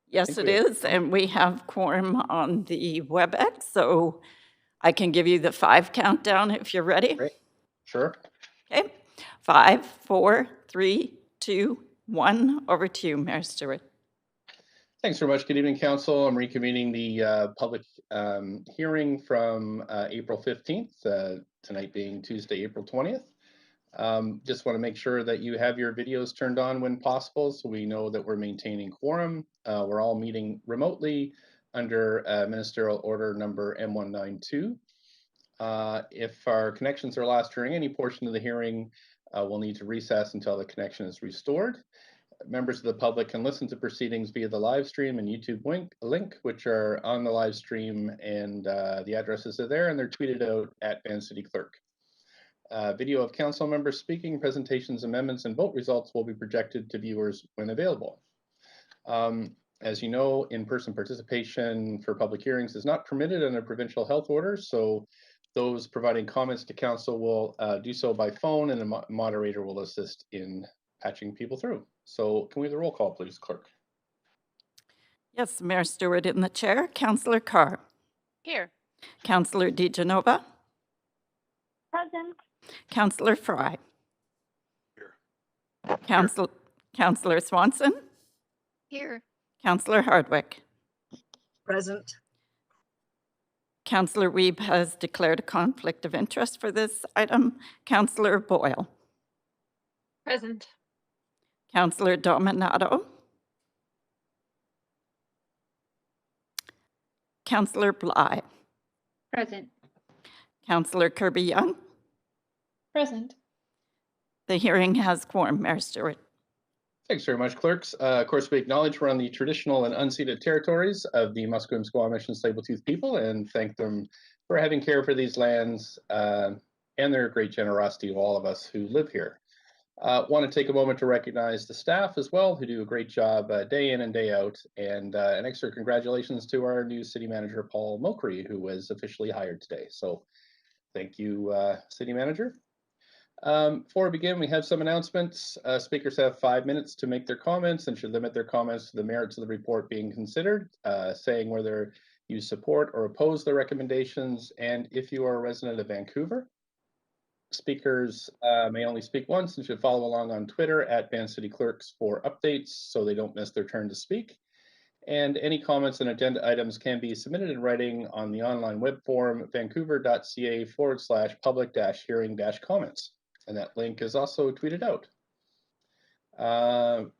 Yes, it is, and we have quorum on the WebEx, so I can give you the 5 countdown if you're ready. Great. Sure. Okay, 5, 4, 3, 2, 1. Over to you, Mayor Stewart. Thanks very much. Good evening, Council. I'm reconvening the public hearing from April 15th, tonight being Tuesday, April 20th. Just want to make sure that you have your videos turned on when possible, so we know that we're maintaining quorum. We're all meeting remotely under Ministerial Order number M192. If our connections are lost during any portion of the hearing, we'll need to recess until the connection is restored. Members of the public can listen to proceedings via the live stream and YouTube link, which are on the live stream, and the addresses are there, and they're tweeted out at Van City Clerk. Video of council members speaking, presentations, amendments, and vote results will be projected to viewers when available. As you know, in-person participation for public hearings is not permitted under provincial health orders, so those providing comments to council will do so by phone, and the moderator will assist in patching people through. So can we have the roll call, please, Clerk? Yes, Mayor Stewart in the chair. Councillor Carr. Here. Councillor DiGenova. Present. Councillor Fry. Here. Councillor Swanson. Here. Councillor Hardwick. Present. Councillor Webb has declared a conflict of interest for this item. Councillor Boyle. Present. Councillor Dominato. Councillor Bly. Present. Councillor Kirby-Young. Present. The hearing has quorum, Mayor Stewart. Thanks very much, clerks. Of course, we acknowledge we're on the traditional and unceded territories of the Musqueam, Squamish, and Tsleil-Waututh people, and thank them for having care for these lands and their great generosity to all of us who live here. Want to take a moment to recognize the staff as well, who do a great job day in and day out, and an extra congratulations to our new city manager, Paul Mulcree, who was officially hired today. So thank you, city manager. Before we begin, we have some announcements. Speakers have 5 minutes to make their comments and should limit their comments to the merits of the report being considered, saying whether you support or oppose the recommendations, and if you are a resident of Vancouver. Speakers may only speak once and should follow along on Twitter at Van City Clerks for updates so they don't miss their turn to speak. And any comments and agenda items can be submitted in writing on the online web form, vancouver.ca/public-hearing-comments. And that link is also tweeted out.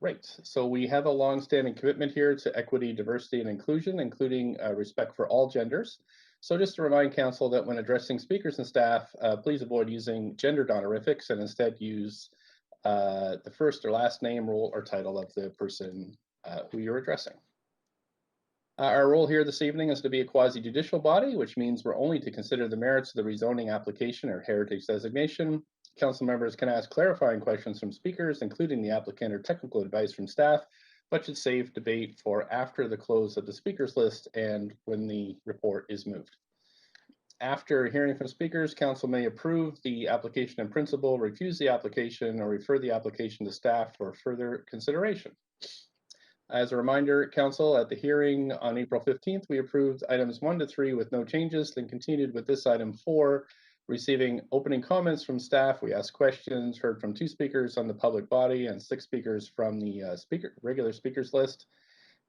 Right, so we have a long-standing commitment here to equity, diversity, and inclusion, including respect for all genders. So just to remind council that when addressing speakers and staff, please avoid using gendered honorifics and instead use the first or last name, role, or title of the person who you're addressing. Our role here this evening is to be a quasi-judicial body, which means we're only to consider the merits of the rezoning application or heritage designation. Council members can ask clarifying questions from speakers, including the applicant, or technical advice from staff, but should save debate for after the close of the speakers list and when the report is moved. After hearing from speakers, council may approve the application in principle, refuse the application, or refer the application to staff for further consideration. As a reminder, council, at the hearing on April 15th, we approved items 1 to 3 with no changes, then continued with this item 4, receiving opening comments from staff. We asked questions, heard from 2 speakers on the public body and 6 speakers from the regular speakers list.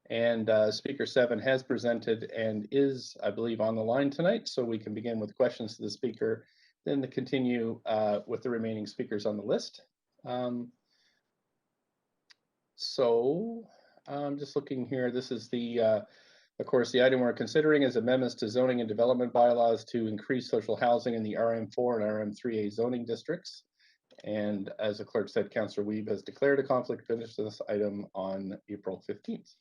And speaker 7 has presented and is, I believe, on the line tonight, so we can begin with questions to the speaker, then to continue with the remaining speakers on the list. I'm just looking here. This is the of course, the item we're considering is amendments to zoning and development bylaws to increase social housing in the RM4 and RM3A zoning districts. And as the clerk said, Councillor Webb has declared a conflict of interest to this item on April 15th.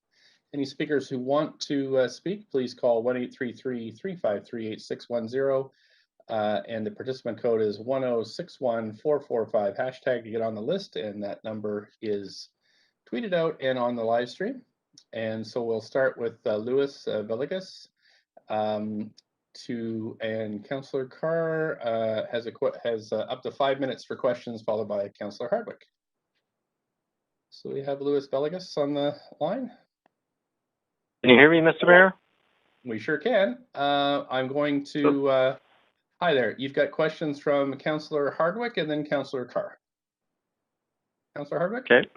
Any speakers who want to speak, please call 1-833-353-8610. And the participant code is 1061445 hashtag to get on the list. And that number is tweeted out and on the live stream. And so we'll start with Louis Villegas. And Councillor Carr has up to 5 minutes for questions, followed by Councillor Hardwick. So we have Louis Villegas on the line. Can you hear me, Mr. Mayor? We sure can. I'm going to, hi there. You've got questions from Councillor Hardwick and then Councillor Carr. Councillor Hardwick? Okay.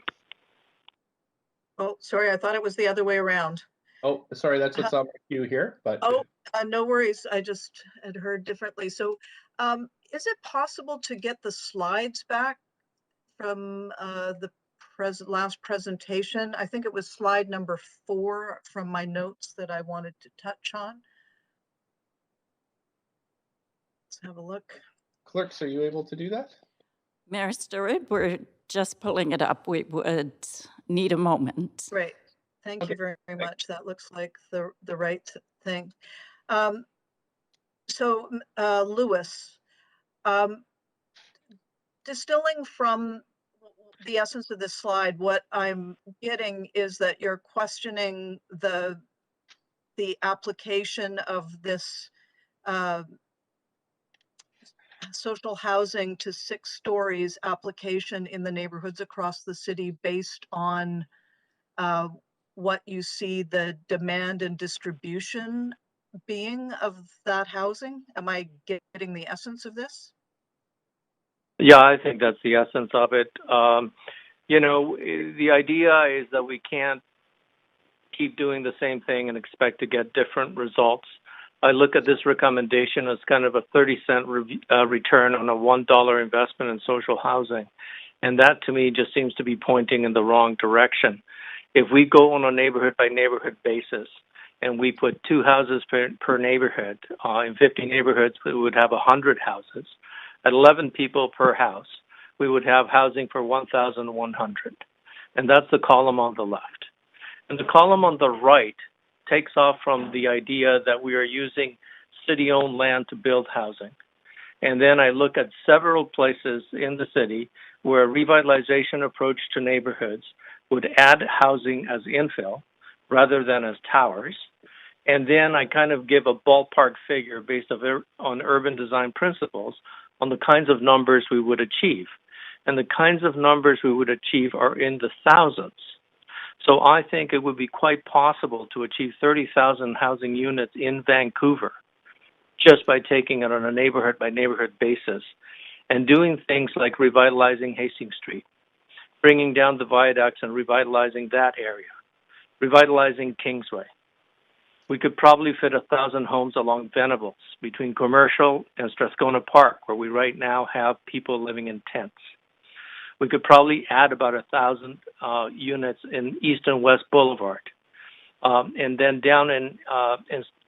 Oh, sorry, I thought it was the other way around. Oh, sorry, that's what's on my queue here, but. Oh, no worries. I just had heard differently. So is it possible to get the slides back from the last presentation? I think it was slide number 4 from my notes that I wanted to touch on. Let's have a look. Clerks, are you able to do that? Mayor Stewart, we're just pulling it up. We would need a moment. Great. Thank you very much. That looks like the right thing. So Lewis, distilling from the essence of this slide, what I'm getting is that you're questioning the application of this social housing to 6 stories application in the neighborhoods across the city based on what you see the demand and distribution being of that housing. Am I getting the essence of this? Yeah, I think that's the essence of it. You know, the idea is that we can't keep doing the same thing and expect to get different results. I look at this recommendation as kind of a 30-cent return on a $1 investment in social housing. And that to me just seems to be pointing in the wrong direction. If we go on a neighborhood by neighborhood basis and we put 2 houses per neighborhood, in 50 neighborhoods, we would have 100 houses. At 11 people per house, we would have housing for 1,100. And that's the column on the left. And the column on the right takes off from the idea that we are using city-owned land to build housing. And then I look at several places in the city where a revitalization approach to neighborhoods would add housing as infill rather than as towers. And then I kind of give a ballpark figure based on urban design principles on the kinds of numbers we would achieve. And the kinds of numbers we would achieve are in the thousands. So I think it would be quite possible to achieve 30,000 housing units in Vancouver just by taking it on a neighborhood by neighborhood basis and doing things like revitalizing Hastings Street, bringing down the viaducts and revitalizing that area, revitalizing Kingsway. We could probably fit 1,000 homes along Venables between Commercial and Strathcona Park, where we right now have people living in tents. We could probably add about 1,000 units in East and West Boulevard. And then down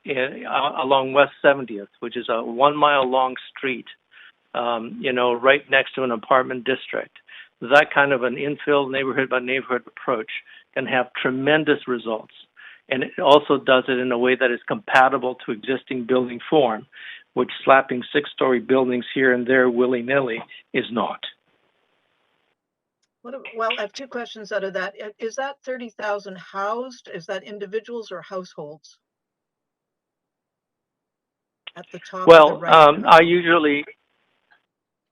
along West 70th, which is a 1-mile-long street, right next to an apartment district. That kind of an infill neighborhood by neighborhood approach can have tremendous results. And it also does it in a way that is compatible to existing building form, which slapping 6-story buildings here and there willy-nilly is not. Well, I have 2 questions out of that. Is that 30,000 housed? Is that individuals or households? At the top of the right.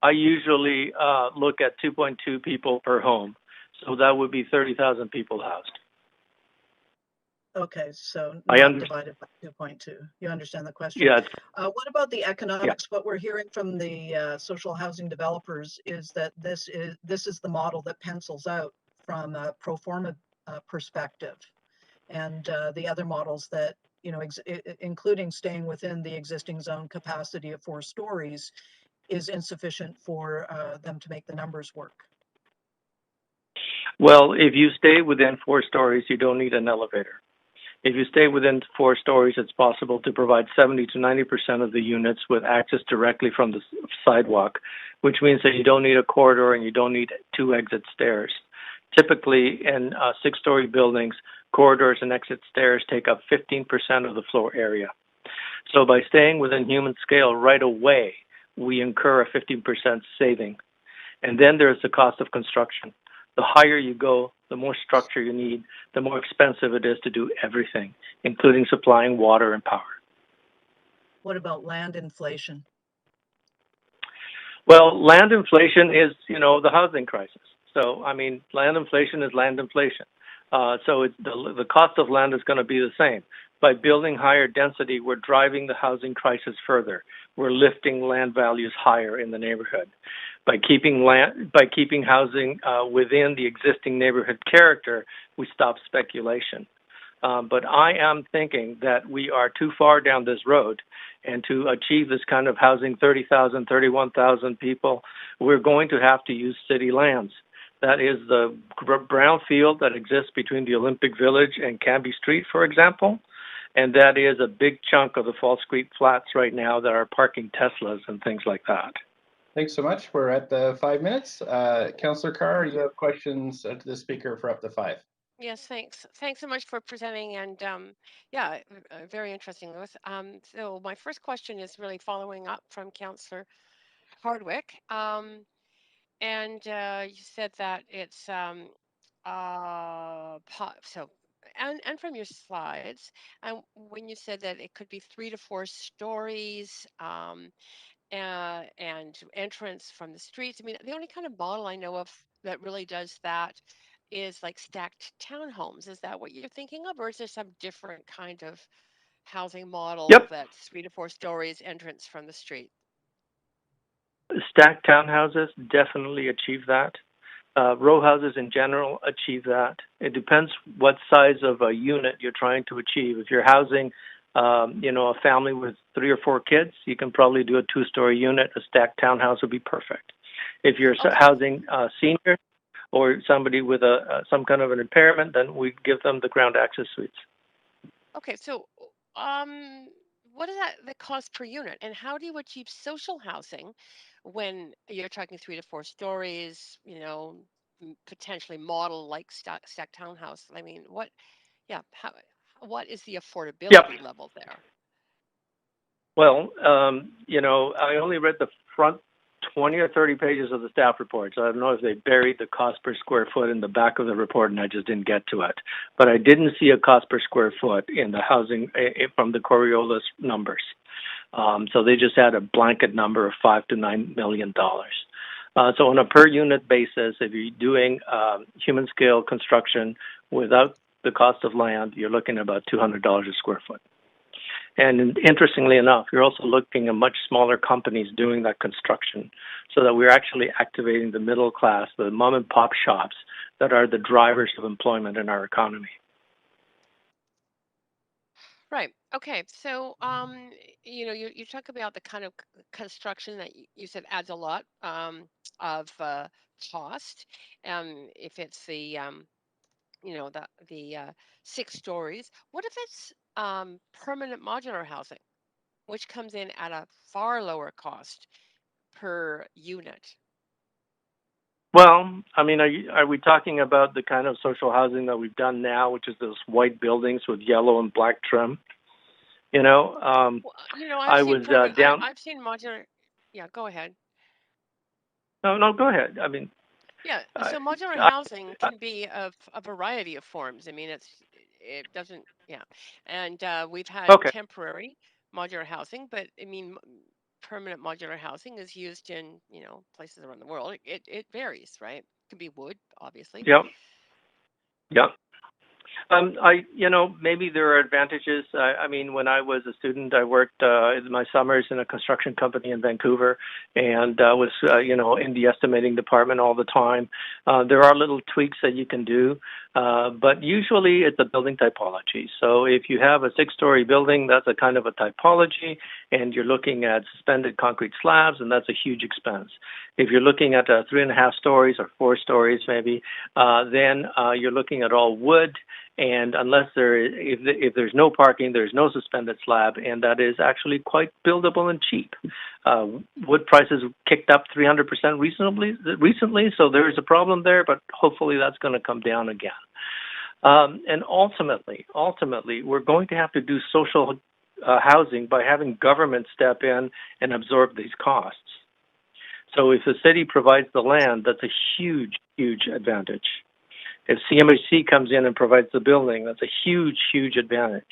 I usually look at 2.2 people per home. So that would be 30,000 people housed. Okay, so not divided by 2.2. You understand the question? Yeah. What about the economics? Yeah. What we're hearing from the social housing developers is that this is the model that pencils out from a pro forma perspective, and the other models that, including staying within the existing zone capacity of 4 stories, is insufficient for them to make the numbers work. Well, if you stay within 4 stories, you don't need an elevator. If you stay within 4 stories, it's possible to provide 70 to 90% of the units with access directly from the sidewalk, which means that you don't need a corridor and you don't need 2 exit stairs. Typically, in 6-story buildings, corridors and exit stairs take up 15% of the floor area. So by staying within human scale right away, we incur a 15% saving. And then there's the cost of construction. The higher you go, the more structure you need, the more expensive it is to do everything, including supplying water and power. What about land inflation? Well, land inflation is, the housing crisis. So, land inflation is land inflation. So the cost of land is going to be the same. By building higher density, we're driving the housing crisis further. We're lifting land values higher in the neighborhood. By keeping housing within the existing neighborhood character, we stop speculation. But I am thinking that we are too far down this road, and to achieve this kind of housing, 30,000, 31,000 people, we're going to have to use city lands. That is the brownfield that exists between the Olympic Village and Canby Street, for example. And that is a big chunk of the Falls Creek Flats right now that are parking Teslas and things like that. Thanks so much. We're at the 5 minutes. Councillor Carr, you have questions to the speaker for up to 5. Yes, thanks. Thanks so much for presenting, and yeah, very interesting, Louis. So my first question is really following up from Councillor Hardwick, and you said that it's so, and from your slides, and when you said that it could be 3 to 4 stories, and entrance from the streets. I mean, the only kind of model I know of that really does that is like stacked townhomes. Is that what you're thinking of, or is there some different kind of housing model Yep. that's 3 to 4 stories, entrance from the street? Stacked townhouses definitely achieve that. Row houses in general achieve that. It depends what size of a unit you're trying to achieve. If you're housing, a family with 3 or 4 kids, you can probably do a 2-story unit. A stacked townhouse would be perfect. If you're housing seniors or somebody with some kind of an impairment, then we give them the ground access suites. Okay, so what is the cost per unit, and how do you achieve social housing when you're talking 3 to 4 stories? Potentially model like stacked townhouse. I mean, what is the affordability level there? Well, I only read the front 20 or 30 pages of the staff report, so I don't know if they buried the cost per square foot in the back of the report and I just didn't get to it. But I didn't see a cost per square foot in the housing from the Coriolis numbers. So they just had a blanket number of $5 to $9 million. So on a per unit basis, if you're doing human scale construction without the cost of land, you're looking at about $200 a square foot. And interestingly enough, you're also looking at much smaller companies doing that construction, so that we're actually activating the middle class, the mom and pop shops that are the drivers of employment in our economy. Right. Okay. So, you talk about the kind of construction that you said adds a lot of cost. If it's the 6 stories, what if it's permanent modular housing, which comes in at a far lower cost per unit? Well, I mean, are we talking about the kind of social housing that we've done now, which is those white buildings with yellow and black trim? I've seen down. I've seen modular. Yeah, go ahead. No, go ahead. I mean, Yeah, so modular housing can be of a variety of forms. I mean, it doesn't, yeah. And we've had temporary modular housing, but I mean, permanent modular housing is used in, places around the world. It varies, right? It could be wood, obviously. Yep. Maybe there are advantages. I mean, when I was a student, I worked in my summers in a construction company in Vancouver, and was, in the estimating department all the time. There are little tweaks that you can do, but usually it's a building typology. So if you have a 6-story building, that's a kind of a typology, and you're looking at suspended concrete slabs, and that's a huge expense. If you're looking at 3.5 stories or 4 stories maybe, then you're looking at all wood. And unless if there's no parking, there's no suspended slab, and that is actually quite buildable and cheap. Wood prices kicked up 300% recently, so there is a problem there, but hopefully that's going to come down again. And ultimately, we're going to have to do social housing by having government step in and absorb these costs. So if the city provides the land, that's a huge, huge advantage. If CMHC comes in and provides the building, that's a huge, huge advantage.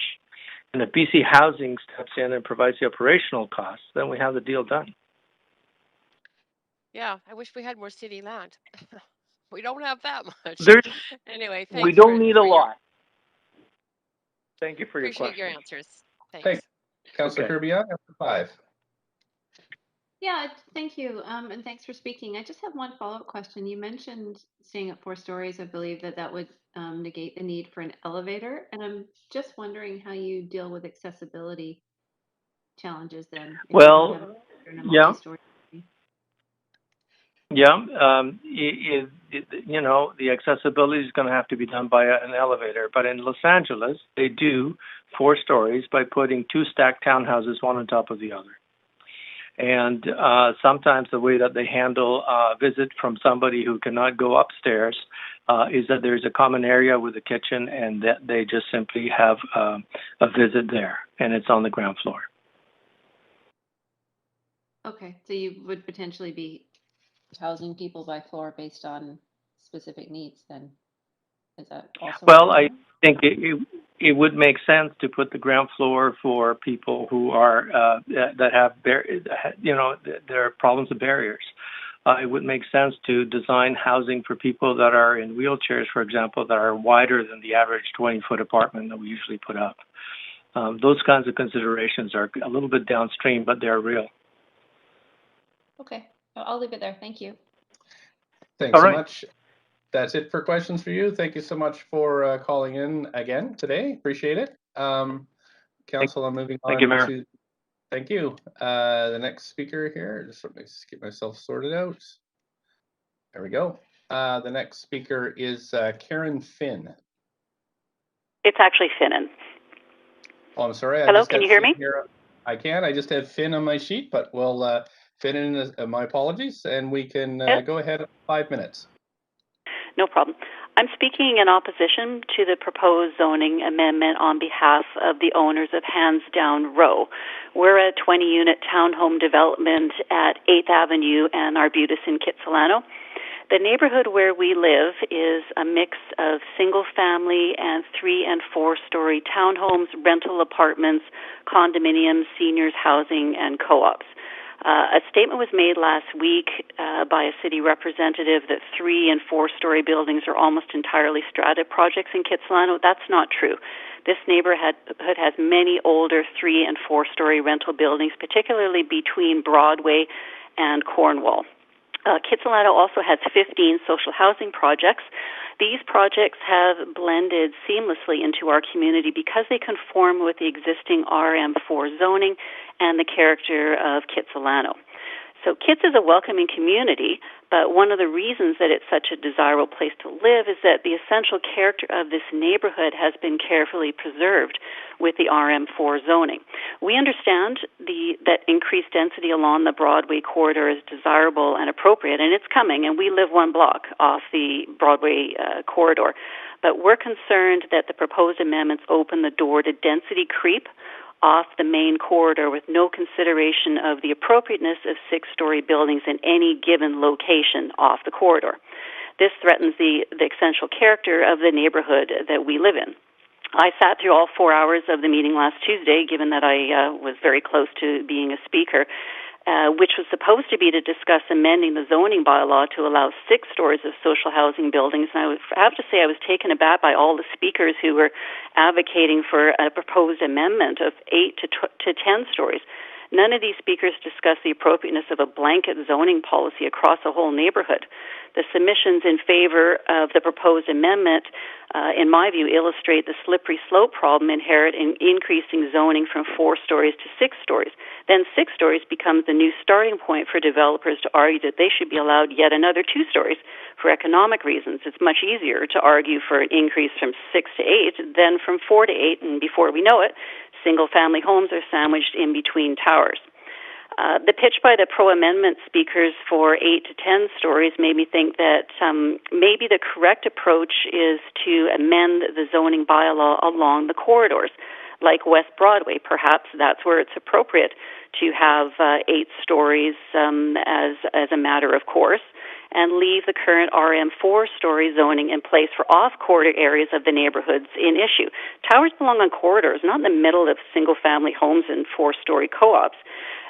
And if BC Housing steps in and provides the operational costs, then we have the deal done. Yeah, I wish we had more city land. We don't have that much. There's, Anyway, we thanks don't need a for your, lot. Thank you for your appreciate question. your answers. Thanks. Thanks. Councillor Okay. Kirby, after 5. Yeah, thank you. And thanks for speaking. I just have one follow-up question. You mentioned staying at 4 stories. I believe that would negate the need for an elevator. And I'm just wondering how you deal with accessibility challenges then. If you don't have Well, in a yeah. multi-story. Yeah, you know, the accessibility is going to have to be done by an elevator. But in Los Angeles, they do 4 stories by putting 2 stacked townhouses, one on top of the other. And sometimes the way that they handle a visit from somebody who cannot go upstairs is that there's a common area with a kitchen, and that they just simply have a visit there, and it's on the ground floor. Okay, so you would potentially be housing people by floor based on specific needs then? Is that also? Well, I think it would make sense to put the ground floor for people who are that have you know, there are problems with barriers. It would make sense to design housing for people that are in wheelchairs, for example, that are wider than the average 20-foot apartment that we usually put up. Those kinds of considerations are a little bit downstream, but they're real. Okay, I'll leave it there. Thank you. Thanks All so right. much. That's it for questions for you. Thank you so much for calling in again today. Appreciate it. Council, I'm moving on Thank you, Mayor. to. Thank you. The next speaker here, just let me get myself sorted out. There we go. The next speaker is Karen Finn. It's actually Finnan. Oh, I'm sorry. Hello, can you hear me? Here. I can. I just have Finn on my sheet, but we'll fit in my apologies, and we can go ahead 5 minutes. No problem. I'm speaking in opposition to the proposed zoning amendment on behalf of the owners of Hands Down Row. We're a 20-unit townhome development at 8th Avenue and Arbutus in Kitsilano. The neighborhood where we live is a mix of single-family and 3- and 4-story townhomes, rental apartments, condominiums, seniors housing, and co-ops. A statement was made last week by a city representative that 3- and 4-story buildings are almost entirely strata projects in Kitsilano. That's not true. This neighborhood has many older 3- and 4-story rental buildings, particularly between Broadway and Cornwall. Kitsilano also has 15 social housing projects. These projects have blended seamlessly into our community because they conform with the existing RM4 zoning and the character of Kitsilano. So Kits is a welcoming community, but one of the reasons that it's such a desirable place to live is that the essential character of this neighborhood has been carefully preserved with the RM4 zoning. We understand that increased density along the Broadway corridor is desirable and appropriate, and it's coming, and we live 1 block off the Broadway corridor. But we're concerned that the proposed amendments open the door to density creep off the main corridor with no consideration of the appropriateness of 6-story buildings in any given location off the corridor. This threatens the essential character of the neighborhood that we live in. I sat through all 4 hours of the meeting last Tuesday, given that I was very close to being a speaker, which was supposed to be to discuss amending the zoning bylaw to allow 6 stories of social housing buildings. And I have to say I was taken aback by all the speakers who were advocating for a proposed amendment of 8 to 10 stories. None of these speakers discussed the appropriateness of a blanket zoning policy across a whole neighborhood. The submissions in favor of the proposed amendment, in my view, illustrate the slippery slope problem inherent in increasing zoning from 4 stories to 6 stories. Then 6 stories becomes the new starting point for developers to argue that they should be allowed yet another 2 stories for economic reasons. It's much easier to argue for an increase from 6 to 8 than from 4 to 8, and before we know it, single-family homes are sandwiched in between towers. The pitch by the pro-amendment speakers for 8 to 10 stories made me think that maybe the correct approach is to amend the zoning bylaw along the corridors, like West Broadway. Perhaps that's where it's appropriate to have 8 stories as a matter of course, and leave the current RM 4-story zoning in place for off-corridor areas of the neighborhoods in issue. Towers belong on corridors, not in the middle of single-family homes and 4-story co-ops.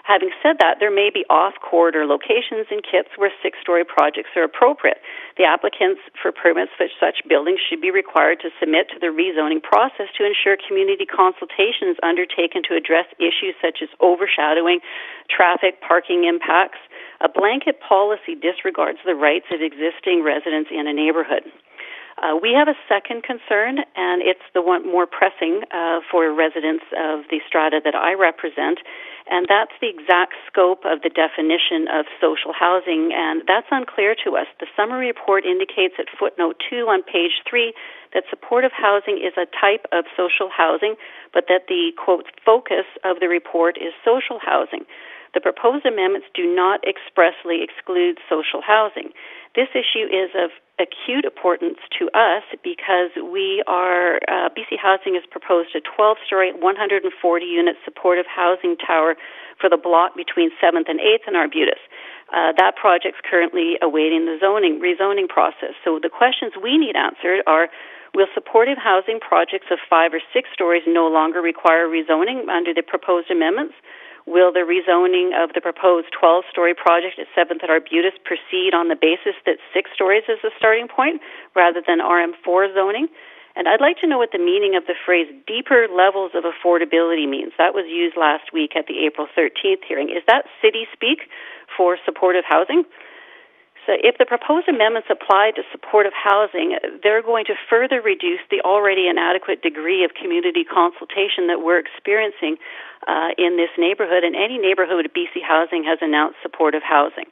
Having said that, there may be off-corridor locations in kits where 6-story projects are appropriate. The applicants for permits for such buildings should be required to submit to the rezoning process to ensure community consultation is undertaken to address issues such as overshadowing, traffic, parking impacts. A blanket policy disregards the rights of existing residents in a neighborhood. We have a second concern, and it's the one more pressing for residents of the strata that I represent, and that's the exact scope of the definition of social housing, and that's unclear to us. The summary report indicates at footnote 2 on page 3 that supportive housing is a type of social housing, but that the, quote, focus of the report is social housing. The proposed amendments do not expressly exclude social housing. This issue is of acute importance to us because we are, BC Housing has proposed a 12-story, 140-unit supportive housing tower for the block between 7th and 8th in Arbutus. That project's currently awaiting the rezoning process. So the questions we need answered are, will supportive housing projects of 5 or 6 stories no longer require rezoning under the proposed amendments? Will the rezoning of the proposed 12-story project at 7th at Arbutus proceed on the basis that 6 stories is the starting point rather than RM4 zoning? And I'd like to know what the meaning of the phrase deeper levels of affordability means. That was used last week at the April 13th hearing. Is that city speak for supportive housing? So if the proposed amendments apply to supportive housing, they're going to further reduce the already inadequate degree of community consultation that we're experiencing in this neighborhood, and any neighborhood BC Housing has announced supportive housing.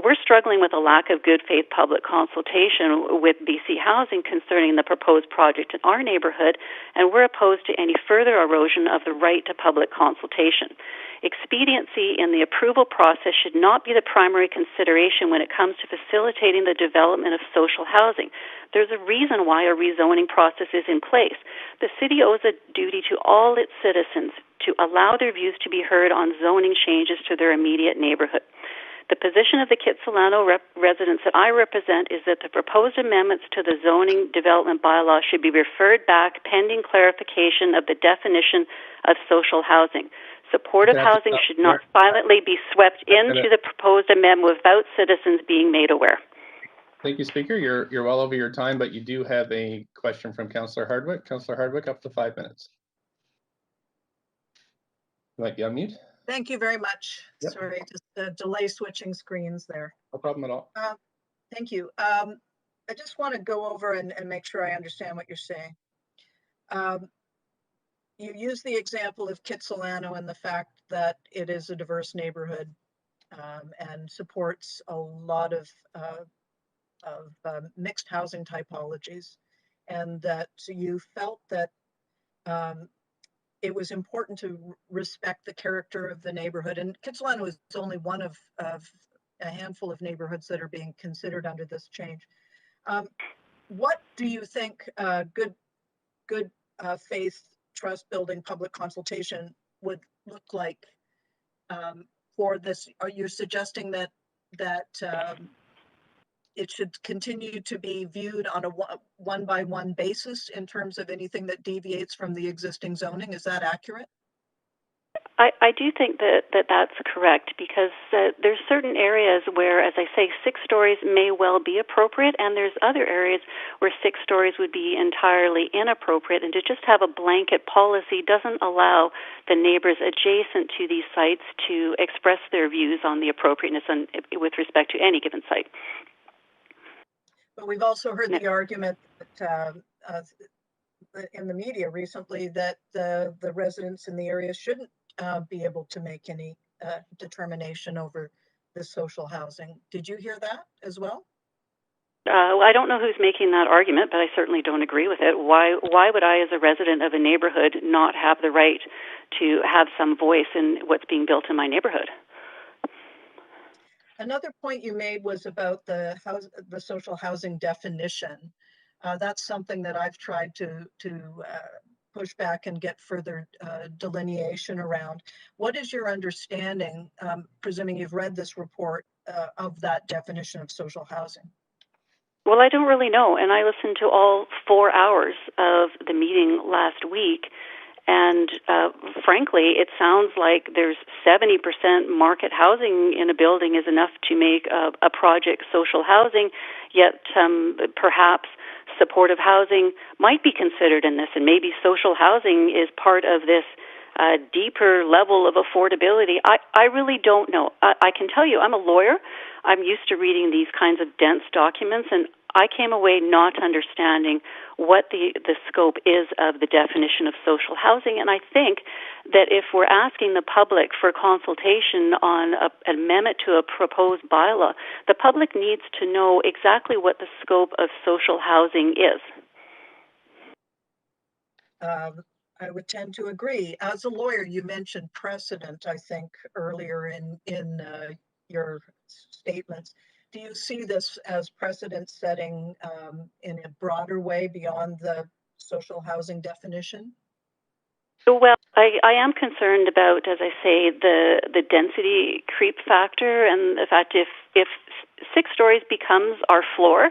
We're struggling with a lack of good faith public consultation with BC Housing concerning the proposed project in our neighborhood, and we're opposed to any further erosion of the right to public consultation. Expediency in the approval process should not be the primary consideration when it comes to facilitating the development of social housing. There's a reason why a rezoning process is in place. The city owes a duty to all its citizens to allow their views to be heard on zoning changes to their immediate neighborhood. The position of the Kitsilano residents that I represent is that the proposed amendments to the zoning development bylaw should be referred back pending clarification of the definition of social housing. Supportive housing should not silently be swept into the proposed amendment without citizens being made aware. Thank you, Speaker. You're well over your time, but you do have a question from Councillor Hardwick. Councillor Hardwick, up to 5 minutes. You might be on mute. Thank you very much. Yep. Sorry, just delay switching screens there. No problem at all. Thank you. I just want to go over and make sure I understand what you're saying. You use the example of Kitsilano and the fact that it is a diverse neighborhood and supports a lot of mixed housing typologies, and that you felt that it was important to respect the character of the neighborhood. And Kitsilano is only one of a handful of neighborhoods that are being considered under this change. What do you think good faith, trust building public consultation would look like for this? Are you suggesting that it should continue to be viewed on a one-by-one basis in terms of anything that deviates from the existing zoning? Is that accurate? I do think that's correct, because there's certain areas where, as I say, 6 stories may well be appropriate, and there's other areas where 6 stories would be entirely inappropriate, and to just have a blanket policy doesn't allow the neighbors adjacent to these sites to express their views on the appropriateness with respect to any given site. But we've also heard the argument that in the media recently that the residents in the area shouldn't be able to make any determination over the social housing. Did you hear that as well? I don't know who's making that argument, but I certainly don't agree with it. Why would I, as a resident of a neighborhood, not have the right to have some voice in what's being built in my neighborhood? Another point you made was about the social housing definition. That's something that I've tried to push back and get further delineation around. What is your understanding, presuming you've read this report, of that definition of social housing? Well, I don't really know, and I listened to all 4 hours of the meeting last week, and frankly, it sounds like there's 70% market housing in a building is enough to make a project social housing, yet perhaps supportive housing might be considered in this, and maybe social housing is part of this deeper level of affordability. I really don't know. I can tell you, I'm a lawyer. I'm used to reading these kinds of dense documents, and I came away not understanding what the scope is of the definition of social housing. And I think that if we're asking the public for consultation on an amendment to a proposed bylaw, the public needs to know exactly what the scope of social housing is. I would tend to agree. As a lawyer, you mentioned precedent, I think, earlier in your statements. Do you see this as precedent setting in a broader way beyond the social housing definition? Well, I am concerned about, as I say, the density creep factor, and the fact if 6 stories becomes our floor,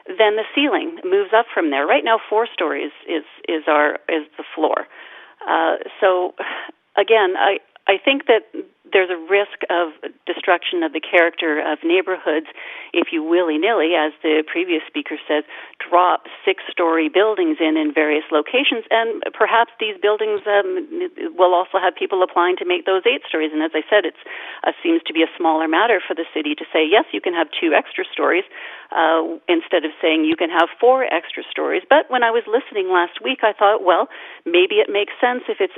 then the ceiling moves up from there. Right now, 4 stories is the floor. So again, I think that there's a risk of destruction of the character of neighborhoods if you willy-nilly, as the previous speaker said, drop 6-story buildings in various locations. And perhaps these buildings will also have people applying to make those 8 stories. And as I said, it seems to be a smaller matter for the city to say, yes, you can have 2 extra stories instead of saying you can have 4 extra stories. But when I was listening last week, I thought, well, maybe it makes sense if it's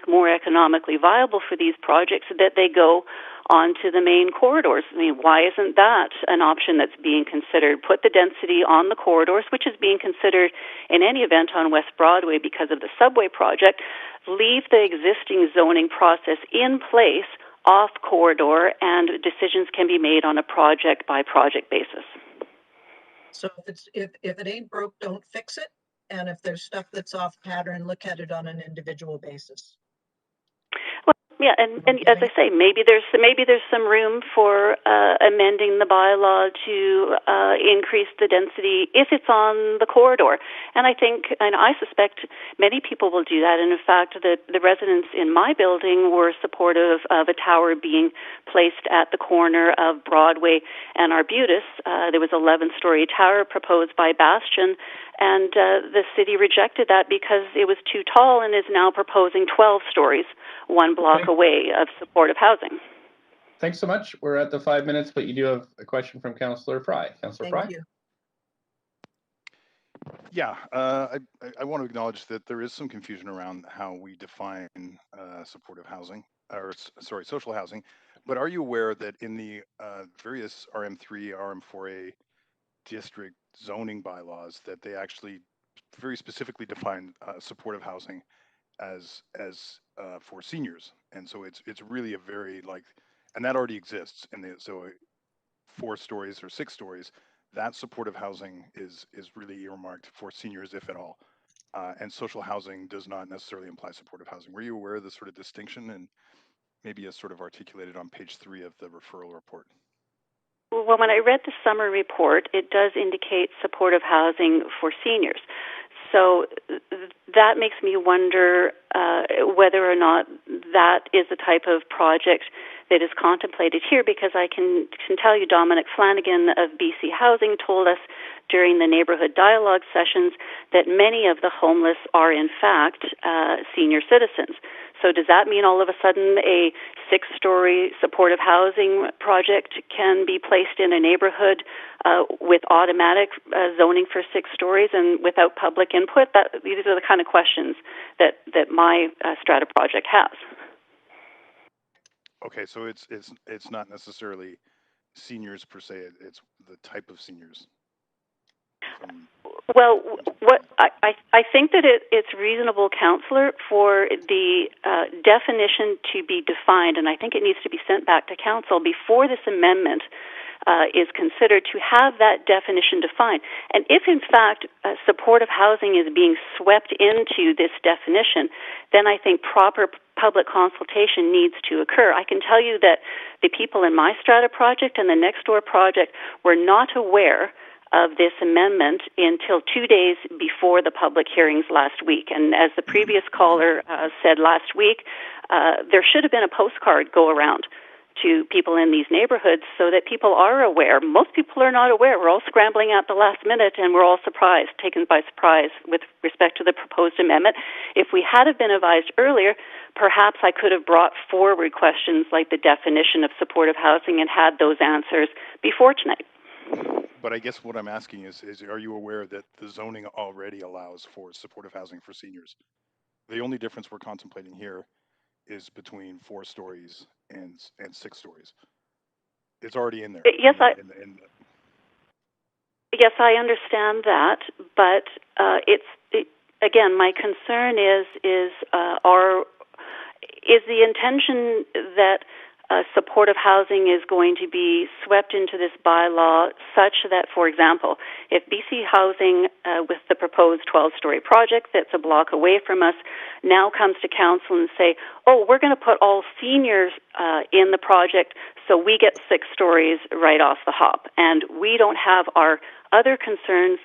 more economically viable for these projects that they go onto the main corridors. I mean, why isn't that an option that's being considered? Put the density on the corridors, which is being considered in any event on West Broadway because of the subway project. Leave the existing zoning process in place off corridor, and decisions can be made on a project-by-project basis. So if it ain't broke, don't fix it. And if there's stuff that's off pattern, look at it on an individual basis. Yeah, and as I say, maybe there's some room for amending the bylaw to increase the density if it's on the corridor. And I suspect many people will do that. And in fact, the residents in my building were supportive of a tower being placed at the corner of Broadway and Arbutus. There was an 11-story tower proposed by Bastion, and the city rejected that because it was too tall and is now proposing 12 stories, 1 block away of supportive housing. Thanks so much. We're at the 5 minutes, but you do have a question from Councillor Fry. Councillor Fry? Thank you. Yeah, I want to acknowledge that there is some confusion around how we define supportive housing, or sorry, social housing. But are you aware that in the various RM3, RM4A district zoning bylaws, that they actually very specifically define supportive housing as for seniors, and so it's really a very and that already exists, and so 4 stories or 6 stories, that supportive housing is really earmarked for seniors, if at all, and social housing does not necessarily imply supportive housing. Were you aware of this sort of distinction, and maybe as sort of articulated on page 3 of the referral report? Well, when I read the summary report, it does indicate supportive housing for seniors. So that makes me wonder whether or not that is the type of project that is contemplated here, because I can tell you Dominic Flanagan of BC Housing told us during the neighborhood dialogue sessions that many of the homeless are in fact senior citizens. So does that mean all of a sudden a 6-story supportive housing project can be placed in a neighborhood with automatic zoning for 6 stories and without public input? These are the kind of questions that my strata project has. Okay, so it's not necessarily seniors per se; it's the type of seniors. Well, what I think that it's reasonable, Councillor, for the definition to be defined, and I think it needs to be sent back to Council before this amendment is considered, to have that definition defined. And if, in fact, supportive housing is being swept into this definition, then I think proper public consultation needs to occur. I can tell you that the people in my strata project and the next door project were not aware of this amendment until 2 days before the public hearings last week. And as the previous caller said last week, there should have been a postcard go around to people in these neighborhoods so that people are aware. Most people are not aware. We're all scrambling at the last minute, and we're all surprised, taken by surprise with respect to the proposed amendment. If we had have been advised earlier, perhaps I could have brought forward questions like the definition of supportive housing and had those answers before tonight. But I guess what I'm asking is are you aware that the zoning already allows for supportive housing for seniors? The only difference we're contemplating here is between 4 stories and 6 stories. It's already in there. Yes, yes, I understand that, but again, my concern is the intention that supportive housing is going to be swept into this bylaw such that, for example, if BC Housing, with the proposed 12-story project that's a block away from us, now comes to council and say, oh, we're going to put all seniors in the project so we get 6 stories right off the hop, and we don't have our other concerns,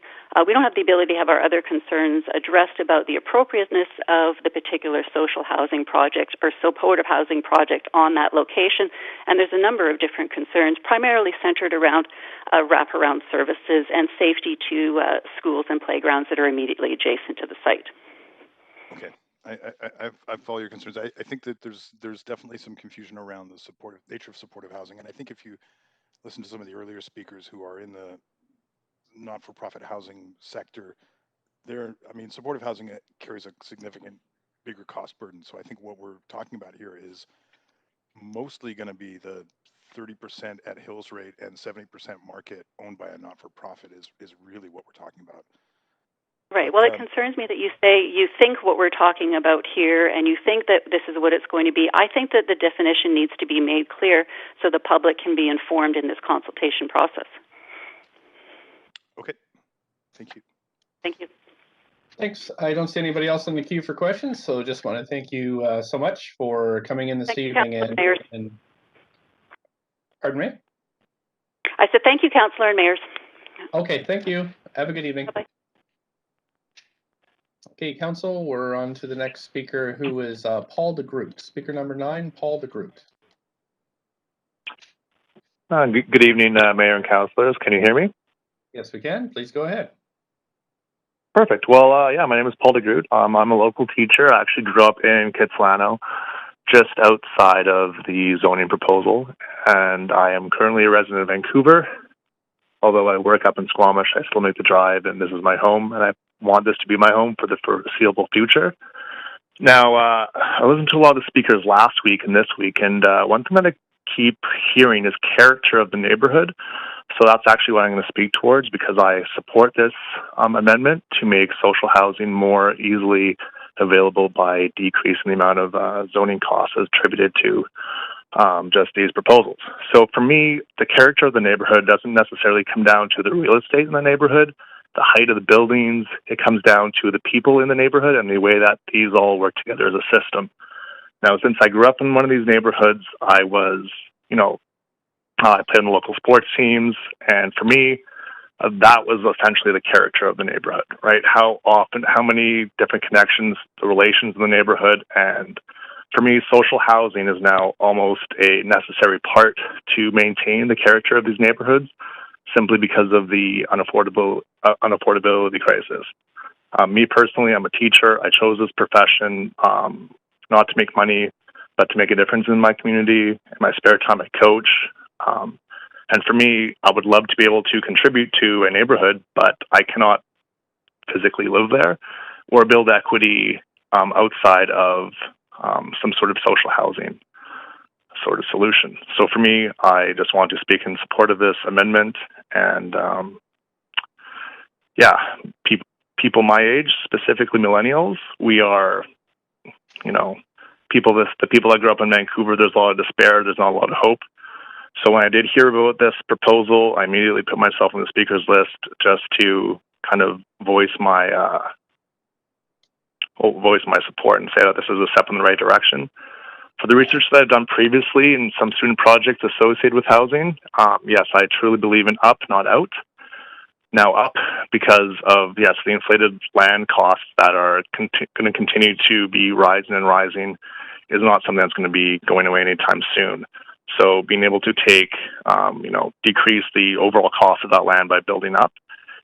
we don't have the ability to have our other concerns addressed about the appropriateness of the particular social housing project or supportive housing project on that location. And there's a number of different concerns, primarily centered around wraparound services and safety to schools and playgrounds that are immediately adjacent to the site. Okay, I follow your concerns. I think that there's definitely some confusion around the nature of supportive housing, and I think if you listen to some of the earlier speakers who are in the not-for-profit housing sector, supportive housing carries a significant bigger cost burden. So I think what we're talking about here is mostly going to be the 30% at Hills rate and 70% market owned by a not-for-profit is really what we're talking about. Right. Well, it concerns me that you say you think what we're talking about here and you think that this is what it's going to be. I think that the definition needs to be made clear so the public can be informed in this consultation process. Okay. Thank you. Thank you. Thanks. I don't see anybody else in the queue for questions, so just want to thank you so much for coming in this evening. And pardon me? I said thank you, Councillor and Mayors. Okay, thank you. Have a good evening. Bye-bye. Okay, Council, we're on to the next speaker, who is Paul Degroot. Speaker number 9, Paul Degroot. Good evening, Mayor and Councillors. Can you hear me? Yes, we can. Please go ahead. Perfect. Well, my name is Paul Degroot. I'm a local teacher. I actually grew up in Kitsilano, just outside of the zoning proposal, and I am currently a resident of Vancouver. Although I work up in Squamish, I still make the drive, and this is my home, and I want this to be my home for the foreseeable future. Now, I listened to a lot of the speakers last week and this week, and one thing that I keep hearing is character of the neighborhood. So that's actually what I'm going to speak towards, because I support this amendment to make social housing more easily available by decreasing the amount of zoning costs attributed to just these proposals. So for me, the character of the neighborhood doesn't necessarily come down to the real estate in the neighborhood, the height of the buildings. It comes down to the people in the neighborhood and the way that these all work together as a system. Now, since I grew up in one of these neighborhoods, I was, I played in the local sports teams, and for me, that was essentially the character of the neighborhood, right? How many different connections, the relations in the neighborhood, and for me, social housing is now almost a necessary part to maintain the character of these neighborhoods, simply because of the unaffordability crisis. Me personally, I'm a teacher. I chose this profession not to make money, but to make a difference in my community. In my spare time, I coach. And for me, I would love to be able to contribute to a neighborhood, but I cannot physically live there or build equity outside of some sort of social housing sort of solution. So for me, I just want to speak in support of this amendment. And people my age, specifically millennials, we are, the people that grew up in Vancouver, there's a lot of despair, there's not a lot of hope. So when I did hear about this proposal, I immediately put myself on the speakers list just to kind of voice my support and say that this is a step in the right direction. For the research that I've done previously in some student projects associated with housing, yes, I truly believe in up, not out. Now up because of, yes, the inflated land costs that are going to continue to be rising and rising is not something that's going to be going away anytime soon. So being able to take, decrease the overall cost of that land by building up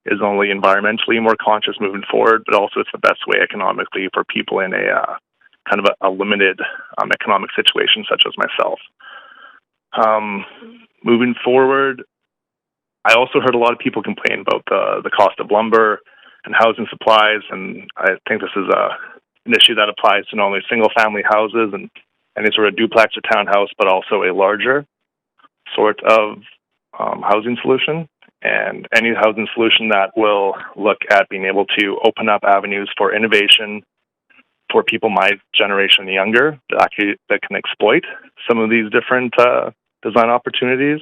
is only environmentally more conscious moving forward, but also it's the best way economically for people in a kind of a limited economic situation such as myself. Moving forward, I also heard a lot of people complain about the cost of lumber and housing supplies, and I think this is an issue that applies to not only single-family houses and any sort of duplex or townhouse, but also a larger sort of housing solution, and any housing solution that will look at being able to open up avenues for innovation for people my generation and younger that can exploit some of these different design opportunities.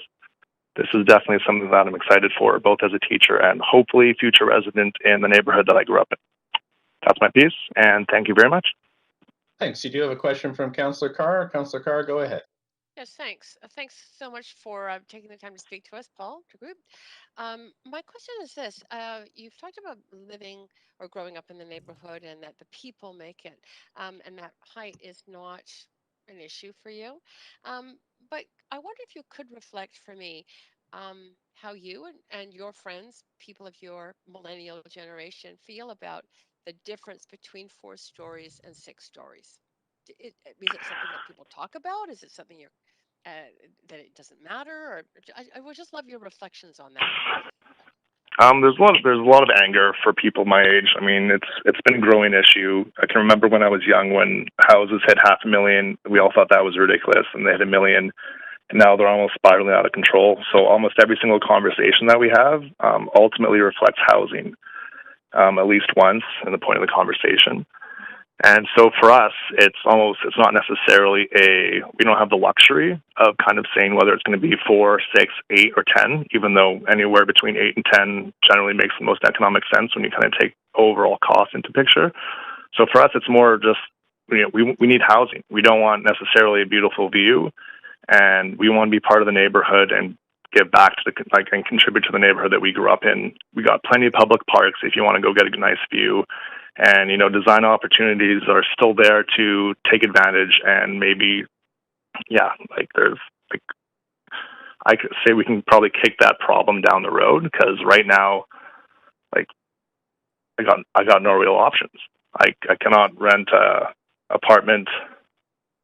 This is definitely something that I'm excited for, both as a teacher and hopefully future resident in the neighborhood that I grew up in. That's my piece, and thank you very much. Thanks. You do have a question from Councillor Carr. Councillor Carr, go ahead. Yes, thanks. Thanks so much for taking the time to speak to us, Paul Degroot. My question is this. You've talked about living or growing up in the neighborhood and that the people make it, and that height is not an issue for you. But I wonder if you could reflect for me how you and your friends, people of your millennial generation, feel about the difference between 4 stories and 6 stories. Is it something that people talk about? Is it something you're that it doesn't matter? Or I would just love your reflections on that. There's a lot of anger for people my age. I mean, it's been a growing issue. I can remember when I was young, when houses hit $500,000, we all thought that was ridiculous, and they hit $1 million, and now they're almost spiraling out of control. So almost every single conversation that we have ultimately reflects housing, at least once in the point of the conversation. And so for us, it's not necessarily we don't have the luxury of kind of saying whether it's going to be 4, 6, 8, or 10, even though anywhere between 8 and 10 generally makes the most economic sense when you kind of take overall cost into picture. So for us, it's more just, we need housing. We don't want necessarily a beautiful view, and we want to be part of the neighborhood and give back to and contribute to the neighborhood that we grew up in. We got plenty of public parks if you want to go get a nice view. And, design opportunities are still there to take advantage, and maybe, I could say we can probably kick that problem down the road, because right now, I got no real options. I cannot rent a apartment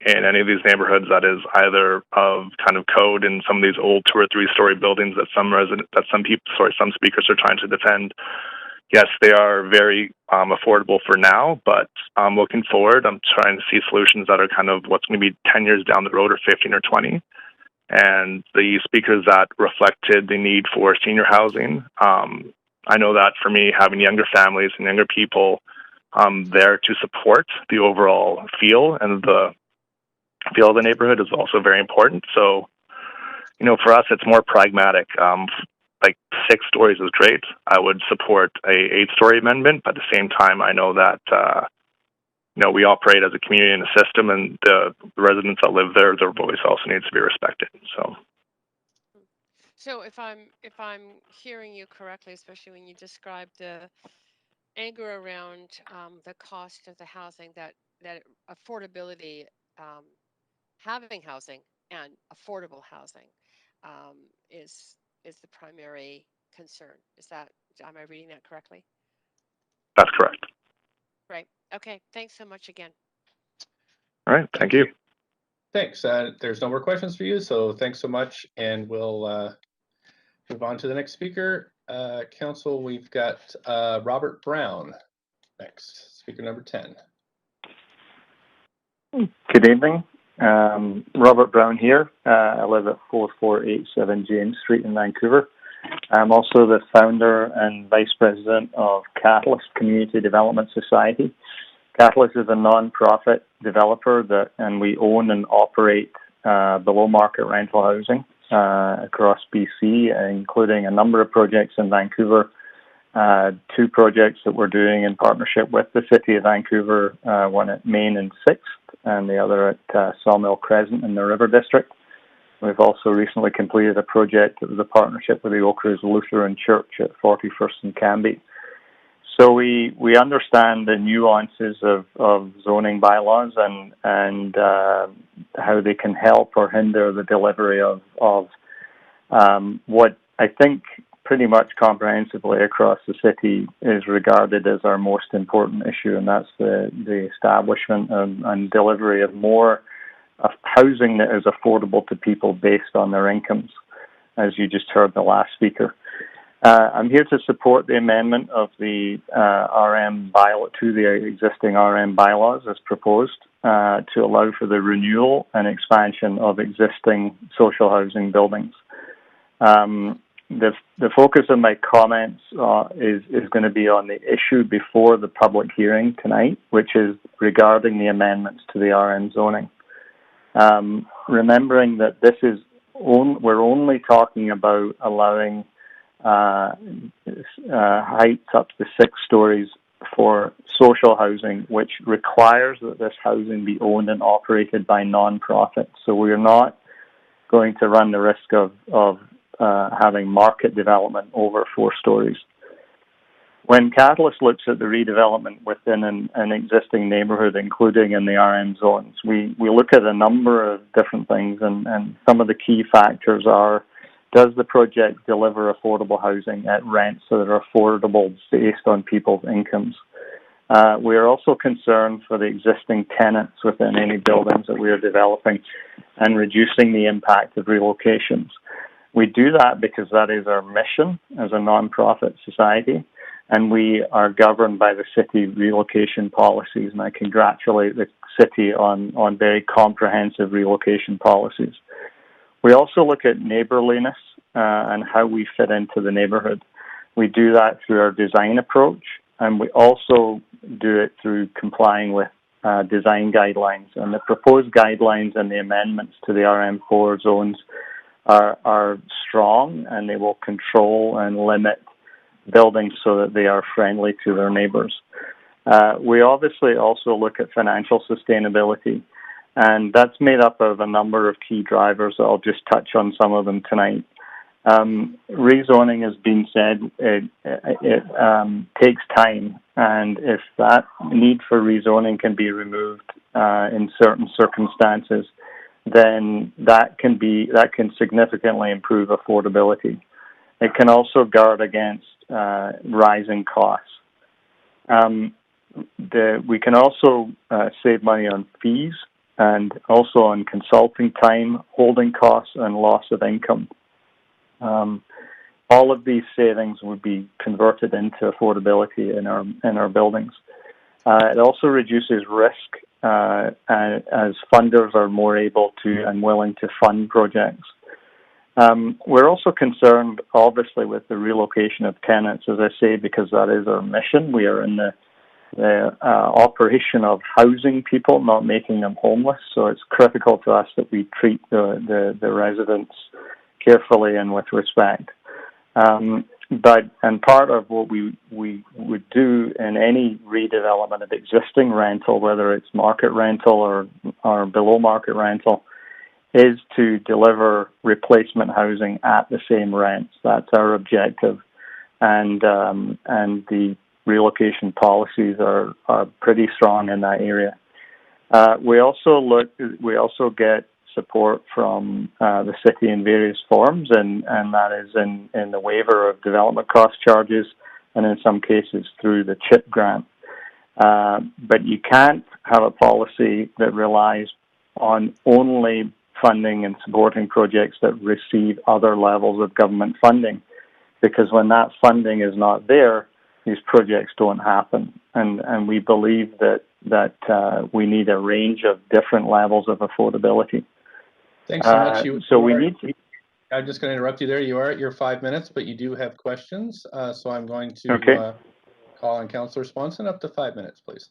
in any of these neighborhoods that is either of kind of code in some of these old 2- or 3-story buildings that some speakers are trying to defend. Yes, they are very affordable for now, but looking forward, I'm trying to see solutions that are kind of what's going to be 10 years down the road, or 15 or 20. And the speakers that reflected the need for senior housing, I know that for me, having younger families and younger people there to support the overall feel and the feel of the neighborhood is also very important. So, for us, it's more pragmatic. 6 stories is great. I would support a 8-story amendment, but at the same time, I know that we operate as a community in a system, and the residents that live there, their voice also needs to be respected. So if I'm hearing you correctly, especially when you describe the anger around the cost of the housing, that affordability, having housing and affordable housing is the primary concern. Am I reading that correctly? That's correct. Right. Okay. Thanks so much again. All right. Thank you. Thanks. There's no more questions for you, so thanks so much, and we'll move on to the next speaker. Council, we've got Robert Brown next, speaker number 10. Good evening. Robert Brown here. I live at 4487 James Street in Vancouver. I'm also the founder and vice president of Catalyst Community Development Society. Catalyst is a non-profit developer and we own and operate below market rental housing. across BC, including a number of projects in Vancouver. 2 projects that we're doing in partnership with the City of Vancouver, one at Main and 6th, and the other at Sawmill Crescent in the River District. We've also recently completed a project that was a partnership with the Oak Ridge Lutheran Church at 41st and Canby. So we understand the nuances of zoning bylaws and how they can help or hinder the delivery of what I think pretty much comprehensively across the city is regarded as our most important issue, and that's the establishment and delivery of more of housing that is affordable to people based on their incomes, as you just heard the last speaker. I'm here to support the amendment of the RM bylaw to the existing RM bylaws as proposed to allow for the renewal and expansion of existing social housing buildings. The focus of my comments is going to be on the issue before the public hearing tonight, which is regarding the amendments to the RM zoning. Remembering that this is we're only talking about allowing heights up to 6 stories for social housing, which requires that this housing be owned and operated by non-profits. So we're not going to run the risk of having market development over 4 stories. When Catalyst looks at the redevelopment within an existing neighbourhood, including in the RM zones, we look at a number of different things, and some of the key factors are: does the project deliver affordable housing at rents that are affordable based on people's incomes? We are also concerned for the existing tenants within any buildings that we are developing and reducing the impact of relocations. We do that because that is our mission as a non-profit society, and we are governed by the city relocation policies, and I congratulate the city on very comprehensive relocation policies. We also look at neighbourliness and how we fit into the neighbourhood. We do that through our design approach, and we also do it through complying with design guidelines. And the proposed guidelines and the amendments to the RM4 zones are strong, and they will control and limit buildings so that they are friendly to their neighbours. We obviously also look at financial sustainability, and that's made up of a number of key drivers. I'll just touch on some of them tonight. Rezoning has been said, it takes time, and if that need for rezoning can be removed in certain circumstances, then that can significantly improve affordability. It can also guard against rising costs. We can also save money on fees and also on consulting time, holding costs, and loss of income. All of these savings would be converted into affordability in our buildings. It also reduces risk as funders are more able to and willing to fund projects. We're also concerned, obviously, with the relocation of tenants, as I say, because that is our mission. We are in the operation of housing people, not making them homeless. So it's critical to us that we treat the residents carefully and with respect. But part of what we would do in any redevelopment of existing rental, whether it's market rental or below market rental, is to deliver replacement housing at the same rents. That's our objective, and the relocation policies are pretty strong in that area. We also get support from the city in various forms, and that is in the waiver of development cost charges, and in some cases through the CHIP grant. But you can't have a policy that relies on only funding and supporting projects that receive other levels of government funding, because when that funding is not there, these projects don't happen. And we believe that we need a range of different levels of affordability. Thanks so much. I'm just going to interrupt you there. You are at your 5 minutes, but you do have questions. So I'm going to call on Councillor Swanson. Up to 5 minutes, please.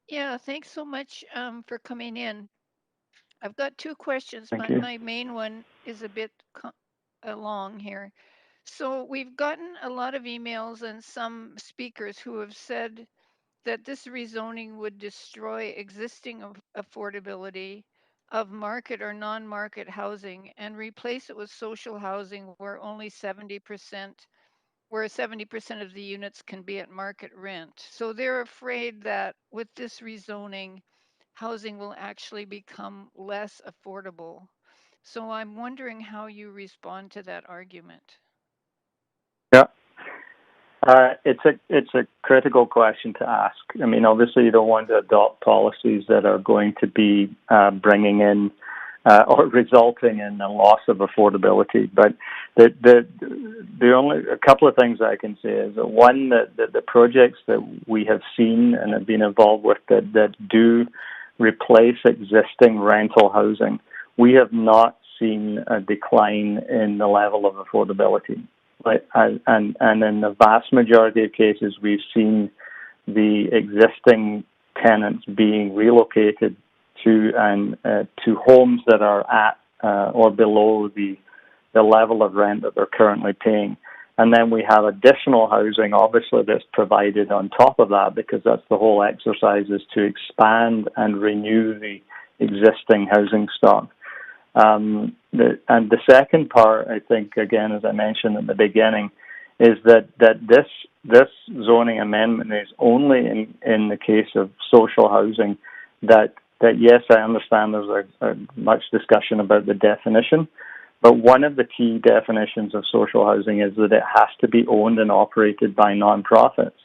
Yeah, thanks so much for coming in. I've got two questions. Thank you. My main one is a bit long here. So we've gotten a lot of emails and some speakers who have said that this rezoning would destroy existing affordability of market or non-market housing and replace it with social housing where 70% of the units can be at market rent. So they're afraid that with this rezoning, housing will actually become less affordable. So I'm wondering how you respond to that argument. Yeah. It's a critical question to ask. I mean, obviously, you don't want to adopt policies that are going to be bringing in or resulting in a loss of affordability. But the only a couple of things I can say is that one, that the projects that we have seen and have been involved with that do replace existing rental housing, we have not seen a decline in the level of affordability. And in the vast majority of cases, we've seen the existing tenants being relocated to homes that are at or below the level of rent that they're currently paying. And then we have additional housing, obviously, that's provided on top of that, because that's the whole exercise, is to expand and renew the existing housing stock. And the second part, I think, again, as I mentioned at the beginning, is that this zoning amendment is only in the case of social housing that yes, I understand there's a much discussion about the definition, but one of the key definitions of social housing is that it has to be owned and operated by nonprofits.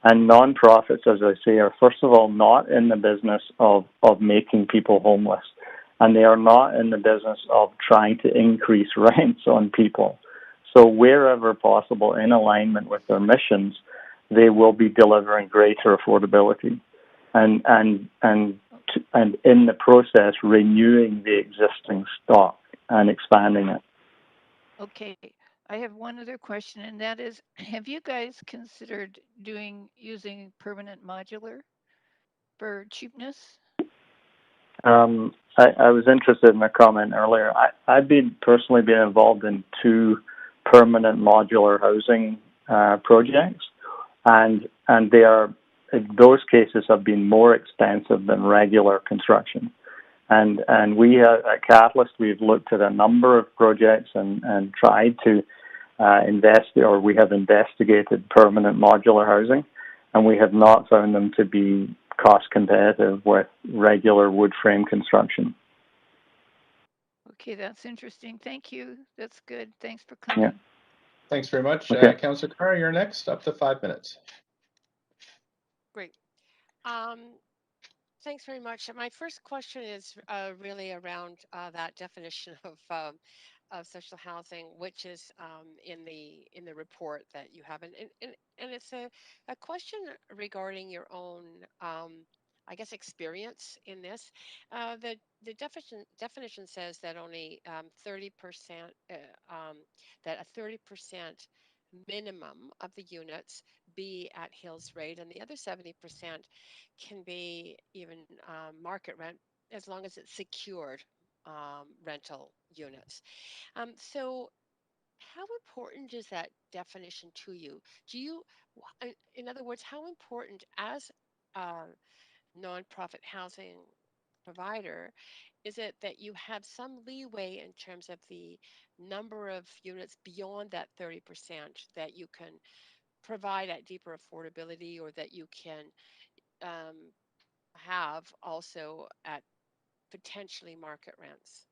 And nonprofits, as I say, are first of all not in the business of making people homeless. And they are not in the business of trying to increase rents on people. So wherever possible, in alignment with their missions, they will be delivering greater affordability, and in the process renewing the existing stock and expanding it. Okay, I have one other question, and that is, have you guys considered using permanent modular for cheapness? I was interested in a comment earlier. I've personally been involved in 2 permanent modular housing projects, and they are, in those cases, have been more expensive than regular construction. And we at Catalyst, we've looked at a number of projects and tried to we have investigated permanent modular housing, and we have not found them to be cost competitive with regular wood frame construction. Okay, that's interesting. Thank you. That's good. Thanks for coming. Yeah. Thanks very much. Okay. Councillor Carr, you're next, up to 5 minutes. Great. Thanks very much. My first question is really around that definition of social housing, which is in the report that you have, and it's a question regarding your own, I guess, experience in this. The definition says that only 30%, that a 30% minimum of the units be at Hills rate, and the other 70% can be even market rent, as long as it's secured rental units. So how important is that definition to you? In other words, how important as a nonprofit housing provider is it that you have some leeway in terms of the number of units beyond that 30% that you can provide at deeper affordability, or that you can have also at potentially market rents?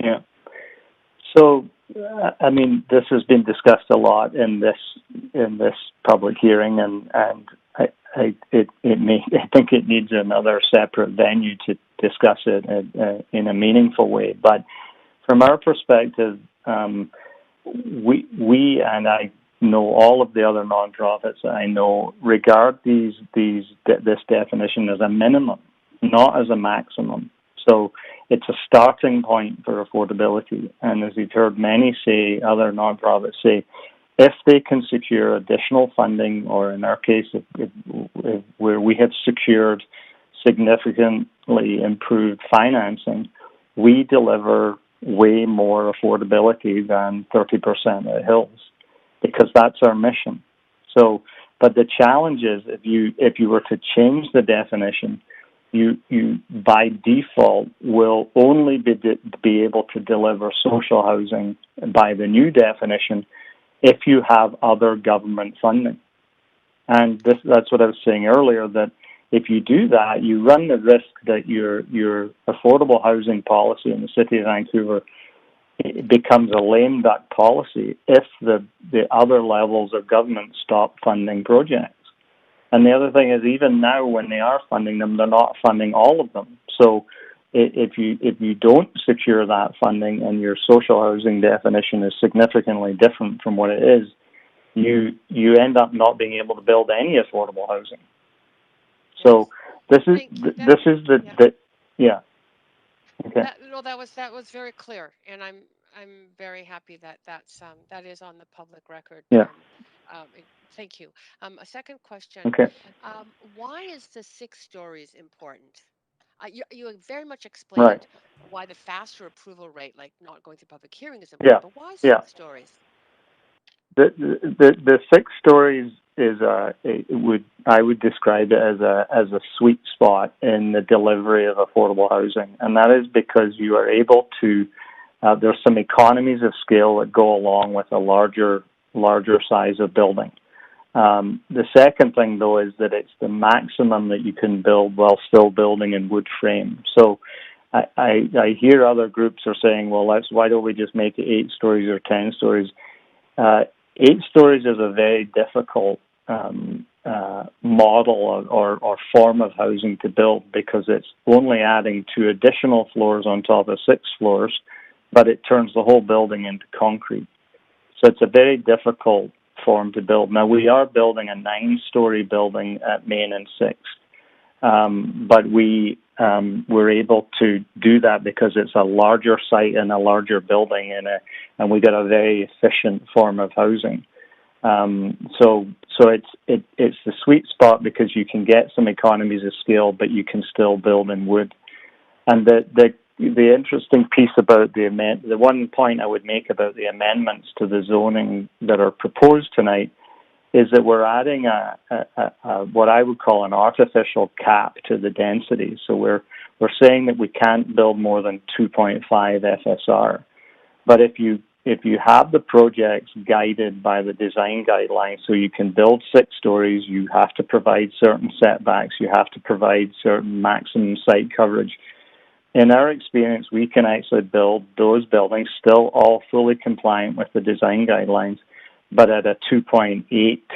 Yeah. So, I mean, this has been discussed a lot in this public hearing, and I think it needs another separate venue to discuss it in a meaningful way. But from our perspective, we and I know all of the other nonprofits I know regard this definition as a minimum, not as a maximum. So it's a starting point for affordability. And as you've heard many say, other nonprofits say, if they can secure additional funding, or in our case, where we have secured significantly improved financing, we deliver way more affordability than 30% at Hills, because that's our mission. So, but the challenge is if you were to change the definition, you by default will only be able to deliver social housing by the new definition if you have other government funding. And that's what I was saying earlier, that if you do that, you run the risk that your affordable housing policy in the City of Vancouver becomes a lame duck policy if the other levels of government stop funding projects. And the other thing is, even now when they are funding them, they're not funding all of them. So if you don't secure that funding and your social housing definition is significantly different from what it is, you end up not being able to build any affordable housing. So this is the yeah. Okay. That was very clear, and I'm very happy that that is on the public record. Yeah. Thank you. A second question. Okay. Why is the 6 stories important? You very much explained why the faster approval rate, like not going through public hearing, is important. But why 6 stories? The 6 stories is I would describe it as a sweet spot in the delivery of affordable housing, and that is because you are able to. There's some economies of scale that go along with a larger size of building. The second thing, though, is that it's the maximum that you can build while still building in wood frame. So I hear other groups are saying, well, why don't we just make it 8 stories or 10 stories? 8 stories is a very difficult model or form of housing to build, because it's only adding 2 additional floors on top of 6 floors, but it turns the whole building into concrete. So it's a very difficult form to build. Now, we are building a 9-story building at Main and 6th, but we're able to do that because it's a larger site and a larger building, and we got a very efficient form of housing. So it's the sweet spot because you can get some economies of scale, but you can still build in wood. And the interesting piece about the one point I would make about the amendments to the zoning that are proposed tonight is that we're adding a what I would call an artificial cap to the density. So we're saying that we can't build more than 2.5 FSR. But if you have the projects guided by the design guidelines, so you can build 6 stories, you have to provide certain setbacks, you have to provide certain maximum site coverage. In our experience, we can actually build those buildings still all fully compliant with the design guidelines, but at a 2.8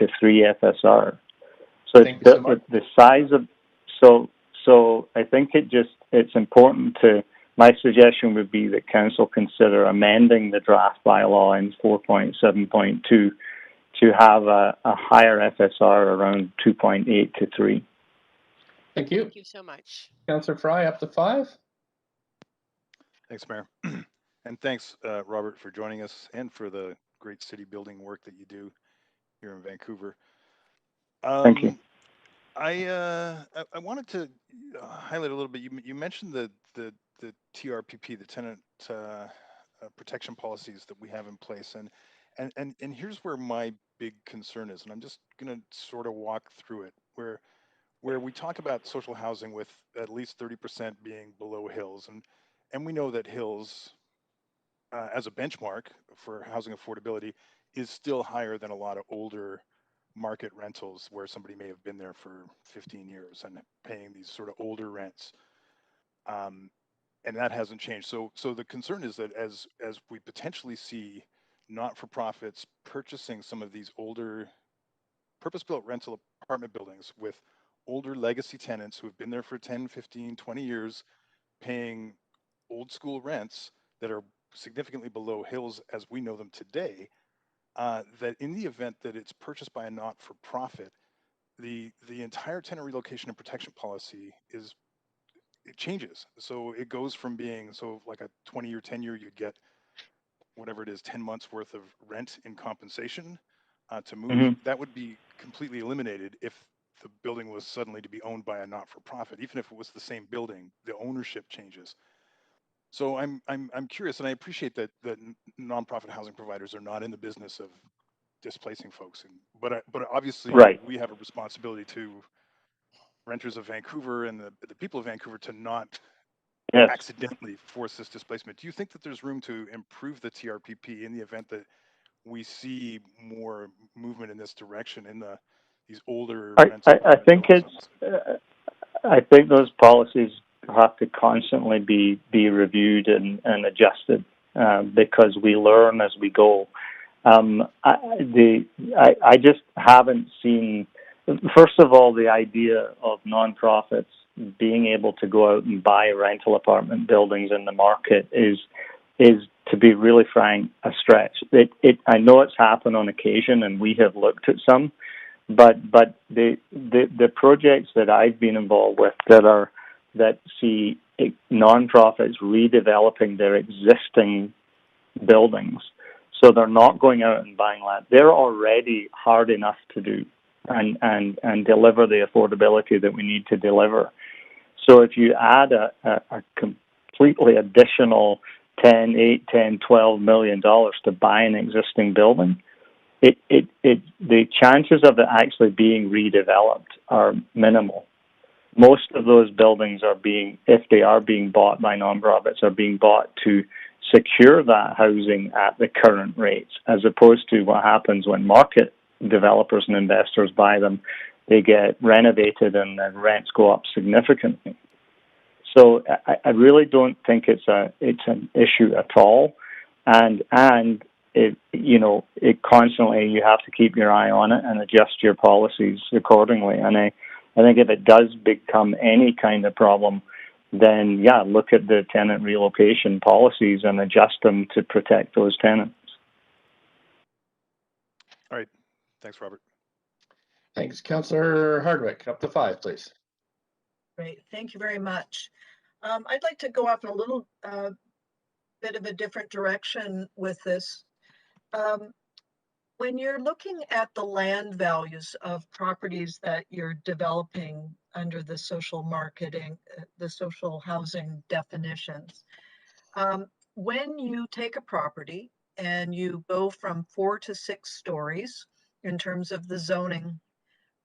to 3 FSR. So the size of so I think it's important to. My suggestion would be that council consider amending the draft bylaw in 4.7.2 to have a higher FSR around 2.8 to 3. Thank you. Thank you so much. Councillor Fry, up to 5. Thanks, Mayor. And thanks, Robert, for joining us and for the great city building work that you do here in Vancouver. Thank you. I wanted to highlight a little bit. You mentioned the TRPP, the tenant protection policies that we have in place, and here's where my big concern is, and I'm just going to sort of walk through it. Where we talk about social housing with at least 30% being below Hills, and we know that Hills, as a benchmark for housing affordability, is still higher than a lot of older market rentals where somebody may have been there for 15 years and paying these sort of older rents. And that hasn't changed. So the concern is that as we potentially see not-for-profits purchasing some of these older purpose-built rental apartment buildings with older legacy tenants who have been there for 10, 15, 20 years, paying old school rents that are significantly below Hills as we know them today, that in the event that it's purchased by a not-for-profit, the entire tenant relocation and protection policy it changes. So it goes from being like a 20-year tenure, you'd get whatever it is, 10 months worth of rent in compensation to move. That would be completely eliminated if the building was suddenly to be owned by a not-for-profit. Even if it was the same building, the ownership changes. So I'm curious, and I appreciate that nonprofit housing providers are not in the business of displacing folks, but obviously Right. we have a responsibility to renters of Vancouver and the people of Vancouver to not Yes. accidentally force this displacement. Do you think that there's room to improve the TRPP in the event that we see more movement in this direction in these older rental I think buildings? I think those policies have to constantly be reviewed and adjusted because we learn as we go. I just haven't seen. First of all, the idea of nonprofits being able to go out and buy rental apartment buildings in the market is, to be really frank, a stretch. I know it's happened on occasion, and we have looked at some, but the projects that I've been involved with that see nonprofits redeveloping their existing buildings, so they're not going out and buying land. They're already hard enough to do and deliver the affordability that we need to deliver. So if you add a completely additional $12 million to buy an existing building, the chances of it actually being redeveloped are minimal. Most of those buildings if they are being bought by nonprofits, are being bought to secure that housing at the current rates, as opposed to what happens when market developers and investors buy them. They get renovated and the rents go up significantly. So I really don't think it's an issue at all, and it constantly, you have to keep your eye on it and adjust your policies accordingly. And I think if it does become any kind of problem, then look at the tenant relocation policies and adjust them to protect those tenants. All right, thanks, Robert. Thanks, Councillor Hardwick. Up to 5, please. Great, thank you very much. I'd like to go off in a little bit of a different direction with this. When you're looking at the land values of properties that you're developing under the social marketing, the social housing definitions, when you take a property and you go from 4 to 6 stories in terms of the zoning,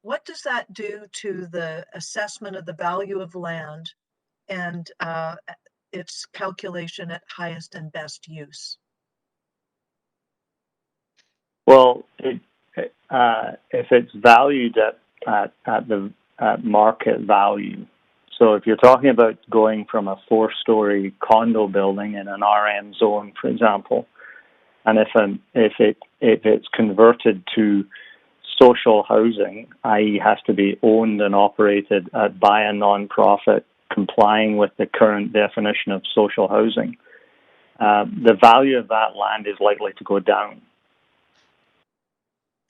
what does that do to the assessment of the value of land and its calculation at highest and best use? Well, if it's valued at market value, so if you're talking about going from a 4-story condo building in an RM zone, for example, and if it's converted to social housing, i.e. has to be owned and operated by a non-profit complying with the current definition of social housing, the value of that land is likely to go down,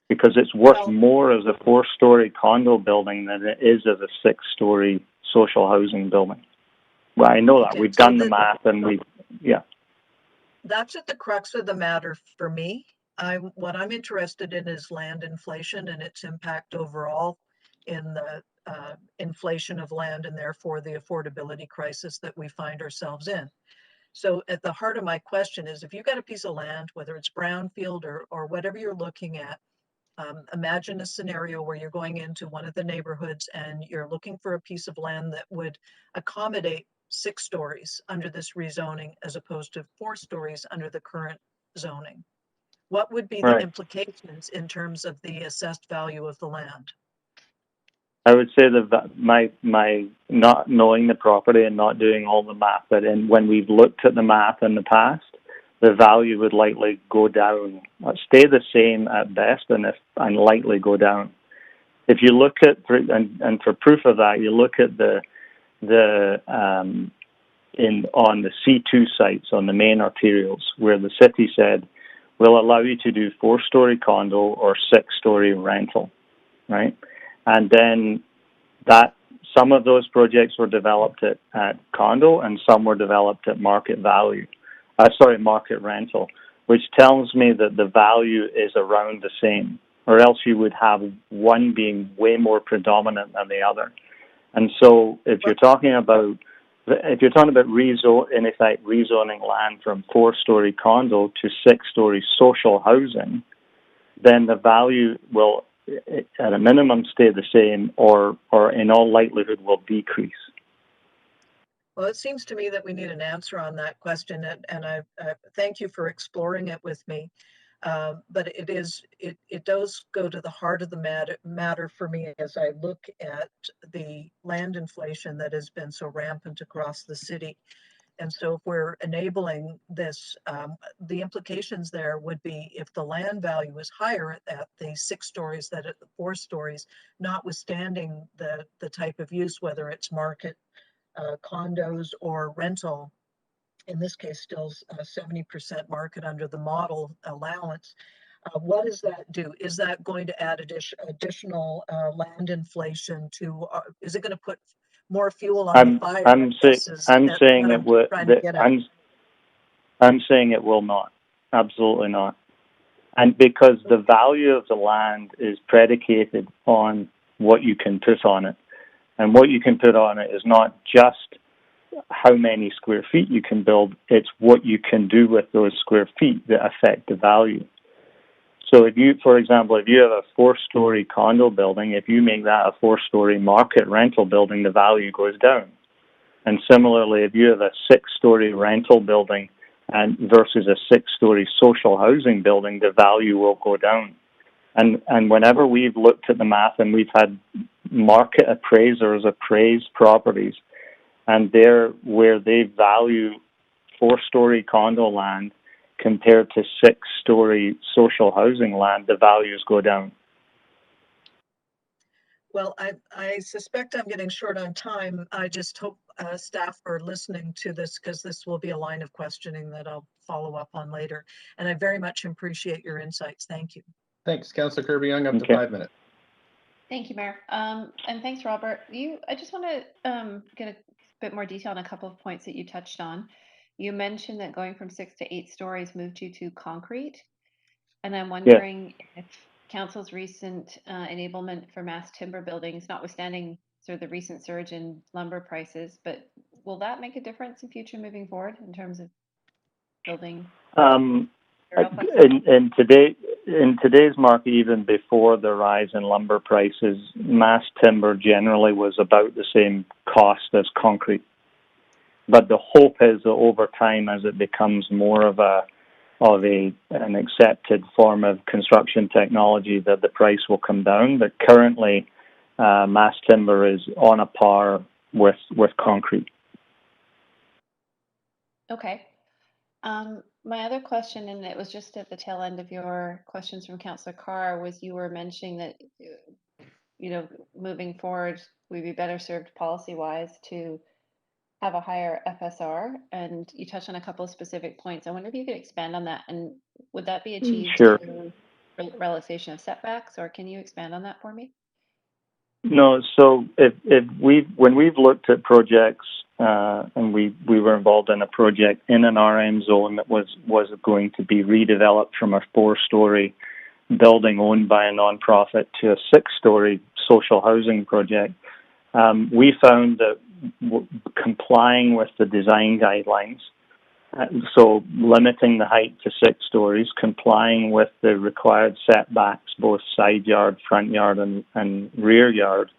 because it's worth more as a 4-story condo building than it is as a 6-story social housing building. Well, I know that. We've done the math, and That's at the crux of the matter for me. What I'm interested in is land inflation and its impact overall in the inflation of land, and therefore the affordability crisis that we find ourselves in. So at the heart of my question is, if you've got a piece of land, whether it's brownfield or whatever you're looking at, imagine a scenario where you're going into one of the neighborhoods and you're looking for a piece of land that would accommodate 6 stories under this rezoning as opposed to 4 stories under the current zoning. What would be the implications in terms of the assessed value of the land? I would say that my not knowing the property and not doing all the math, but when we've looked at the math in the past, the value would likely go down, stay the same at best, and likely go down. If you look at, and for proof of that, you look at on the C2 sites on the main arterials, where the city said, we'll allow you to do 4-story condo or 6-story rental, right? And then some of those projects were developed at condo, and some were developed at market rental, which tells me that the value is around the same, or else you would have one being way more predominant than the other. And so if you're talking about in effect rezoning land from 4-story condo to 6-story social housing, then the value will at a minimum stay the same, or in all likelihood will decrease. Well, it seems to me that we need an answer on that question, and I thank you for exploring it with me. But it does go to the heart of the matter for me as I look at the land inflation that has been so rampant across the city. And so if we're enabling this, the implications there would be if the land value is higher at the 6 stories than at the 4 stories, notwithstanding the type of use, whether it's market, condos or rental, in this case still 70% market under the model allowance. What does that do? Is that going to add additional land inflation to, is it going to put more fuel on the fire? I'm saying it will not. Absolutely not. And because the value of the land is predicated on what you can put on it. And what you can put on it is not just how many square feet you can build, it's what you can do with those square feet that affect the value. So if you, for example, if you have a 4-story condo building, if you make that a 4-story market rental building, the value goes down. And similarly, if you have a 6-story rental building and versus a 6-story social housing building, the value will go down. And whenever we've looked at the math and we've had market appraisers appraise properties, and they're where they value 4-story condo land compared to 6-story social housing land, the values go down. Well, I suspect I'm getting short on time. I just hope staff are listening to this, because this will be a line of questioning that I'll follow up on later. And I very much appreciate your insights. Thank you. Thanks, Councillor Kirby-Young, up to 5 minutes. Thank you, Mayor. And thanks, Robert. I just want to get a bit more detail on a couple of points that you touched on. You mentioned that going from 6 to 8 stories moved you to concrete. And I'm wondering if Council's recent enablement for mass timber buildings, notwithstanding sort of the recent surge in lumber prices, but will that make a difference in future moving forward in terms of building? In today's market, even before the rise in lumber prices, mass timber generally was about the same cost as concrete. But the hope is that over time, as it becomes more of an accepted form of construction technology, that the price will come down. But currently, mass timber is on a par with concrete. Okay. My other question, and it was just at the tail end of your questions from Councillor Carr, was you were mentioning that, moving forward, we'd be better served policy-wise to have a higher FSR, and you touched on a couple of specific points. I wonder if you could expand on that, and would that be achieved through relaxation of setbacks, or can you expand on that for me? No, so when we've looked at projects, and we were involved in a project in an RM zone that was going to be redeveloped from a 4-story building owned by a non-profit to a 6-story social housing project, we found that complying with the design guidelines, so limiting the height to 6 stories, complying with the required setbacks, both side yard, front yard, and rear yard,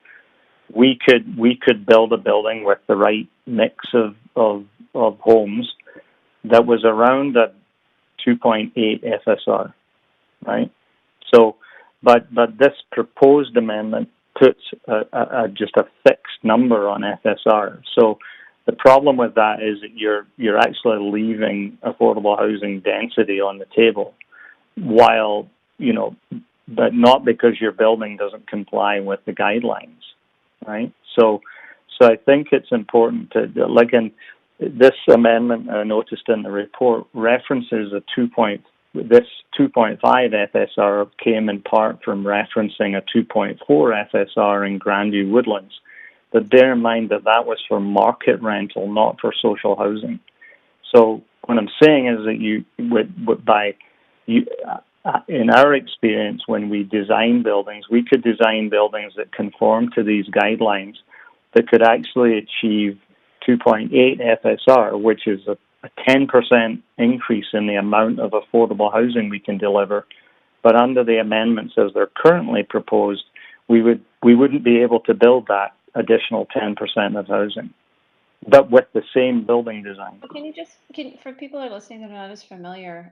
we could build a building with the right mix of homes that was around a 2.8 FSR, right? So, but this proposed amendment puts just a fixed number on FSR. So the problem with that is that you're actually leaving affordable housing density on the table, while, but not because your building doesn't comply with the guidelines, right? So I think it's important to, like in this amendment I noticed in the report, references this 2.5 FSR came in part from referencing a 2.4 FSR in Grandview Woodlands. But bear in mind that was for market rental, not for social housing. So what I'm saying is that in our experience, when we design buildings, we could design buildings that conform to these guidelines that could actually achieve 2.8 FSR, which is a 10% increase in the amount of affordable housing we can deliver. But under the amendments as they're currently proposed, we wouldn't be able to build that additional 10% of housing, but with the same building design. Well, for people who are listening that are not as familiar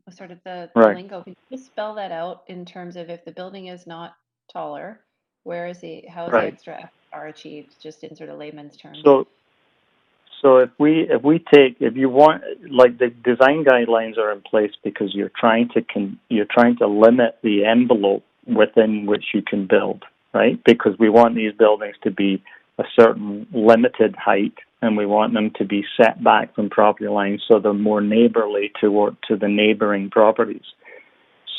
with sort of the Right. lingo, can you just spell that out in terms of if the building is not taller, how is the extra FR achieved, just in sort of layman's terms? So if you want, like, the design guidelines are in place because you're trying to limit the envelope within which you can build, right? Because we want these buildings to be a certain limited height, and we want them to be set back from property lines so they're more neighborly to the neighboring properties.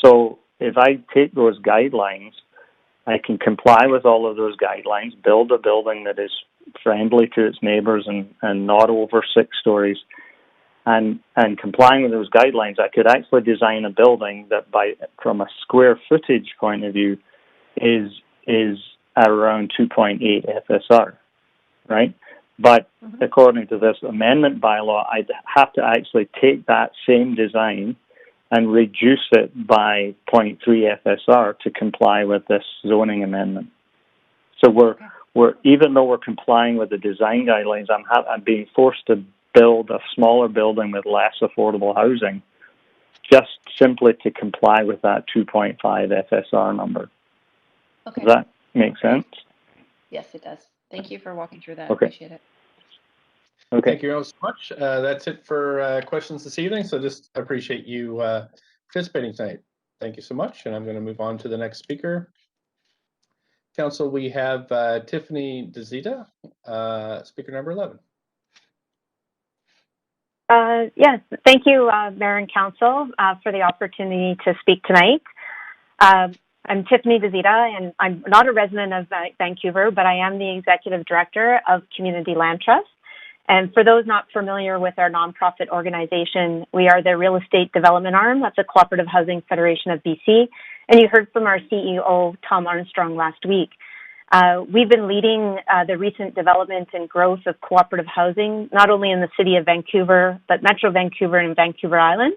So if I take those guidelines, I can comply with all of those guidelines, build a building that is friendly to its neighbors and not over 6 stories. And complying with those guidelines, I could actually design a building that, from a square footage point of view, is around 2.8 FSR, right? But according to this amendment bylaw, I'd have to actually take that same design and reduce it by 0.3 FSR to comply with this zoning amendment. So we're even though we're complying with the design guidelines, I'm being forced to build a smaller building with less affordable housing, just simply to comply with that 2.5 FSR number. Okay. Does that make sense? Yes, it does. Thank you for walking through that. Okay. Appreciate it. Okay. Thank you all so much. That's it for questions this evening. So just appreciate you participating tonight. Thank you so much. And I'm going to move on to the next speaker. Council, we have Tiffany DeZita, speaker number 11. Yes, thank you, Mayor and Council, for the opportunity to speak tonight. I'm Tiffany DeZita, and I'm not a resident of Vancouver, but I am the Executive Director of Community Land Trust. And for those not familiar with our nonprofit organization, we are the real estate development arm of the Cooperative Housing Federation of BC. And you heard from our CEO, Tom Armstrong, last week. We've been leading the recent development and growth of cooperative housing, not only in the city of Vancouver, but Metro Vancouver and Vancouver Island.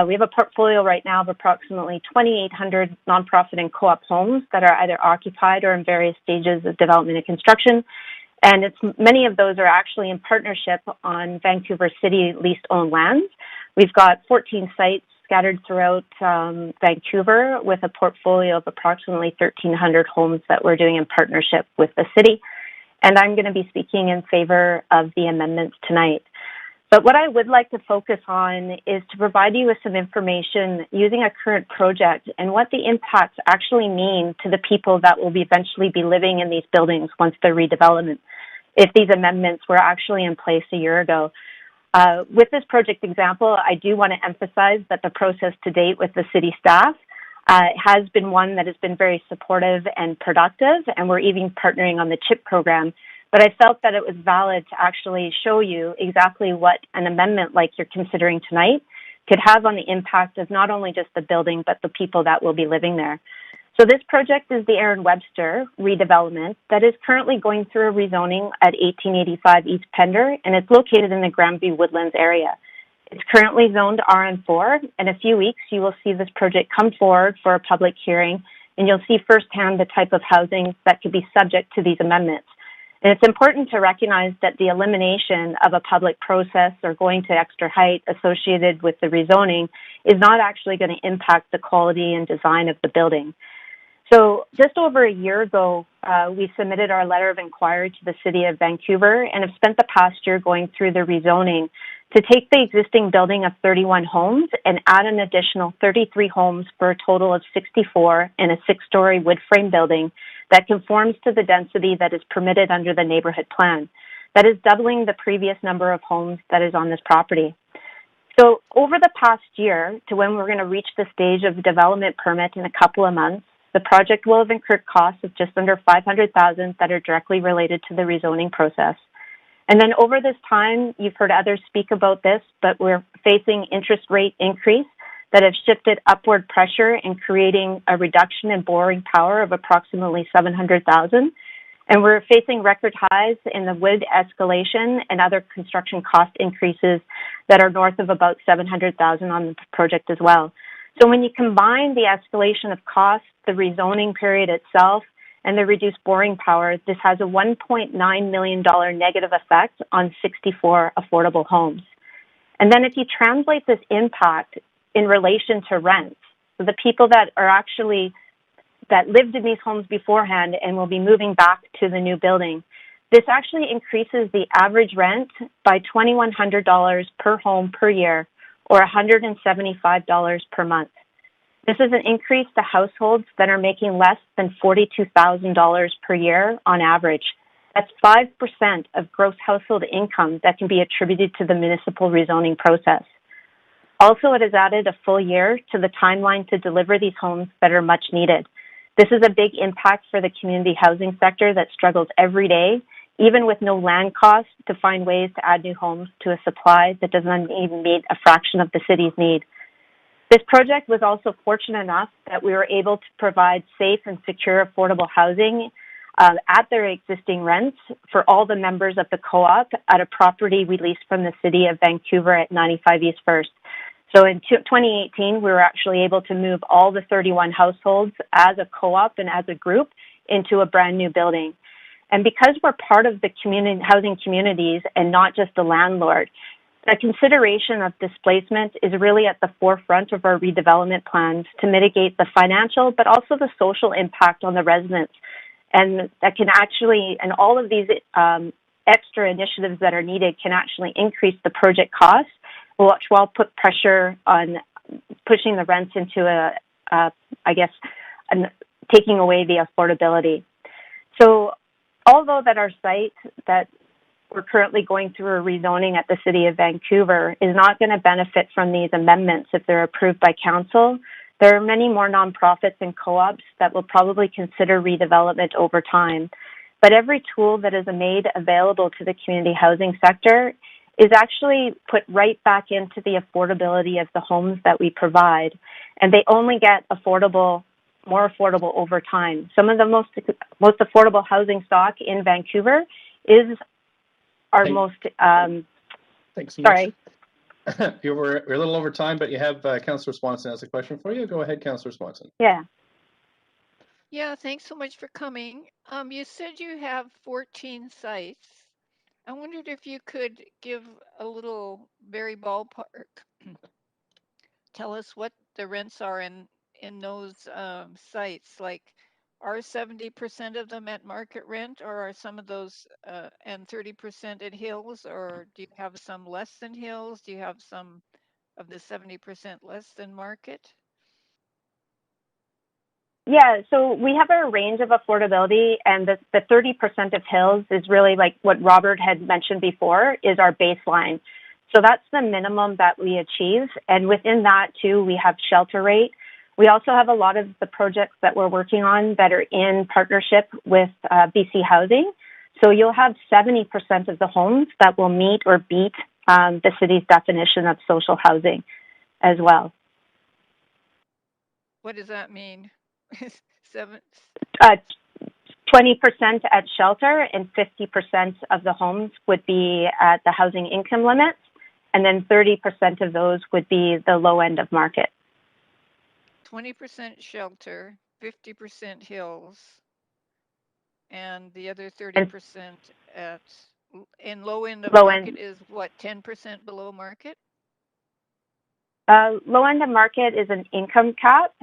We have a portfolio right now of approximately 2,800 nonprofit and co-op homes that are either occupied or in various stages of development and construction. And many of those are actually in partnership on Vancouver City leased-owned lands. We've got 14 sites scattered throughout Vancouver with a portfolio of approximately 1,300 homes that we're doing in partnership with the city. And I'm going to be speaking in favor of the amendments tonight. But what I would like to focus on is to provide you with some information using a current project and what the impacts actually mean to the people that will eventually be living in these buildings once they're redevelopment, if these amendments were actually in place a year ago. With this project example, I do want to emphasize that the process to date with the city staff has been one that has been very supportive and productive, and we're even partnering on the CHIP program. But I felt that it was valid to actually show you exactly what an amendment like you're considering tonight could have on the impact of not only just the building, but the people that will be living there. So this project is the Aaron Webster redevelopment that is currently going through a rezoning at 1885 East Pender, and it's located in the Granby Woodlands area. It's currently zoned RM4. In a few weeks, you will see this project come forward for a public hearing, and you'll see firsthand the type of housing that could be subject to these amendments. And it's important to recognize that the elimination of a public process or going to extra height associated with the rezoning is not actually going to impact the quality and design of the building. So just over a year ago, we submitted our letter of inquiry to the City of Vancouver and have spent the past year going through the rezoning to take the existing building of 31 homes and add an additional 33 homes for a total of 64 in a 6-story wood frame building that conforms to the density that is permitted under the neighborhood plan. That is doubling the previous number of homes that is on this property. So over the past year to when we're going to reach the stage of development permit in a couple of months, the project will have incurred costs of just under $500,000 that are directly related to the rezoning process. And then over this time, you've heard others speak about this, but we're facing interest rate increase that have shifted upward pressure and creating a reduction in borrowing power of approximately $700,000. And we're facing record highs in the wood escalation and other construction cost increases that are north of about $700,000 on the project as well. So when you combine the escalation of costs, the rezoning period itself, and the reduced borrowing power, this has a $1.9 million negative effect on 64 affordable homes. And then if you translate this impact in relation to rents, so the people that are actually that lived in these homes beforehand and will be moving back to the new building, this actually increases the average rent by $2,100 per home per year, or $175 per month. This is an increase to households that are making less than $42,000 per year on average. That's 5% of gross household income that can be attributed to the municipal rezoning process. Also, it has added a full year to the timeline to deliver these homes that are much needed. This is a big impact for the community housing sector that struggles every day, even with no land costs, to find ways to add new homes to a supply that doesn't even meet a fraction of the city's need. This project was also fortunate enough that we were able to provide safe and secure affordable housing at their existing rents for all the members of the co-op at a property we leased from the City of Vancouver at 95 East 1st. So in 2018, we were actually able to move all the 31 households as a co-op and as a group into a brand new building. And because we're part of the community housing communities and not just the landlord, the consideration of displacement is really at the forefront of our redevelopment plans to mitigate the financial but also the social impact on the residents. And that can actually, and all of these extra initiatives that are needed can actually increase the project costs, which will put pressure on pushing the rents into taking away the affordability. So although that our site that we're currently going through a rezoning at the City of Vancouver is not going to benefit from these amendments if they're approved by council, there are many more nonprofits and co-ops that will probably consider redevelopment over time. But every tool that is made available to the community housing sector is actually put right back into the affordability of the homes that we provide. And they only get more affordable over time. Some of the most affordable housing stock in Vancouver is our Thanks so sorry. much. We're a little over time, but you have Councillor Swanson has a question for you. Go ahead, Councillor Swanson. Yeah. Yeah, thanks so much for coming. You said you have 14 sites. I wondered if you could give a little very ballpark. Tell us what the rents are in those sites. Like, are 70% of them at market rent, or are some of those and 30% at Hills, or do you have some less than Hills? Do you have some of the 70% less than market? Yeah, so we have a range of affordability, and the 30% of Hills is really like what Robert had mentioned before is our baseline. So that's the minimum that we achieve. And within that, too, we have shelter rate. We also have a lot of the projects that we're working on that are in partnership with BC Housing. So you'll have 70% of the homes that will meet or beat the city's definition of social housing as well. What does that mean? 20% at shelter, and 50% of the homes would be at the housing income limit, and then 30% of those would be the low end of market. 20% shelter, 50% Hills, and the other 30% in low end of market is what, 10% below market? Low end of market is an income cap.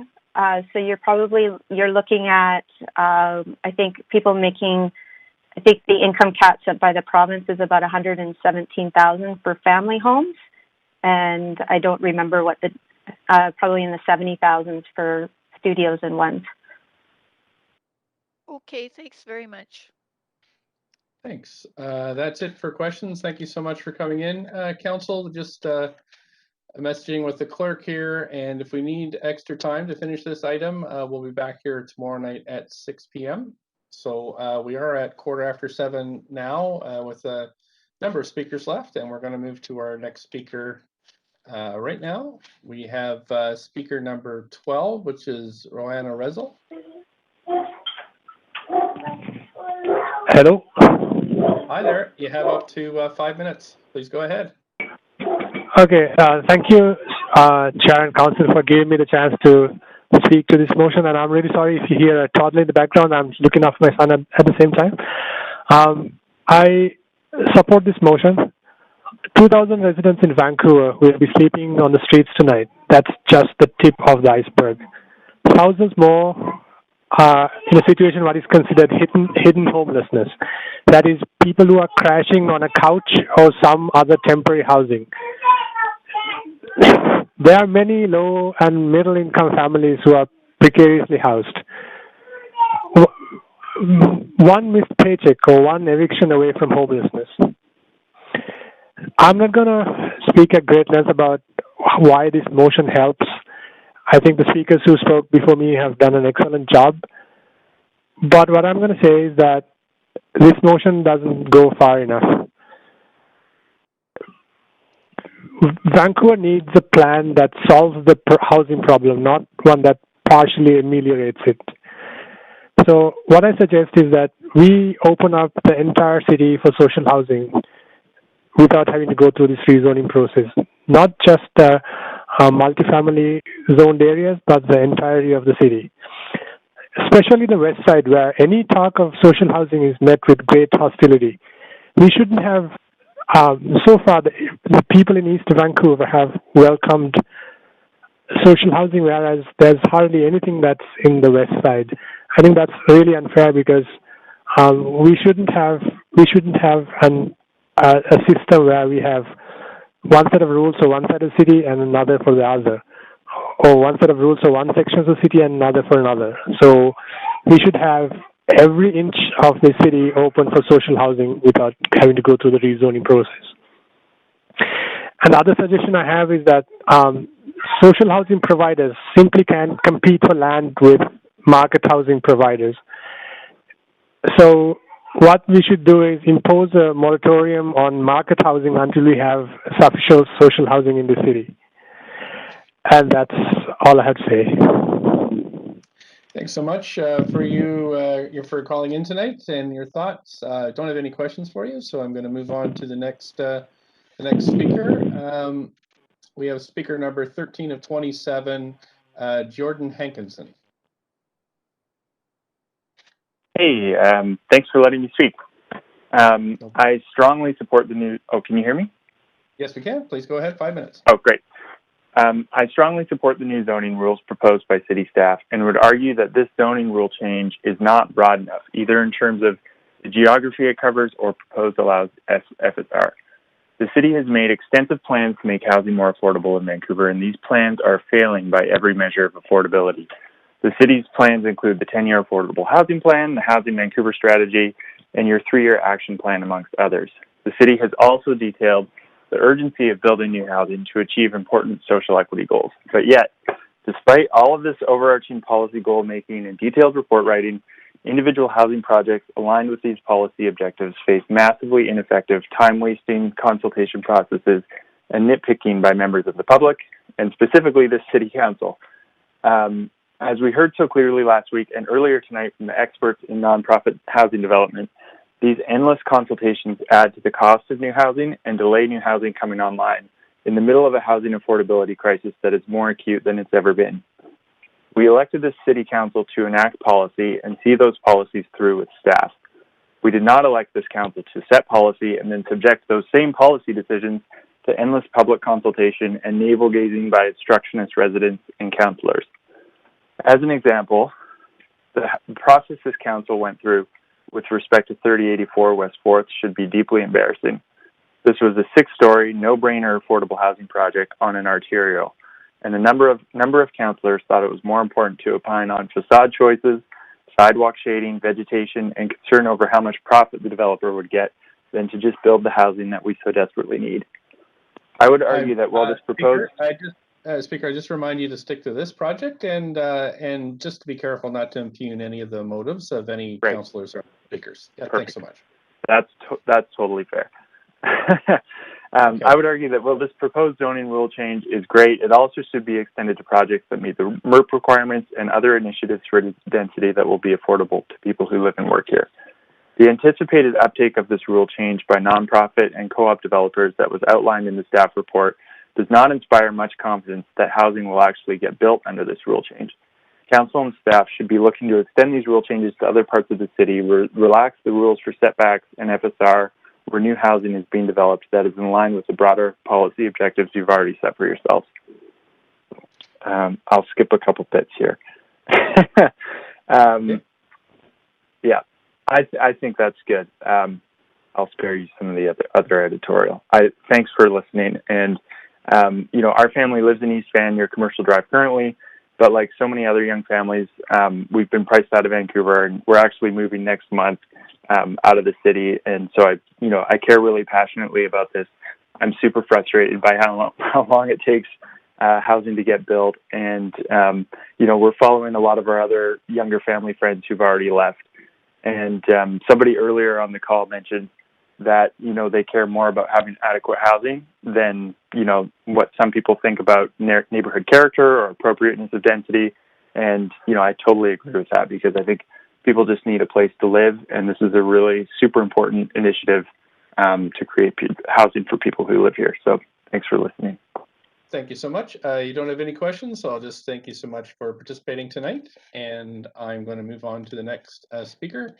So you're looking at, I think the income cap set by the province is about $117,000 for family homes. And I don't remember what probably in the $70,000s for studios and ones. Okay, thanks very much. Thanks. That's it for questions. Thank you so much for coming in, Council. Just messaging with the clerk here, and if we need extra time to finish this item, we'll be back here tomorrow night at 6 p.m. So we are at 7:15 now with a number of speakers left, and we're going to move to our next speaker Right now, we have speaker number 12, which is Roanna Rezel. Hello. Hi there. You have up to 5 minutes. Please go ahead. Okay. Thank you, Chair and Council, for giving me the chance to speak to this motion. And I'm really sorry if you hear a toddler in the background. I'm looking after my son at the same time. I support this motion. 2,000 residents in Vancouver will be sleeping on the streets tonight. That's just the tip of the iceberg. Thousands more in a situation what is considered hidden homelessness. That is, people who are crashing on a couch or some other temporary housing. There are many low and middle income families who are precariously housed. One missed paycheck or one eviction away from homelessness. I'm not going to speak at great length about why this motion helps. I think the speakers who spoke before me have done an excellent job. But what I'm going to say is that this motion doesn't go far enough. Vancouver needs a plan that solves the housing problem, not one that partially ameliorates it. So what I suggest is that we open up the entire city for social housing without having to go through this rezoning process. Not just the multifamily zoned areas, but the entirety of the city. Especially the west side, where any talk of social housing is met with great hostility. We shouldn't have, so far, the people in East Vancouver have welcomed social housing, whereas there's hardly anything that's in the west side. I think that's really unfair because we shouldn't have a system where we have one set of rules for one side of the city and another for the other, or one set of rules for one section of the city and another for another. So we should have every inch of the city open for social housing without having to go through the rezoning process. And the other suggestion I have is that social housing providers simply can't compete for land with market housing providers. So what we should do is impose a moratorium on market housing until we have sufficient social housing in the city. And that's all I have to say. Thanks so much for you for calling in tonight and your thoughts. I don't have any questions for you, so I'm going to move on to the next speaker. We have speaker number 13 of 27, Jordan Hankinson. Hey, thanks for letting me speak. I strongly support the new... Oh, can you hear me? Yes, we can. Please go ahead. 5 minutes. Oh, great. I strongly support the new zoning rules proposed by city staff and would argue that this zoning rule change is not broad enough, either in terms of the geography it covers or proposed allows FSR. The city has made extensive plans to make housing more affordable in Vancouver, and these plans are failing by every measure of affordability. The city's plans include the 10-year affordable housing plan, the Housing Vancouver strategy, and your 3-year action plan, amongst others. The city has also detailed the urgency of building new housing to achieve important social equity goals. But yet, despite all of this overarching policy goal making and detailed report writing, individual housing projects aligned with these policy objectives face massively ineffective, time-wasting consultation processes and nitpicking by members of the public, and specifically this city council. As we heard so clearly last week and earlier tonight from the experts in nonprofit housing development, these endless consultations add to the cost of new housing and delay new housing coming online in the middle of a housing affordability crisis that is more acute than it's ever been. We elected this city council to enact policy and see those policies through with staff. We did not elect this council to set policy and then subject those same policy decisions to endless public consultation and navel-gazing by obstructionist residents and councillors. As an example, the process this council went through with respect to 3084 West 4th should be deeply embarrassing. This was a 6-story, no-brainer affordable housing project on an arterial, and a number of councillors thought it was more important to opine on facade choices, sidewalk shading, vegetation, and concern over how much profit the developer would get than to just build the housing that we so desperately need. I would argue that while this proposed... Speaker, I just remind you to stick to this project and just to be careful not to impugn any of the motives of any councillors or speakers. Yeah, thanks so much. That's totally fair. Okay. I would argue that, well, this proposed zoning rule change is great. It also should be extended to projects that meet the MERP requirements and other initiatives for density that will be affordable to people who live and work here. The anticipated uptake of this rule change by nonprofit and co-op developers that was outlined in the staff report does not inspire much confidence that housing will actually get built under this rule change. Council and staff should be looking to extend these rule changes to other parts of the city, relax the rules for setbacks and FSR, where new housing is being developed that is in line with the broader policy objectives you've already set for yourselves. I'll skip a couple bits here. Yeah, I think that's good. I'll spare you some of the other editorial. Thanks for listening. And, you know, our family lives in East Van near Commercial Drive currently, but like so many other young families, we've been priced out of Vancouver, and we're actually moving next month out of the city. And so I care really passionately about this. I'm super frustrated by how long it takes housing to get built. And, you know, we're following a lot of our other younger family friends who've already left. And somebody earlier on the call mentioned that, you know, they care more about having adequate housing than, you know, what some people think about neighborhood character or appropriateness of density. And, you know, I totally agree with that, because I think people just need a place to live. And this is a really super important initiative to create housing for people who live here. So thanks for listening. Thank you so much. You don't have any questions, so I'll just thank you so much for participating tonight. And I'm going to move on to the next speaker.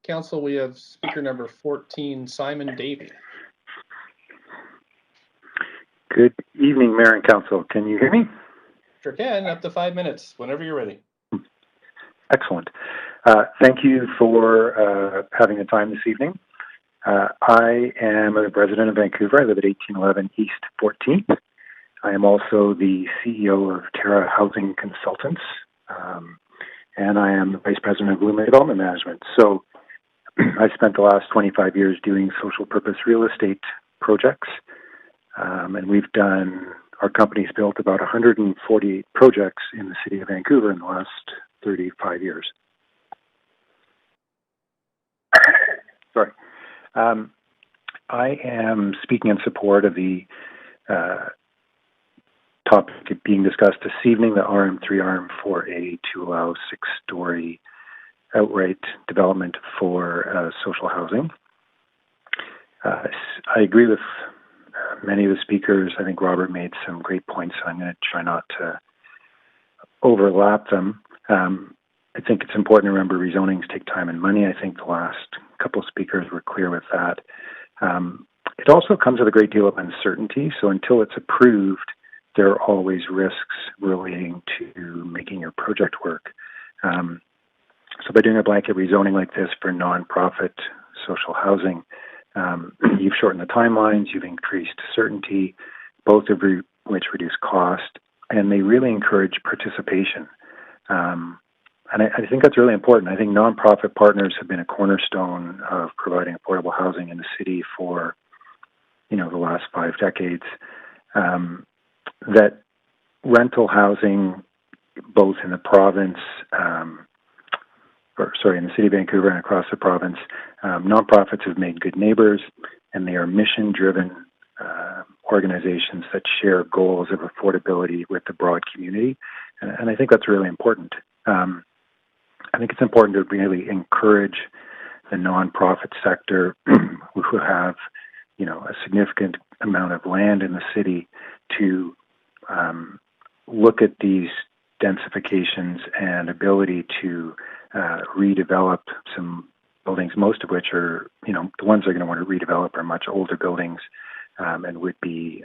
Council, we have speaker number 14, Simon Davey. Good evening, Mayor and Council. Can you hear me? Sure can, up to 5 minutes, whenever you're ready. Excellent. Thank you for having the time this evening. I am a resident of Vancouver. I live at 1811 East 14th. I am also the CEO of Terra Housing Consultants, and I am the Vice President of Lumen Development Management. So I spent the last 25 years doing social purpose real estate projects, and our company's built about 148 projects in the city of Vancouver in the last 35 years. Sorry. I am speaking in support of the topic being discussed this evening, the RM3, RM4A, to allow 6-story outright development for social housing. I agree with many of the speakers. I think Robert made some great points, so I'm going to try not to overlap them. I think it's important to remember rezonings take time and money. I think the last couple of speakers were clear with that. It also comes with a great deal of uncertainty. So until it's approved, there are always risks relating to making your project work. So by doing a blanket rezoning like this for nonprofit social housing, you've shortened the timelines, you've increased certainty, both of which reduce cost, and they really encourage participation. And I think that's really important. I think nonprofit partners have been a cornerstone of providing affordable housing in the city for, you know, the last 5 decades. That rental housing, both in the province, in the city of Vancouver and across the province, nonprofits have made good neighbors, and they are mission-driven organizations that share goals of affordability with the broad community. And I think that's really important. I think it's important to really encourage the nonprofit sector who have, you know, a significant amount of land in the city to look at these densifications and ability to redevelop some buildings, most of which are, you know, the ones they're going to want to redevelop are much older buildings and would be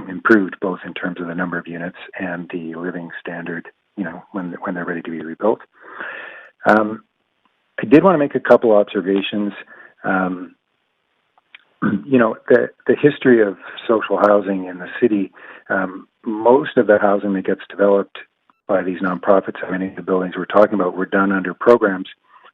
improved both in terms of the number of units and the living standard, you know, when they're ready to be rebuilt. I did want to make a couple observations. You know, the history of social housing in the city, most of the housing that gets developed by these nonprofits, many of the buildings we're talking about, were done under programs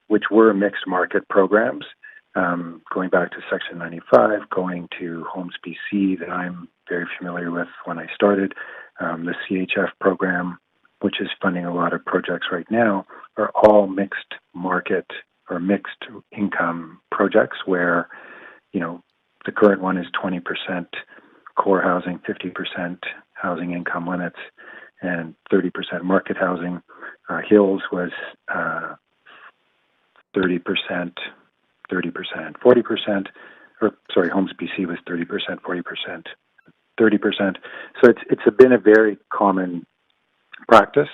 which were mixed market programs, going back to Section 95, going to Homes BC that I'm very familiar with when I started, the CHF program, which is funding a lot of projects right now, are all mixed market or mixed income projects where, you know, The current one is 20% core housing, 50% housing income limits, and 30% market housing. Hills was 30%, 40%, or sorry, Homes BC was 30%, 40%, 30%. So it's been a very common practice.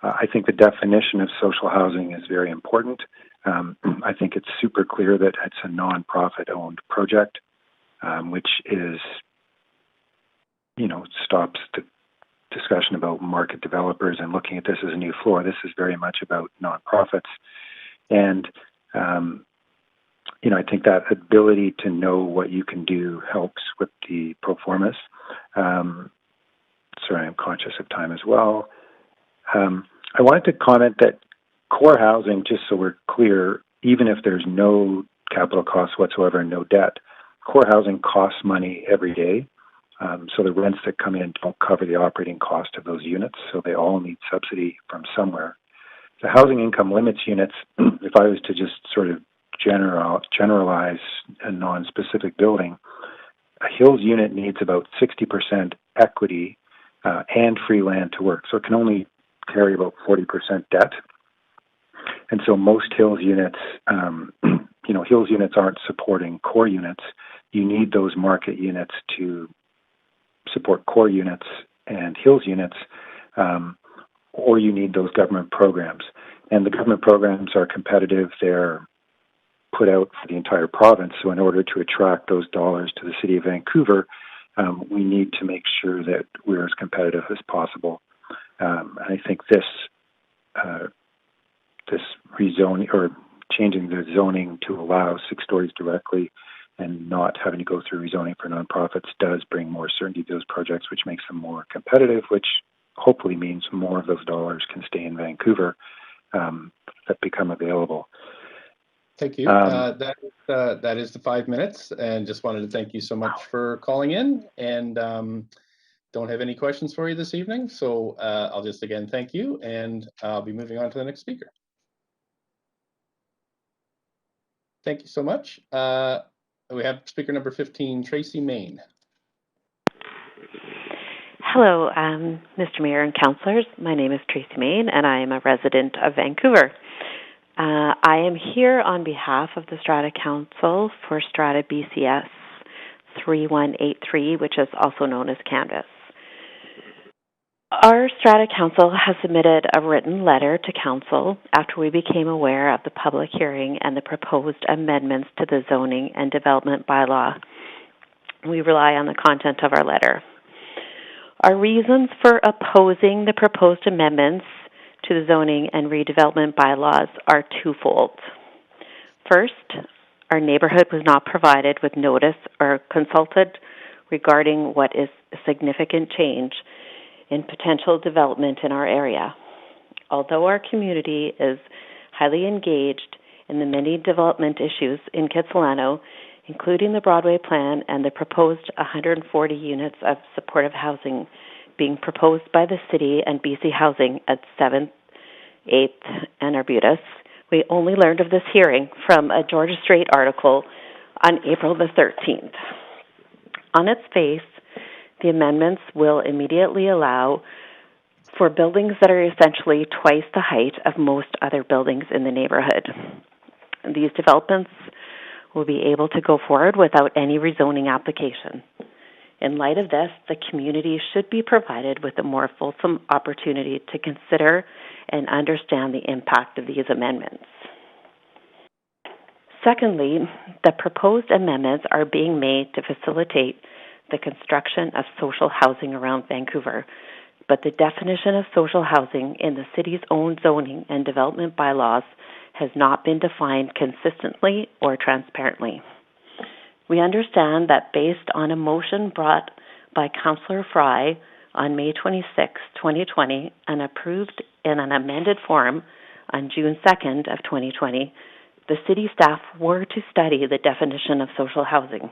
I think the definition of social housing is very important. I think it's super clear that it's a non-profit-owned project, which is, stops the discussion about market developers and looking at this as a new floor. This is very much about nonprofits. And, I think that ability to know what you can do helps with the pro formas. Sorry, I'm conscious of time as well. I wanted to comment that core housing, just so we're clear, even if there's no capital costs whatsoever and no debt, core housing costs money every day. So the rents that come in don't cover the operating cost of those units, so they all need subsidy from somewhere. The housing income limits units, if I was to just sort of generalize a non-specific building, a Hills unit needs about 60% equity and free land to work. So it can only carry about 40% debt. And so most Hills units, Hills units aren't supporting core units. You need those market units to support core units and Hills units, or you need those government programs. And the government programs are competitive. They're put out for the entire province. So in order to attract those dollars to the city of Vancouver, we need to make sure that we're as competitive as possible. I think this rezoning or changing the zoning to allow 6 stories directly and not having to go through rezoning for nonprofits does bring more certainty to those projects, which makes them more competitive, which hopefully means more of those dollars can stay in Vancouver that become available. Thank you. That is the 5 minutes, and just wanted to thank you so much for calling in, and don't have any questions for you this evening. So I'll just again thank you, and I'll be moving on to the next speaker. Thank you so much. We have speaker number 15, Tracy Main. Hello, Mr. Mayor and councillors. My name is Tracy Main, and I am a resident of Vancouver. I am here on behalf of the Strata Council for Strata BCS 3183, which is also known as Canvas. Our Strata Council has submitted a written letter to Council after we became aware of the public hearing and the proposed amendments to the zoning and development bylaw. We rely on the content of our letter. Our reasons for opposing the proposed amendments to the zoning and redevelopment bylaws are twofold. First, our neighborhood was not provided with notice or consulted regarding what is a significant change in potential development in our area. Although our community is highly engaged in the many development issues in Kitsilano, including the Broadway plan and the proposed 140 units of supportive housing being proposed by the city and BC Housing at 7th, 8th, and Arbutus, we only learned of this hearing from a Georgia Strait article on April the 13th. On its face, the amendments will immediately allow for buildings that are essentially twice the height of most other buildings in the neighborhood. These developments will be able to go forward without any rezoning application. In light of this, the community should be provided with a more fulsome opportunity to consider and understand the impact of these amendments. Secondly, the proposed amendments are being made to facilitate the construction of social housing around Vancouver, but the definition of social housing in the city's own zoning and development bylaws has not been defined consistently or transparently. We understand that based on a motion brought by Councillor Fry on May 26, 2020, and approved in an amended form on June 2nd of 2020, the city staff were to study the definition of social housing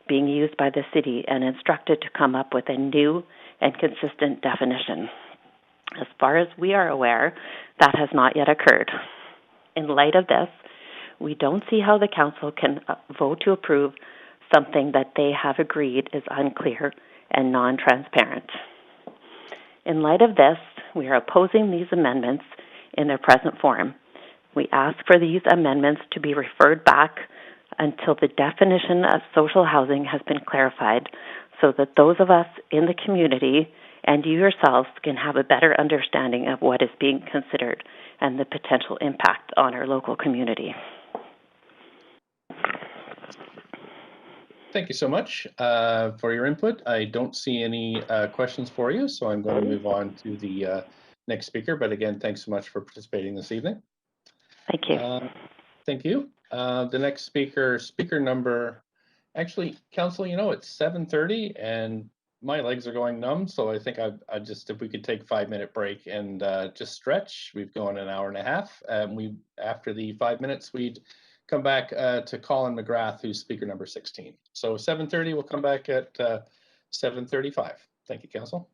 being used by the city and instructed to come up with a new and consistent definition. As far as we are aware, that has not yet occurred. In light of this, we don't see how the council can vote to approve something that they have agreed is unclear and non-transparent. In light of this, we are opposing these amendments in their present form. We ask for these amendments to be referred back until the definition of social housing has been clarified so that those of us in the community and you yourselves can have a better understanding of what is being considered and the potential impact on our local community. Thank you so much for your input. I don't see any questions for you, so I'm going to move on to the next speaker. But again, thanks so much for participating this evening. Thank you. Thank you. The next speaker, actually, Council, you know, it's 7:30 and my legs are going numb, so I think I just, if we could take a 5-minute break and just stretch. We've gone an hour and a half. After the 5 minutes, we'd come back to Colin McGrath, who's speaker number 16. So 7:30, we'll come back at 7:35. Thank you, Council.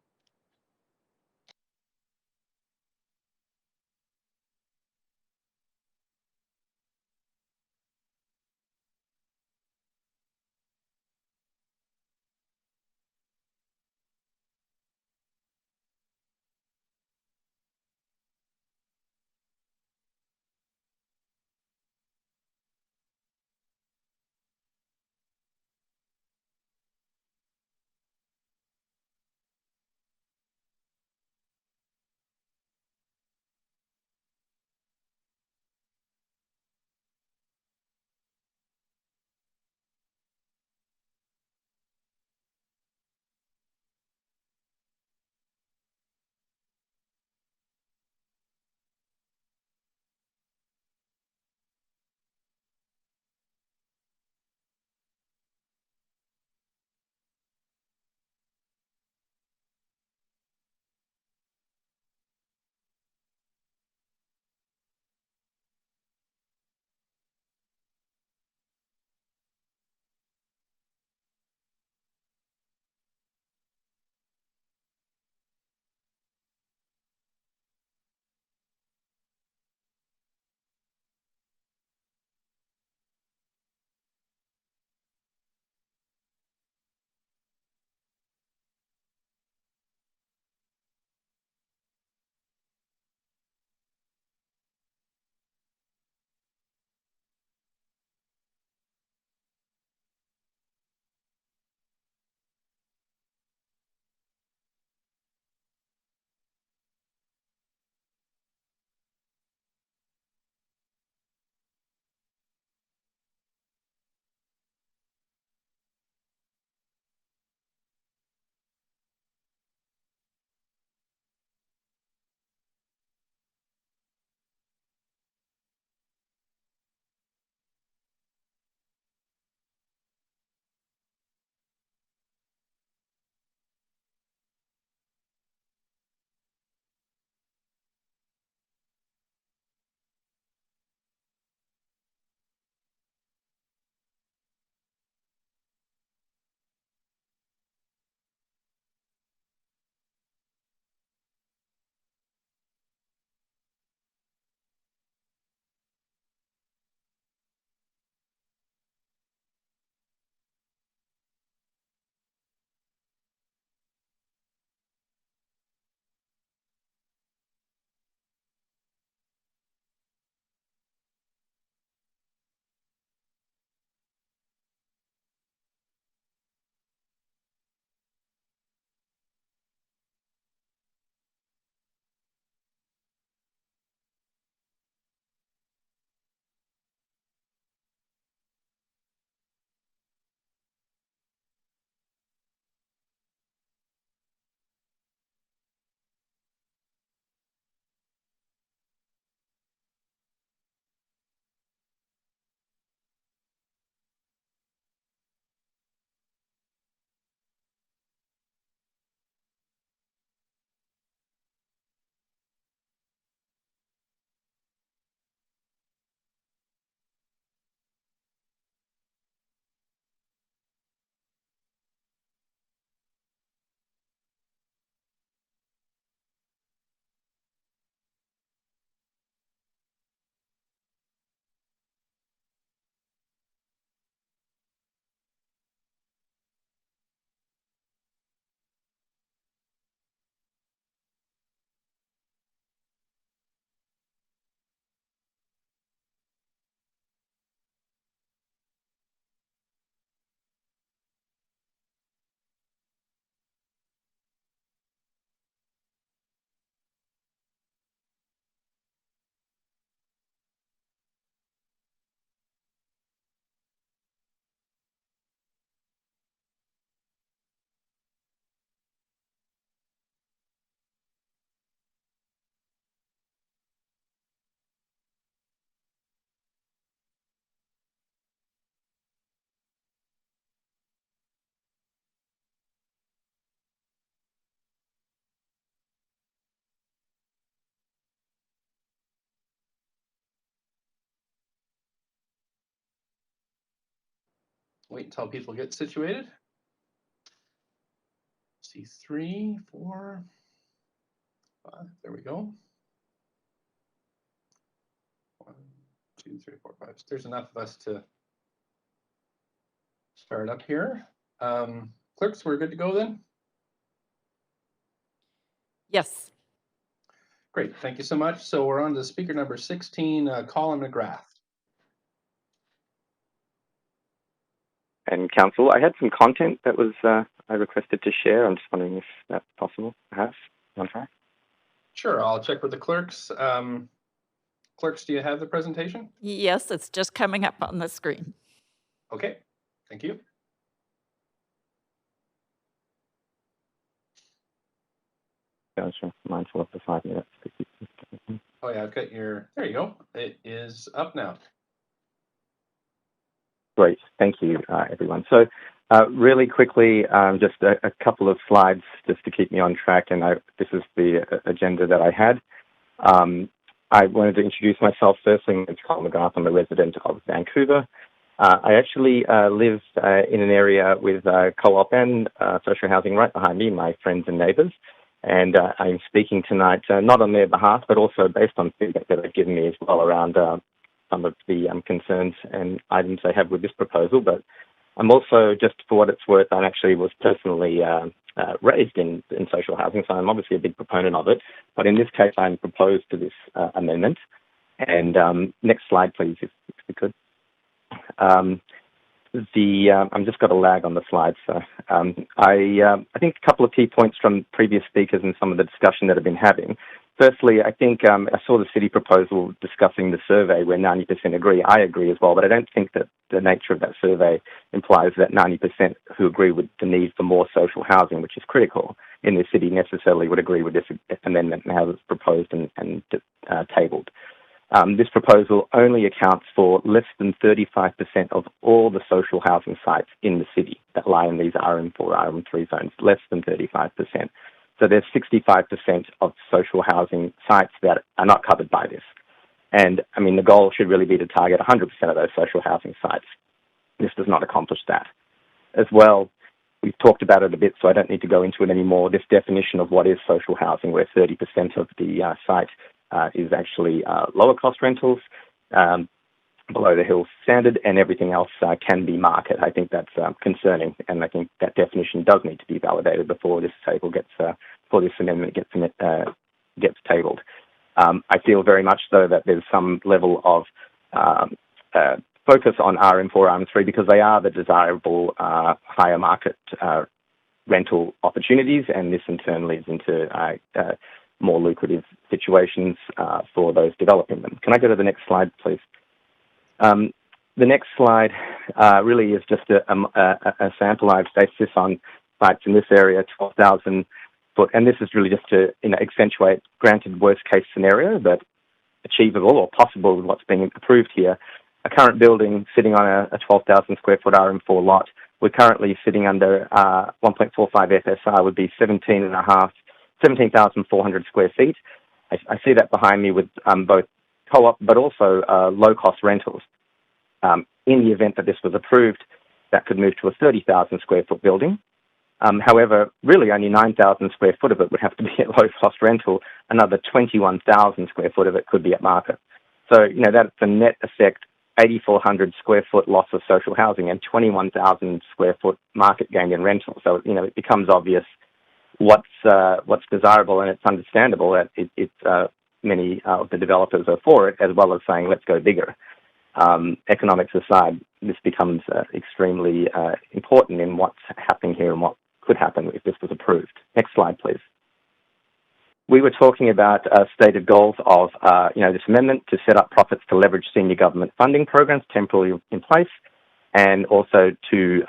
Wait until people get situated. See 3, 4, 5. There we go. 1, 2, 3, 4, 5. There's enough of us to start up here. Clerks, we're good to go then? Yes. Great, thank you so much. So we're on to speaker number 16, Colin McGrath. And Council, I had some content that was I requested to share. I'm just wondering if that's possible, perhaps. On track? Sure, I'll check with the clerks. Clerks, do you have the presentation? Yes, it's just coming up on the screen. Okay, thank you. Gotcha. Mindful of the 5 minutes. Oh yeah, I've got your, there you go. It is up now. Great. Thank you, everyone. So really quickly, just a couple of slides just to keep me on track. And this is the agenda that I had. I wanted to introduce myself firstly. My name is Colin McGrath. I'm a resident of Vancouver. I actually live in an area with co-op and social housing right behind me, my friends and neighbours. And I'm speaking tonight not on their behalf, but also based on feedback that they've given me as well around some of the concerns and items they have with this proposal. But I'm also, just for what it's worth, I actually was personally raised in social housing, so I'm obviously a big proponent of it. But in this case, I'm proposed to this amendment. And next slide, please, if we could. I'm just got a lag on the slides. So I think a couple of key points from previous speakers and some of the discussion that I've been having. Firstly, I think I saw the city proposal discussing the survey where 90% agree. I agree as well, but I don't think that the nature of that survey implies that 90% who agree with the need for more social housing, which is critical in the city, necessarily would agree with this amendment and how it's proposed and tabled. This proposal only accounts for less than 35% of all the social housing sites in the city that lie in these RM4, RM3 zones, less than 35%. So there's 65% of social housing sites that are not covered by this. And, I mean, the goal should really be to target 100% of those social housing sites. This does not accomplish that. As well, we've talked about it a bit, so I don't need to go into it anymore. This definition of what is social housing, where 30% of the site is actually lower cost rentals, below the hill standard, and everything else can be market. I think that's concerning, and I think that definition does need to be validated before this table gets, before this amendment gets tabled. I feel very much, though, that there's some level of focus on RM4, RM3 because they are the desirable higher market rental opportunities, and this in turn leads into more lucrative situations for those developing them. Can I go to the next slide, please? The next slide really is just a sample. I've based this on sites in this area, 12,000 foot, and this is really just to accentuate, granted worst case scenario, but achievable or possible with what's being approved here. A current building sitting on a 12,000 square foot RM4 lot, we're currently sitting under 1.45 FSR would be 17,400 square feet. I see that behind me with both co-op but also low-cost rentals. In the event that this was approved, that could move to a 30,000 square foot building. However, really only 9,000 square foot of it would have to be at low-cost rental. Another 21,000 square foot of it could be at market. So, that's a net effect, 8,400 square foot loss of social housing and 21,000 square foot market gain in rental. So, it becomes obvious what's desirable, and it's understandable that many of the developers are for it, as well as saying, let's go bigger. Economics aside, this becomes extremely important in what's happening here and what could happen if this was approved. Next slide, please. We were talking about stated goals of this amendment to set up profits to leverage senior government funding programs temporarily in place, and also to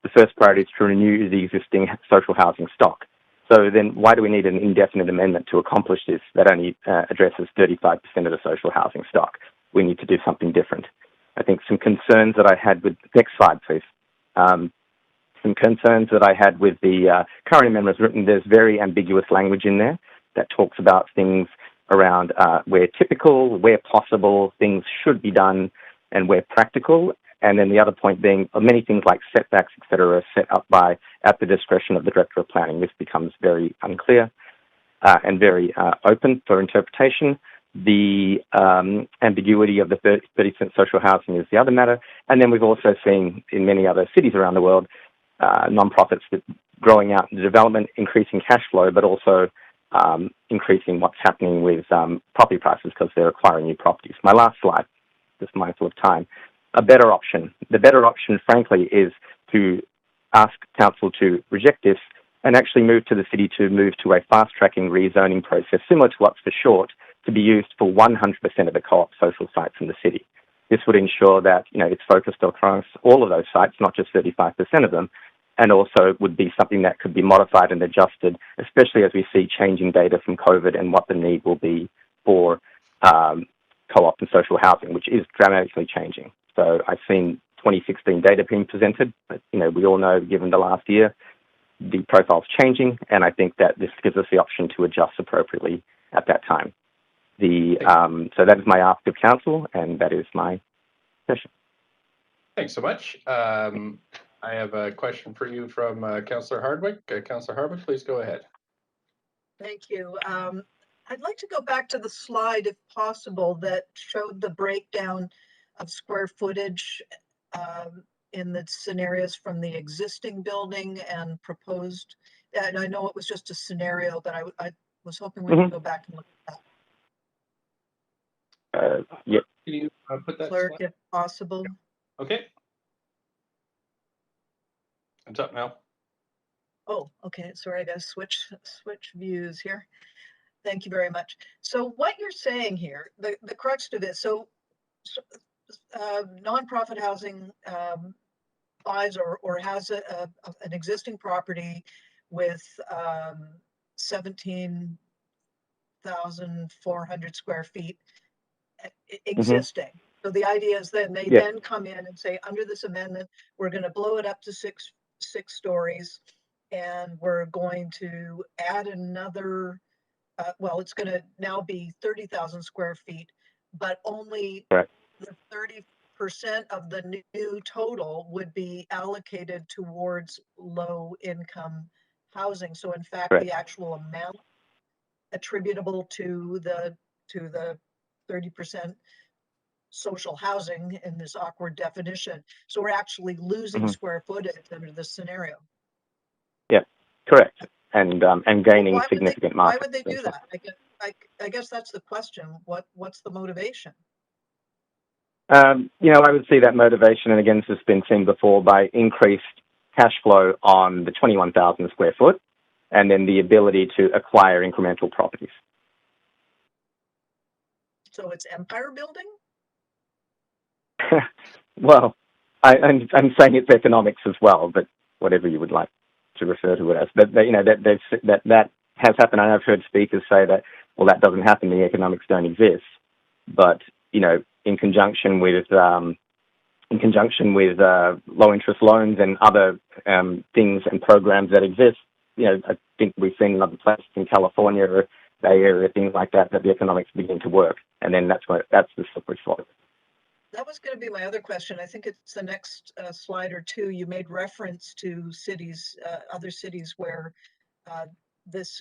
the first priority is to renew the existing social housing stock. So then why do we need an indefinite amendment to accomplish this that only addresses 35% of the social housing stock? We need to do something different. I think some concerns that I had with, next slide, please. Some concerns that I had with the current amendment was written, there's very ambiguous language in there that talks about things around where typical, where possible, things should be done, and where practical. And then the other point being many things like setbacks, et cetera, are set up at the discretion of the Director of Planning. This becomes very unclear and very open for interpretation. The ambiguity of the 30% social housing is the other matter. And then we've also seen in many other cities around the world, non-profits growing out in development, increasing cash flow, but also increasing what's happening with property prices because they're acquiring new properties. My last slide, just mindful of time. A better option. The better option, frankly, is to ask council to reject this and actually move to the city to move to a fast-tracking rezoning process, similar to what's for short, to be used for 100% of the co-op social sites in the city. This would ensure that it's focused across all of those sites, not just 35% of them, and also would be something that could be modified and adjusted, especially as we see changing data from COVID and what the need will be for co-op and social housing, which is dramatically changing. So I've seen 2016 data being presented, but we all know, given the last year, the profile's changing, and I think that this gives us the option to adjust appropriately at that time. So that is my ask of council, and that is my session. Thanks so much. I have a question for you from Councillor Hardwick. Councillor Hardwick, please go ahead. Thank you. I'd like to go back to the slide, if possible, that showed the breakdown of square footage in the scenarios from the existing building and proposed. And I know it was just a scenario, but I was hoping we could go back and look at that. Yeah. Can you put that Clerk, slide? if possible. Okay. It's up now. Oh, okay. Sorry, I gotta switch views here. Thank you very much. So what you're saying here, the crux of it, nonprofit housing buys or has an existing property with 17,400 square feet existing. So the idea is then they then come in and say, under this amendment, we're going to blow it up to six stories, and we're going to add another. Well, it's going to now be 30,000 square feet, but only the 30% of the new total would be allocated towards low income housing. So in fact, the actual amount attributable to the 30% social housing in this awkward definition. So we're actually losing square footage under this scenario. Yeah, correct. And gaining significant market. Why would they do that? I guess that's the question. What's the motivation? I would see that motivation, and again, this has been seen before, by increased cash flow on the 21,000 square foot, and then the ability to acquire incremental properties. So it's empire building? Well, I'm saying it's economics as well, but whatever you would like to refer to it as. But that has happened. And I've heard speakers say that, well, that doesn't happen. The economics don't exist. But in conjunction with low interest loans and other things and programs that exist, I think we've seen in other places in California or Bay Area, things like that, that the economics begin to work, and then that's the slippery slope. That was going to be my other question. I think it's the next slide or two. You made reference to cities, other cities where this,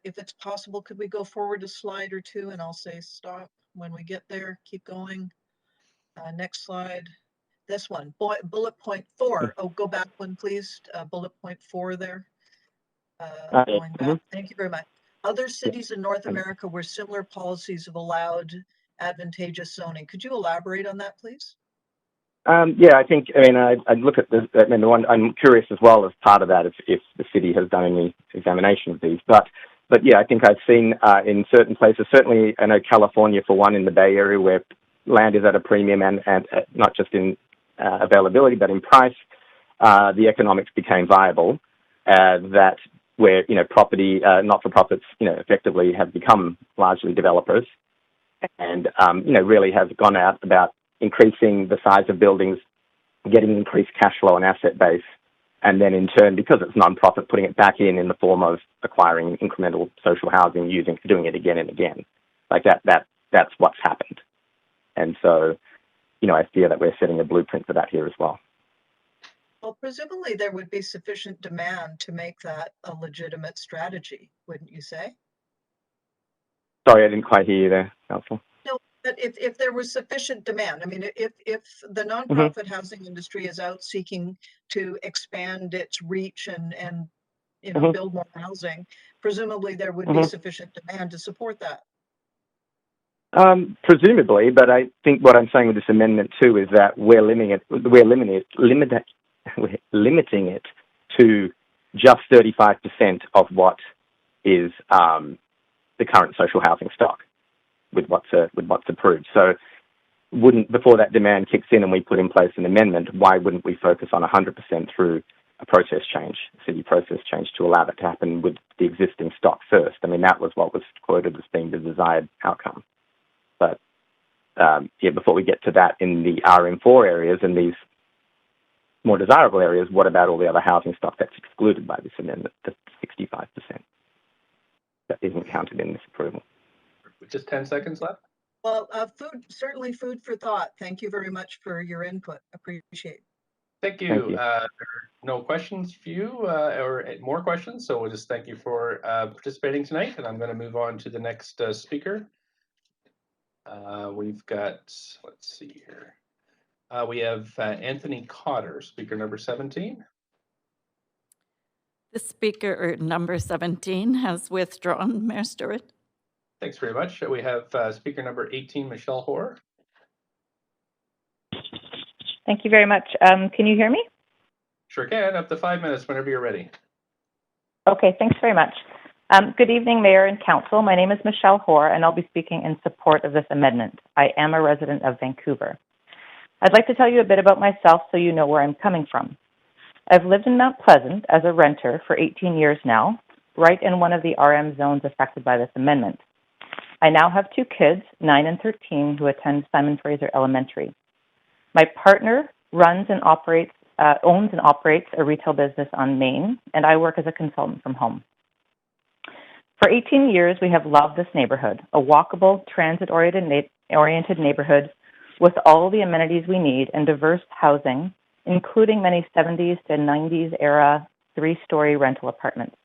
if it's possible, could we go forward a slide or two, and I'll say stop when we get there. Keep going. Next slide. This one, bullet point 4. Oh, go back one, please. Bullet point 4 there. Going back. Thank you very much. Other cities in North America where similar policies have allowed advantageous zoning. Could you elaborate on that, please? Yeah, I look at this. The one I'm curious as well as part of that if the city has done any examination of these. But yeah, I think I've seen in certain places, certainly I know California for one, in the Bay Area, where land is at a premium and not just in availability but in price, the economics became viable. That where property not-for-profits effectively have become largely developers, and really have gone out about increasing the size of buildings, getting increased cash flow and asset base, and then in turn, because it's non-profit, putting it back in the form of acquiring incremental social housing, doing it again and again. Like that's what's happened. And so I fear that we're setting a blueprint for that here as well. Well, presumably there would be sufficient demand to make that a legitimate strategy, wouldn't you say? Sorry, I didn't quite hear you there, Council. No, but if there was sufficient demand, I mean, if the nonprofit housing industry is out seeking to expand its reach and build more housing, presumably there would be sufficient demand to support that. Presumably, but I think what I'm saying with this amendment too is that we're limiting it to just 35% of what is the current social housing stock with what's approved. So, before that demand kicks in and we put in place an amendment, why wouldn't we focus on 100% through a process change, city process change, to allow that to happen with the existing stock first? I mean, that was what was quoted as being the desired outcome. But before we get to that in the RM4 areas and these more desirable areas, what about all the other housing stock that's excluded by this amendment, the 65%? That isn't counted in this approval. Just 10 seconds left. Well, certainly food for thought. Thank you very much for your input. Appreciate it. Thank you. There are no questions for you or more questions, so we'll just thank you for participating tonight, and I'm going to move on to the next speaker. We've got, let's see here. We have Anthony Cotter, speaker number 17. The speaker number 17 has withdrawn, Mayor Stewart. Thanks very much. We have speaker number 18, Michelle Hoare. Thank you very much. Can you hear me? Sure can. Up to 5 minutes whenever you're ready. Okay, thanks very much. Good evening, Mayor and Council. My name is Michelle Hoare, and I'll be speaking in support of this amendment. I am a resident of Vancouver. I'd like to tell you a bit about myself so you know where I'm coming from. I've lived in Mount Pleasant as a renter for 18 years now, right in one of the RM zones affected by this amendment. I now have 2 kids, 9 and 13, who attend Simon Fraser Elementary. My partner owns and operates a retail business on Main, and I work as a consultant from home. For 18 years, we have loved this neighborhood, a walkable, transit-oriented neighborhood with all the amenities we need and diverse housing, including many 70s to 90s era 3-story rental apartments.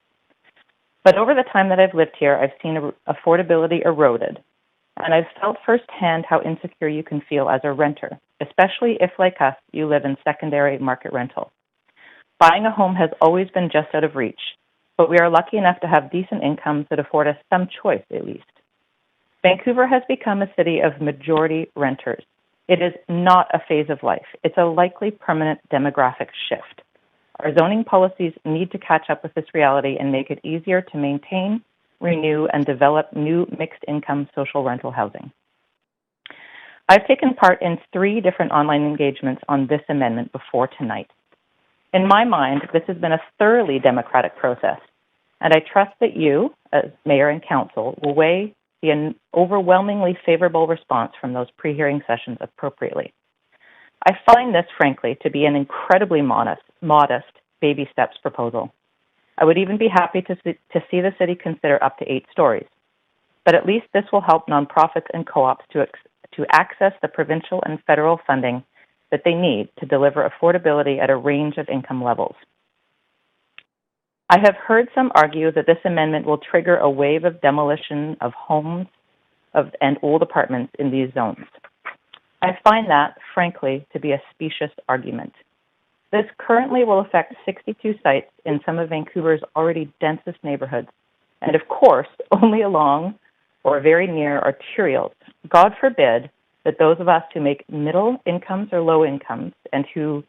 But over the time that I've lived here, I've seen affordability eroded, and I've felt firsthand how insecure you can feel as a renter, especially if, like us, you live in secondary market rental. Buying a home has always been just out of reach, but we are lucky enough to have decent incomes that afford us some choice, at least. Vancouver has become a city of majority renters. It is not a phase of life. It's a likely permanent demographic shift. Our zoning policies need to catch up with this reality and make it easier to maintain, renew, and develop new mixed-income social rental housing. I've taken part in 3 different online engagements on this amendment before tonight. In my mind, this has been a thoroughly democratic process, and I trust that you, as Mayor and Council, will weigh the overwhelmingly favorable response from those pre-hearing sessions appropriately. I find this, frankly, to be an incredibly modest baby steps proposal. I would even be happy to see the city consider up to 8 stories. But at least this will help nonprofits and co-ops to access the provincial and federal funding that they need to deliver affordability at a range of income levels. I have heard some argue that this amendment will trigger a wave of demolition of homes and old apartments in these zones. I find that, frankly, to be a specious argument. This currently will affect 62 sites in some of Vancouver's already densest neighborhoods, and of course, only along or very near arterials. God forbid that those of us who make middle incomes or low incomes and who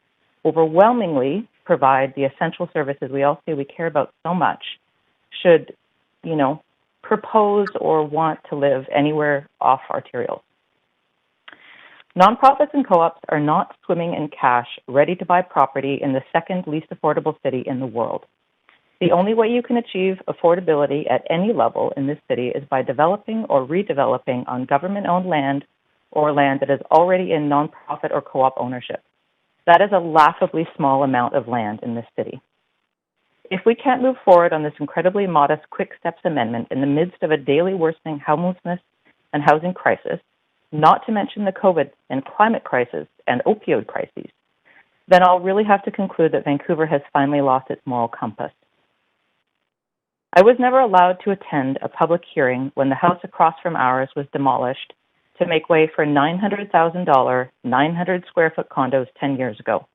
overwhelmingly provide the essential services we all say we care about so much should, propose or want to live anywhere off arterials. Nonprofits and co-ops are not swimming in cash, ready to buy property in the second least affordable city in the world. The only way you can achieve affordability at any level in this city is by developing or redeveloping on government-owned land or land that is already in nonprofit or co-op ownership. That is a laughably small amount of land in this city. If we can't move forward on this incredibly modest Quick Steps amendment in the midst of a daily worsening homelessness and housing crisis, not to mention the COVID and climate crisis and opioid crises, then I'll really have to conclude that Vancouver has finally lost its moral compass. I was never allowed to attend a public hearing when the house across from ours was demolished to make way for $900,000, 900 square foot condos 10 years ago.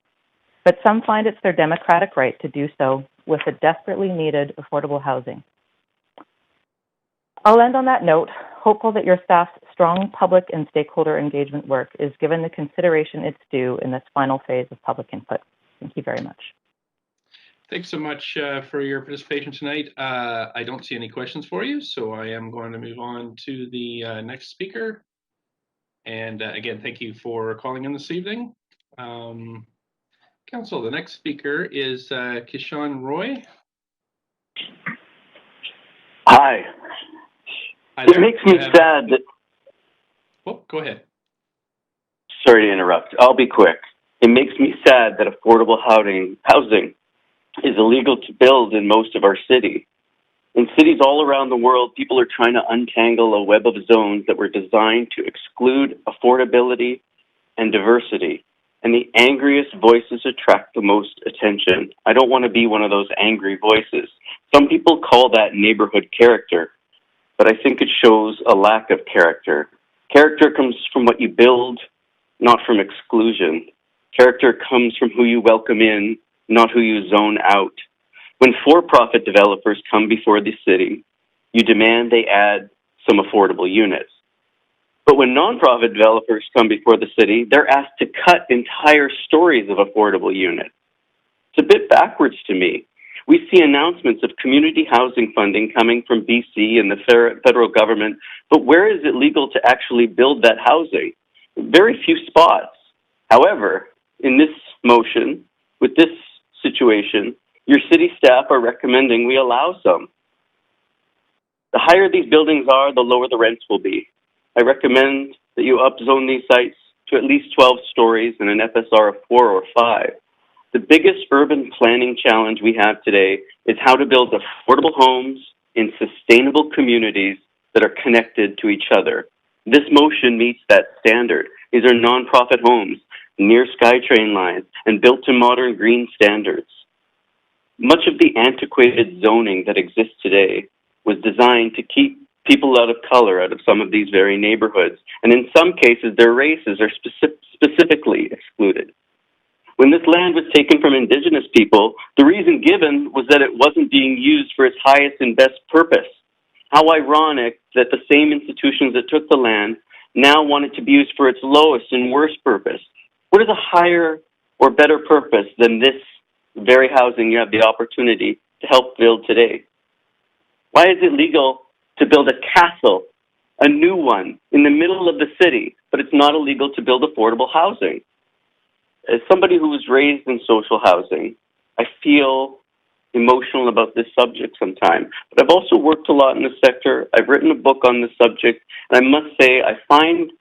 But some find it's their democratic right to do so with the desperately needed affordable housing. I'll end on that note, hopeful that your staff's strong public and stakeholder engagement work is given the consideration it's due in this final phase of public input. Thank you very much. Thanks so much for your participation tonight. I don't see any questions for you, so I am going to move on to the next speaker. And again, thank you for calling in this evening. Council, the next speaker is Kishan Roy. Hi. It makes me sad that... Oh, go ahead. Sorry to interrupt. I'll be quick. It makes me sad that affordable housing is illegal to build in most of our city. In cities all around the world, people are trying to untangle a web of zones that were designed to exclude affordability and diversity. And the angriest voices attract the most attention. I don't want to be one of those angry voices. Some people call that neighborhood character, but I think it shows a lack of character. Character comes from what you build, not from exclusion. Character comes from who you welcome in, not who you zone out. When for-profit developers come before the city, you demand they add some affordable units. But when nonprofit developers come before the city, they're asked to cut entire stories of affordable units. It's a bit backwards to me. We see announcements of community housing funding coming from BC and the federal government, but where is it legal to actually build that housing? Very few spots. However, in this motion, with this situation, your city staff are recommending we allow some. The higher these buildings are, the lower the rents will be. I recommend that you upzone these sites to at least 12 stories and an FSR of 4 or 5. The biggest urban planning challenge we have today is how to build affordable homes in sustainable communities that are connected to each other. This motion meets that standard. These are nonprofit homes near SkyTrain lines and built to modern green standards. Much of the antiquated zoning that exists today was designed to keep people out of color out of some of these very neighborhoods, and in some cases their races are specifically excluded. When this land was taken from Indigenous people, the reason given was that it wasn't being used for its highest and best purpose. How ironic that the same institutions that took the land now want it to be used for its lowest and worst purpose. What is a higher or better purpose than this very housing you have the opportunity to help build today? Why is it legal to build a castle, a new one, in the middle of the city, but it's not illegal to build affordable housing? As somebody who was raised in social housing, I feel emotional about this subject sometimes. But I've also worked a lot in the sector. I've written a book on the subject, and I must say I find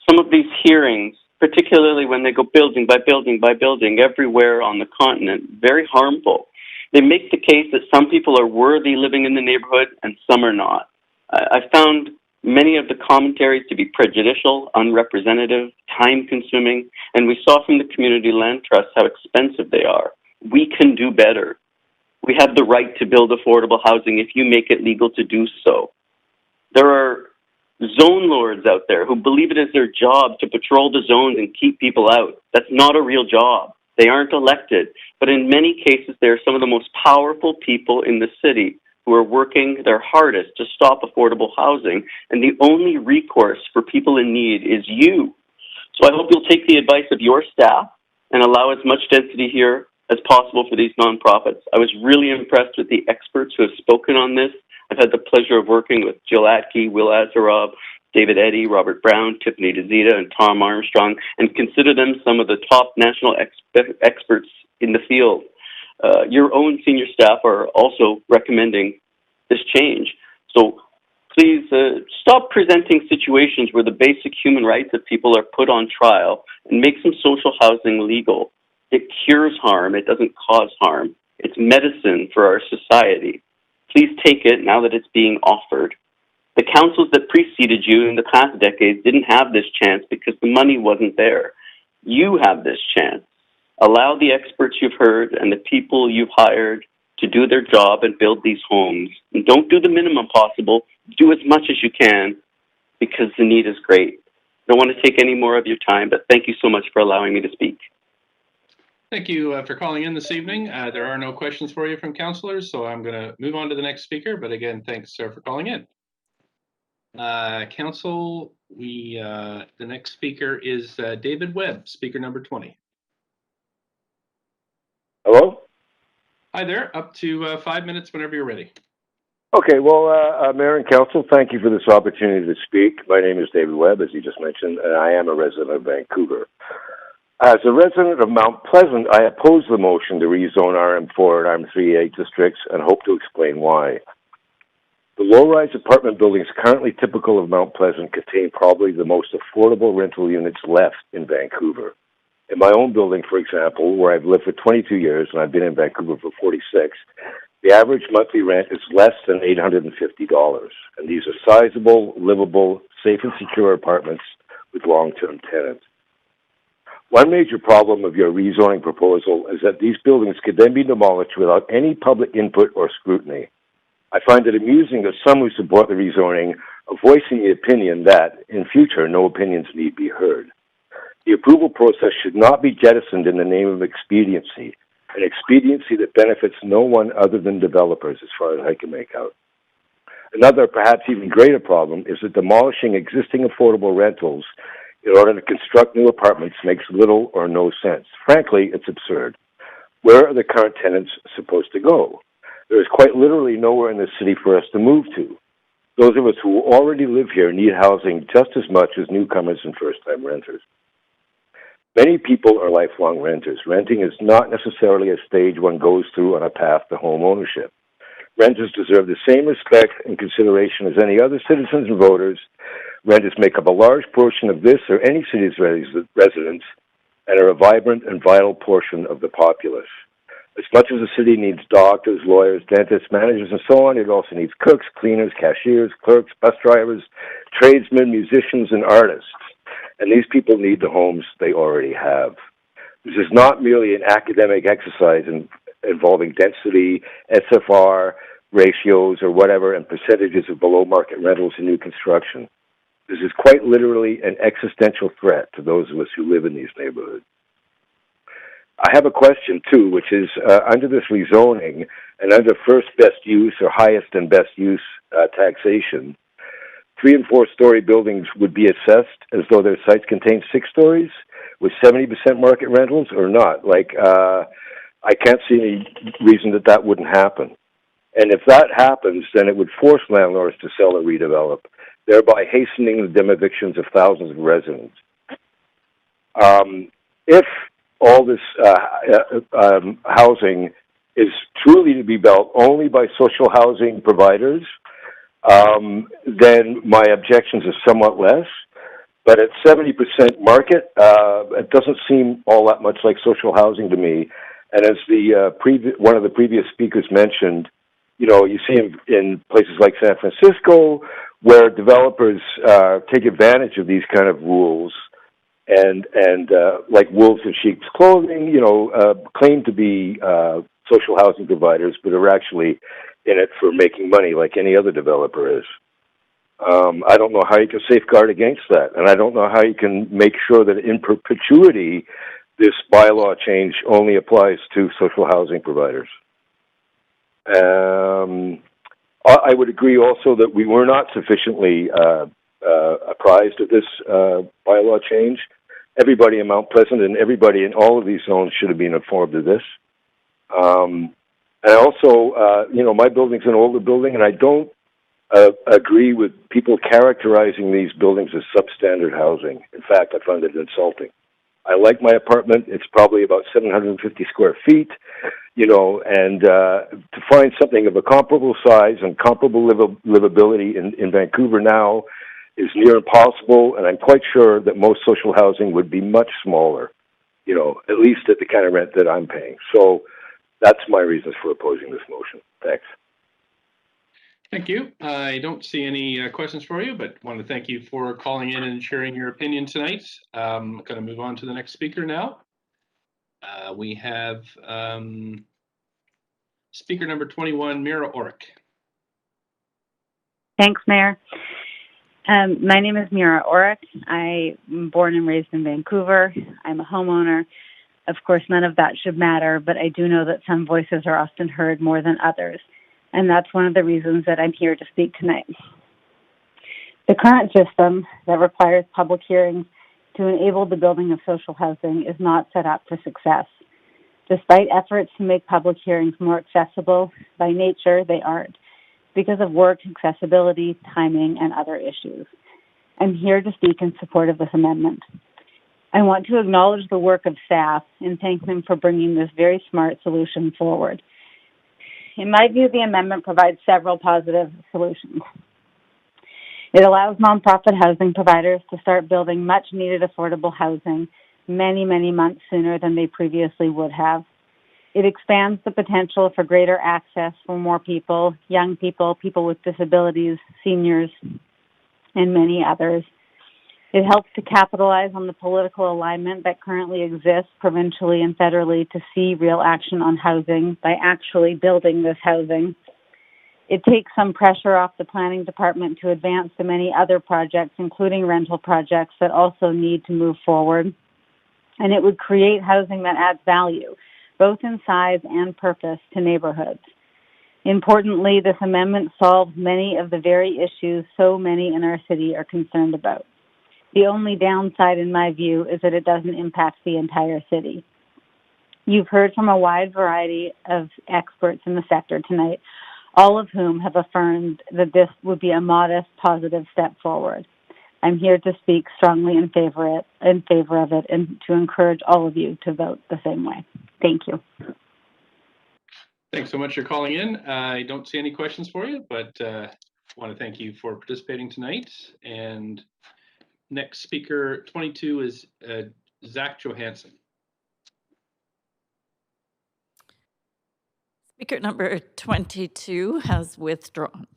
some of these hearings, particularly when they go building by building by building everywhere on the continent, very harmful. They make the case that some people are worthy living in the neighborhood and some are not. I found many of the commentaries to be prejudicial, unrepresentative, time-consuming, and we saw from the Community Land Trust how expensive they are. We can do better. We have the right to build affordable housing if you make it legal to do so. There are zone lords out there who believe it is their job to patrol the zones and keep people out. That's not a real job. They aren't elected. But in many cases, they are some of the most powerful people in the city who are working their hardest to stop affordable housing. And the only recourse for people in need is you. So I hope you'll take the advice of your staff and allow as much density here as possible for these nonprofits. I was really impressed with the experts who have spoken on this. I've had the pleasure of working with Jill Atke, Will Azarov, David Eddy, Robert Brown, Tiffany DeZita, and Tom Armstrong, and consider them some of the top national experts in the field. Your own senior staff are also recommending this change. So please stop presenting situations where the basic human rights of people are put on trial and make some social housing legal. It cures harm. It doesn't cause harm. It's medicine for our society. Please take it now that it's being offered. The councils that preceded you in the past decades didn't have this chance because the money wasn't there. You have this chance. Allow the experts you've heard and the people you've hired to do their job and build these homes. And don't do the minimum possible. Do as much as you can because the need is great. I don't want to take any more of your time, but thank you so much for allowing me to speak. Thank you for calling in this evening. There are no questions for you from councillors, so I'm going to move on to the next speaker. But again, thanks for calling in. Council, the next speaker is David Webb, speaker number 20. Hello? Hi there, up to 5 minutes whenever you're ready. Okay, well, Mayor and Council, thank you for this opportunity to speak. My name is David Webb, as you just mentioned, and I am a resident of Vancouver. As a resident of Mount Pleasant, I oppose the motion to rezone RM4 and RM3A districts and hope to explain why. The low-rise apartment buildings currently typical of Mount Pleasant contain probably the most affordable rental units left in Vancouver. In my own building, for example, where I've lived for 22 years and I've been in Vancouver for 46, the average monthly rent is less than $850. And these are sizable, livable, safe and secure apartments with long-term tenants. One major problem of your rezoning proposal is that these buildings could then be demolished without any public input or scrutiny. I find it amusing that some who support the rezoning are voicing the opinion that, in future, no opinions need be heard. The approval process should not be jettisoned in the name of expediency, an expediency that benefits no one other than developers, as far as I can make out. Another, perhaps even greater problem is that demolishing existing affordable rentals in order to construct new apartments makes little or no sense. Frankly, it's absurd. Where are the current tenants supposed to go? There is quite literally nowhere in the city for us to move to. Those of us who already live here need housing just as much as newcomers and first-time renters. Many people are lifelong renters. Renting is not necessarily a stage one goes through on a path to home ownership. Renters deserve the same respect and consideration as any other citizens and voters. Renters make up a large portion of this or any city's residents and are a vibrant and vital portion of the populace. As much as the city needs doctors, lawyers, dentists, managers, and so on, it also needs cooks, cleaners, cashiers, clerks, bus drivers, tradesmen, musicians, and artists. And these people need the homes they already have. This is not merely an academic exercise involving density, SFR, ratios, or whatever, and percentages of below-market rentals in new construction. This is quite literally an existential threat to those of us who live in these neighborhoods. I have a question, too, which is, under this rezoning and under first best use or highest and best use taxation, 3- and 4-story buildings would be assessed as though their sites contain 6 stories with 70% market rentals or not. I can't see any reason that that wouldn't happen. And if that happens, then it would force landlords to sell or redevelop, thereby hastening the demevictions of thousands of residents. If all this housing is truly to be built only by social housing providers, then my objections are somewhat less. But at 70% market, it doesn't seem all that much like social housing to me. And as one of the previous speakers mentioned, you see in places like San Francisco where developers take advantage of these kind of rules and like wolves in sheep's clothing, claim to be social housing providers, but are actually in it for making money like any other developer is. I don't know how you can safeguard against that, and I don't know how you can make sure that in perpetuity this bylaw change only applies to social housing providers. I would agree also that we were not sufficiently apprised of this bylaw change. Everybody in Mount Pleasant and everybody in all of these zones should have been informed of this. And also, my building's an older building, and I don't agree with people characterizing these buildings as substandard housing. In fact, I find it insulting. I like my apartment. It's probably about 750 square feet, and to find something of a comparable size and comparable livability in Vancouver now is near impossible, and I'm quite sure that most social housing would be much smaller, at least at the kind of rent that I'm paying. So that's my reasons for opposing this motion. Thanks. Thank you. I don't see any questions for you, but want to thank you for calling in and sharing your opinion tonight. I'm going to move on to the next speaker now. We have speaker number 21, Mira Orrick. Thanks, Mayor. My name is Mira Orrick. I'm born and raised in Vancouver. I'm a homeowner. Of course, none of that should matter, but I do know that some voices are often heard more than others. And that's one of the reasons that I'm here to speak tonight. The current system that requires public hearings to enable the building of social housing is not set up for success. Despite efforts to make public hearings more accessible, by nature, they aren't, because of work, accessibility, timing, and other issues. I'm here to speak in support of this amendment. I want to acknowledge the work of staff and thank them for bringing this very smart solution forward. In my view, the amendment provides several positive solutions. It allows nonprofit housing providers to start building much-needed affordable housing many, many months sooner than they previously would have. It expands the potential for greater access for more people, young people, people with disabilities, seniors, and many others. It helps to capitalize on the political alignment that currently exists provincially and federally to see real action on housing by actually building this housing. It takes some pressure off the planning department to advance the many other projects, including rental projects, that also need to move forward. And it would create housing that adds value, both in size and purpose, to neighborhoods. Importantly, this amendment solves many of the very issues so many in our city are concerned about. The only downside, in my view, is that it doesn't impact the entire city. You've heard from a wide variety of experts in the sector tonight, all of whom have affirmed that this would be a modest, positive step forward. I'm here to speak strongly in favor of it and to encourage all of you to vote the same way. Thank you. Thanks so much for calling in. I don't see any questions for you, but want to thank you for participating tonight. And next speaker, 22, is Zach Johansson. Speaker number 22 has withdrawn.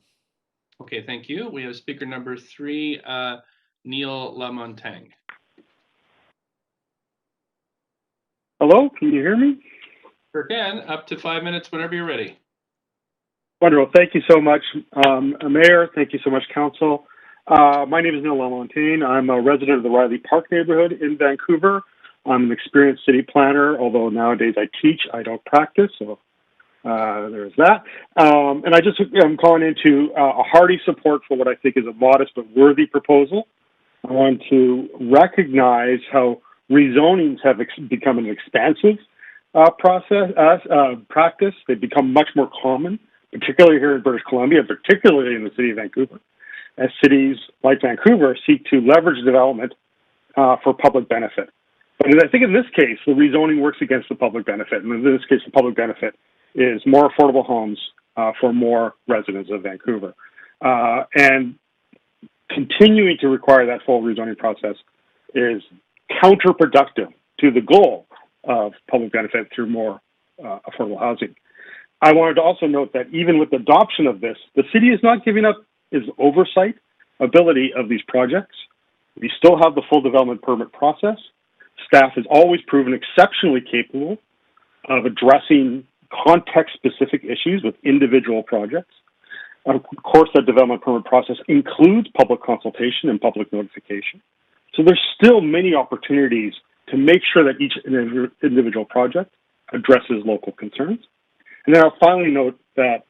Okay, thank you. We have speaker number 3, Neil Lamontagne. Hello, can you hear me? Sure can. Up to 5 minutes whenever you're ready. Wonderful. Thank you so much, Mayor. Thank you so much, Council. My name is Neil Lamontagne. I'm a resident of the Riley Park neighborhood in Vancouver. I'm an experienced city planner, although nowadays I teach, I don't practice, so there's that. And I'm calling into a hearty support for what I think is a modest but worthy proposal. I want to recognize how rezonings have become an expansive practice. They've become much more common, particularly here in British Columbia, particularly in the city of Vancouver, as cities like Vancouver seek to leverage development for public benefit. But I think in this case, the rezoning works against the public benefit. And in this case, the public benefit is more affordable homes for more residents of Vancouver. And continuing to require that full rezoning process is counterproductive to the goal of public benefit through more affordable housing. I wanted to also note that even with the adoption of this, the city is not giving up its oversight ability of these projects. We still have the full development permit process. Staff has always proven exceptionally capable of addressing context-specific issues with individual projects. Of course, that development permit process includes public consultation and public notification. So there's still many opportunities to make sure that each individual project addresses local concerns. And then I'll finally note that,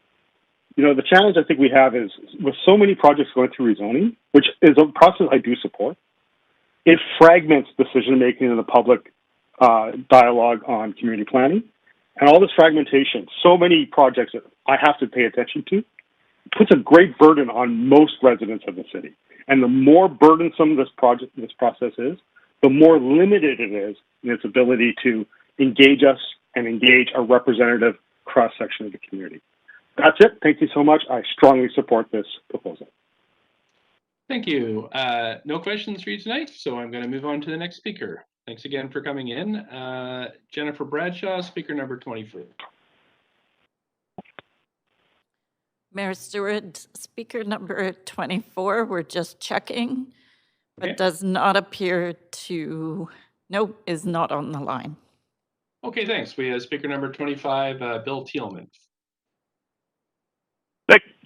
the challenge I think we have is with so many projects going through rezoning, which is a process I do support, it fragments decision-making in the public dialogue on community planning. And all this fragmentation, so many projects that I have to pay attention to, puts a great burden on most residents of the city. And the more burdensome this process is, the more limited it is in its ability to engage us and engage a representative cross-section of the community. That's it. Thank you so much. I strongly support this proposal. Thank you. No questions for you tonight, so I'm going to move on to the next speaker. Thanks again for coming in. Jennifer Bradshaw, speaker number 24. Mayor Stewart, speaker number 24, we're just checking, but Okay. does not appear to, nope, is not on the line. Okay, thanks. We have speaker number 25, Bill Thielman.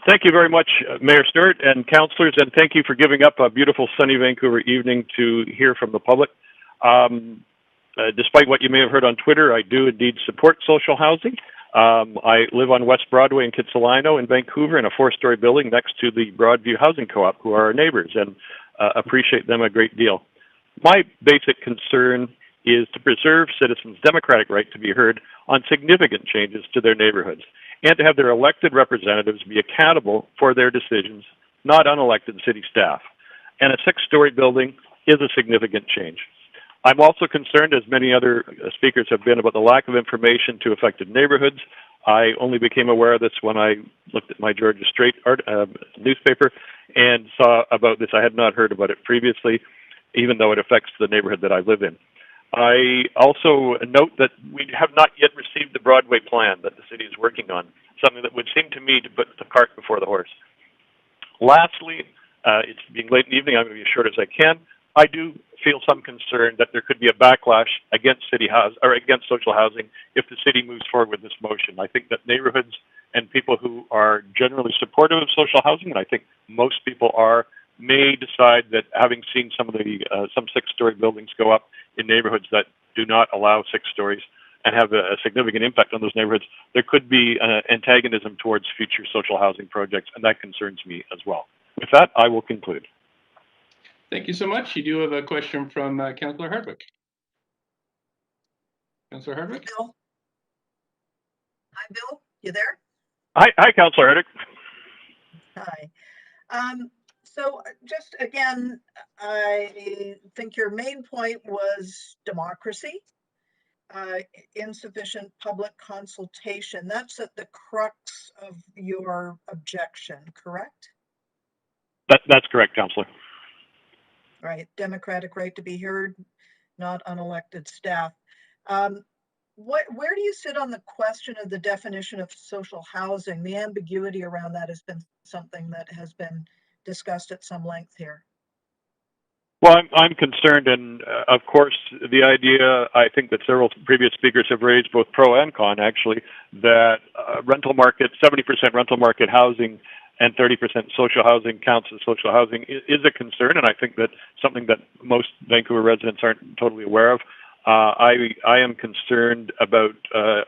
Thank you very much, Mayor Stewart and councillors, and thank you for giving up a beautiful sunny Vancouver evening to hear from the public. Despite what you may have heard on Twitter, I do indeed support social housing. I live on West Broadway in Kitsilano in Vancouver in a 4-story building next to the Broadview Housing Co-op, who are our neighbors, and appreciate them a great deal. My basic concern is to preserve citizens' democratic right to be heard on significant changes to their neighborhoods, and to have their elected representatives be accountable for their decisions, not unelected city staff. And a 6-story building is a significant change. I'm also concerned, as many other speakers have been, about the lack of information to affected neighborhoods. I only became aware of this when I looked at my Georgia Straight newspaper and saw about this. I had not heard about it previously, even though it affects the neighborhood that I live in. I also note that we have not yet received the Broadway plan that the city is working on, something that would seem to me to put the cart before the horse. Lastly, it's being late in the evening, I'm going to be as short as I can. I do feel some concern that there could be a backlash against against social housing if the city moves forward with this motion. I think that neighborhoods and people who are generally supportive of social housing, and I think most people are, may decide that having seen some 6-story buildings go up in neighborhoods that do not allow 6 stories and have a significant impact on those neighborhoods, there could be antagonism towards future social housing projects, and that concerns me as well. With that, I will conclude. Thank you so much. You do have a question from Councillor Hardwick. Councillor Hardwick? Bill? Hi, Bill. You there? Hi, Councillor Hardwick. Hi. So just again, I think your main point was democracy, insufficient public consultation. That's at the crux of your objection, correct? That's correct, Councillor. Right, democratic right to be heard, not unelected staff. Where do you sit on the question of the definition of social housing? The ambiguity around that has been something that has been discussed at some length here. Well, I'm concerned, and of course, the idea I think that several previous speakers have raised, both pro and con, actually, that rental market, 70% rental market housing and 30% social housing counts as social housing is a concern, and I think that something that most Vancouver residents aren't totally aware of. I am concerned about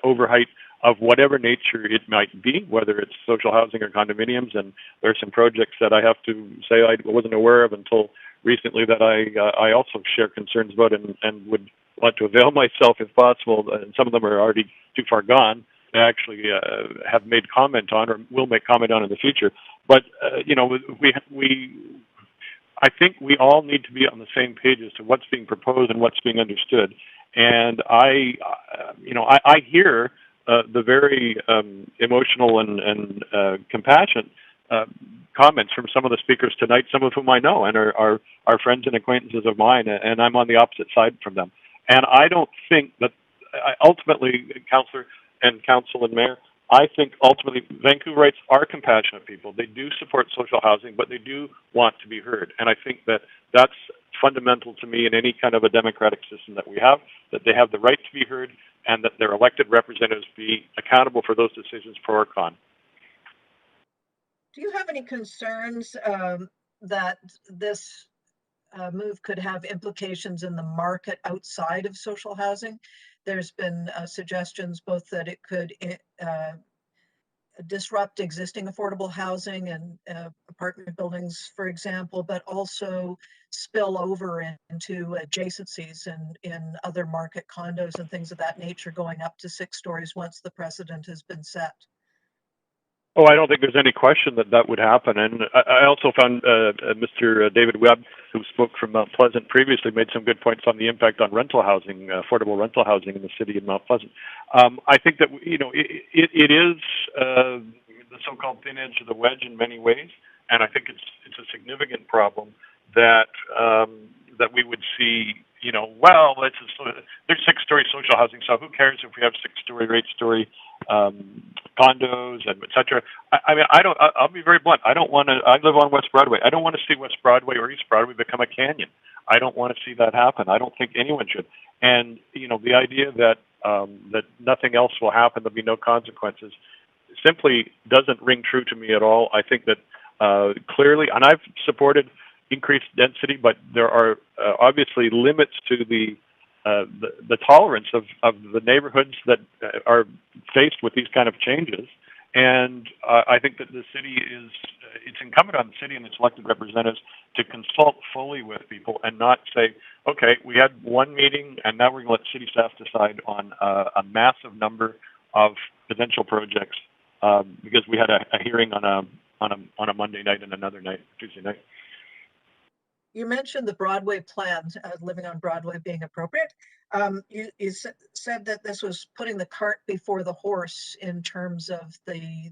overheight of whatever nature it might be, whether it's social housing or condominiums, and there are some projects that I have to say I wasn't aware of until recently that I also share concerns about and would want to avail myself if possible, and some of them are already too far gone, to actually have made comment on or will make comment on in the future. But, I think we all need to be on the same page as to what's being proposed and what's being understood. And I hear the very emotional and compassionate comments from some of the speakers tonight, some of whom I know and are friends and acquaintances of mine, and I'm on the opposite side from them. And I don't think that ultimately, Councillor and Council and Mayor, I think ultimately Vancouverites are compassionate people. They do support social housing, but they do want to be heard. And I think that that's fundamental to me in any kind of a democratic system that we have, that they have the right to be heard and that their elected representatives be accountable for those decisions pro or con. Do you have any concerns that this move could have implications in the market outside of social housing? There's been suggestions both that it could disrupt existing affordable housing and apartment buildings, for example, but also spill over into adjacencies in other market condos and things of that nature, going up to 6 stories once the precedent has been set. Oh, I don't think there's any question that that would happen. And I also found Mr. David Webb, who spoke from Mount Pleasant previously, made some good points on the impact on rental housing, affordable rental housing in the city of Mount Pleasant. I think that, it is the so-called thin edge of the wedge in many ways. And I think it's a significant problem that that we would see, there's 6-story social housing, so who cares if we have 6-story or 8-story condos and et cetera. I mean, I'll be very blunt. I don't want to. I live on West Broadway. I don't want to see West Broadway or East Broadway become a canyon. I don't want to see that happen. I don't think anyone should. And the idea that that nothing else will happen, there'll be no consequences, simply doesn't ring true to me at all. I think that clearly, and I've supported increased density, but there are obviously limits to the tolerance of the neighborhoods that are faced with these kind of changes. And I think that the city it's incumbent on the city and its elected representatives to consult fully with people and not say, okay, we had one meeting and now we're going to let city staff decide on a massive number of potential projects because we had a hearing on a Monday night and another night, Tuesday night. You mentioned the Broadway plan, living on Broadway being appropriate. You said that this was putting the cart before the horse in terms of the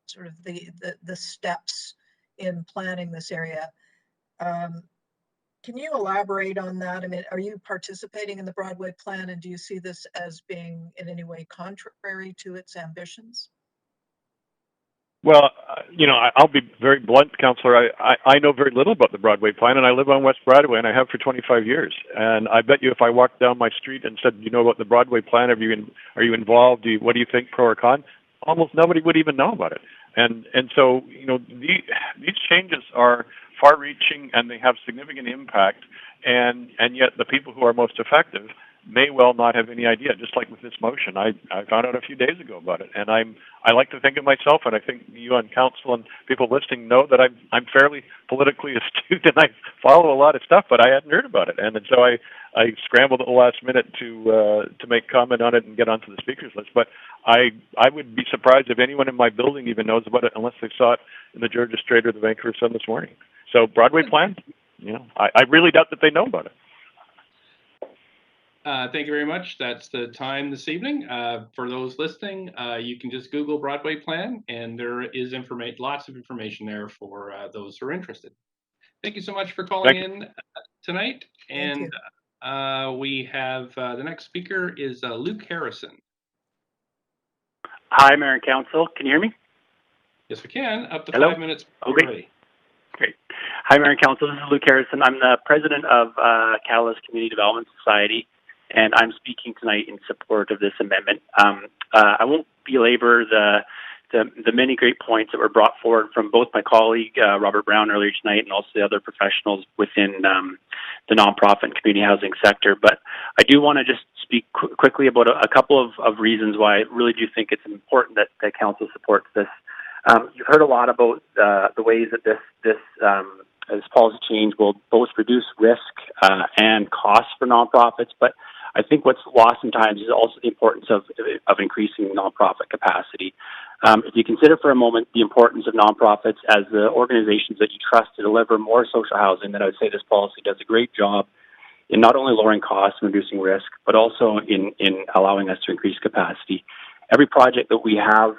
sort of the steps in planning this area. Can you elaborate on that? I mean, are you participating in the Broadway plan, and do you see this as being in any way contrary to its ambitions? Well, I'll be very blunt, Councillor. I know very little about the Broadway plan, and I live on West Broadway, and I have for 25 years. And I bet you if I walked down my street and said, you know about the Broadway plan, are you involved? What do you think, pro or con? Almost nobody would even know about it. And so, these changes are far-reaching, and they have significant impact, and yet the people who are most effective may well not have any idea. Just like with this motion, I found out a few days ago about it, and I like to think of myself, and I think you on council and people listening know that I'm fairly politically astute and I follow a lot of stuff, but I hadn't heard about it, and so I scrambled at the last minute to make comment on it and get onto the speakers list. But I would be surprised if anyone in my building even knows about it unless they saw it in the Georgia Straight or the Vancouver Sun this morning. So Broadway plan, I really doubt that they know about it. Thank you very much. That's the time this evening. For those listening, you can just Google Broadway plan, and there is lots of information there for those who are interested. Thank you so much for calling in tonight. And we have the next speaker is Luke Harrison. Hi, Mayor and Council. Can you hear me? Yes, we can. Up to Hello? 5 minutes. Okay. Great. Hi, Mayor and Council. This is Luke Harrison. I'm the president of Catalyst Community Development Society, and I'm speaking tonight in support of this amendment. I won't belabor the many great points that were brought forward from both my colleague, Robert Brown, earlier tonight, and also the other professionals within the nonprofit and community housing sector. But I do want to just speak quickly about a couple of reasons why I really do think it's important that Council supports this. You've heard a lot about the ways that this policy change will both reduce risk and costs for nonprofits, but I think what's lost sometimes is also the importance of increasing nonprofit capacity. If you consider for a moment the importance of nonprofits as the organizations that you trust to deliver more social housing, then I would say this policy does a great job in not only lowering costs and reducing risk, but also in allowing us to increase capacity. Every project that we have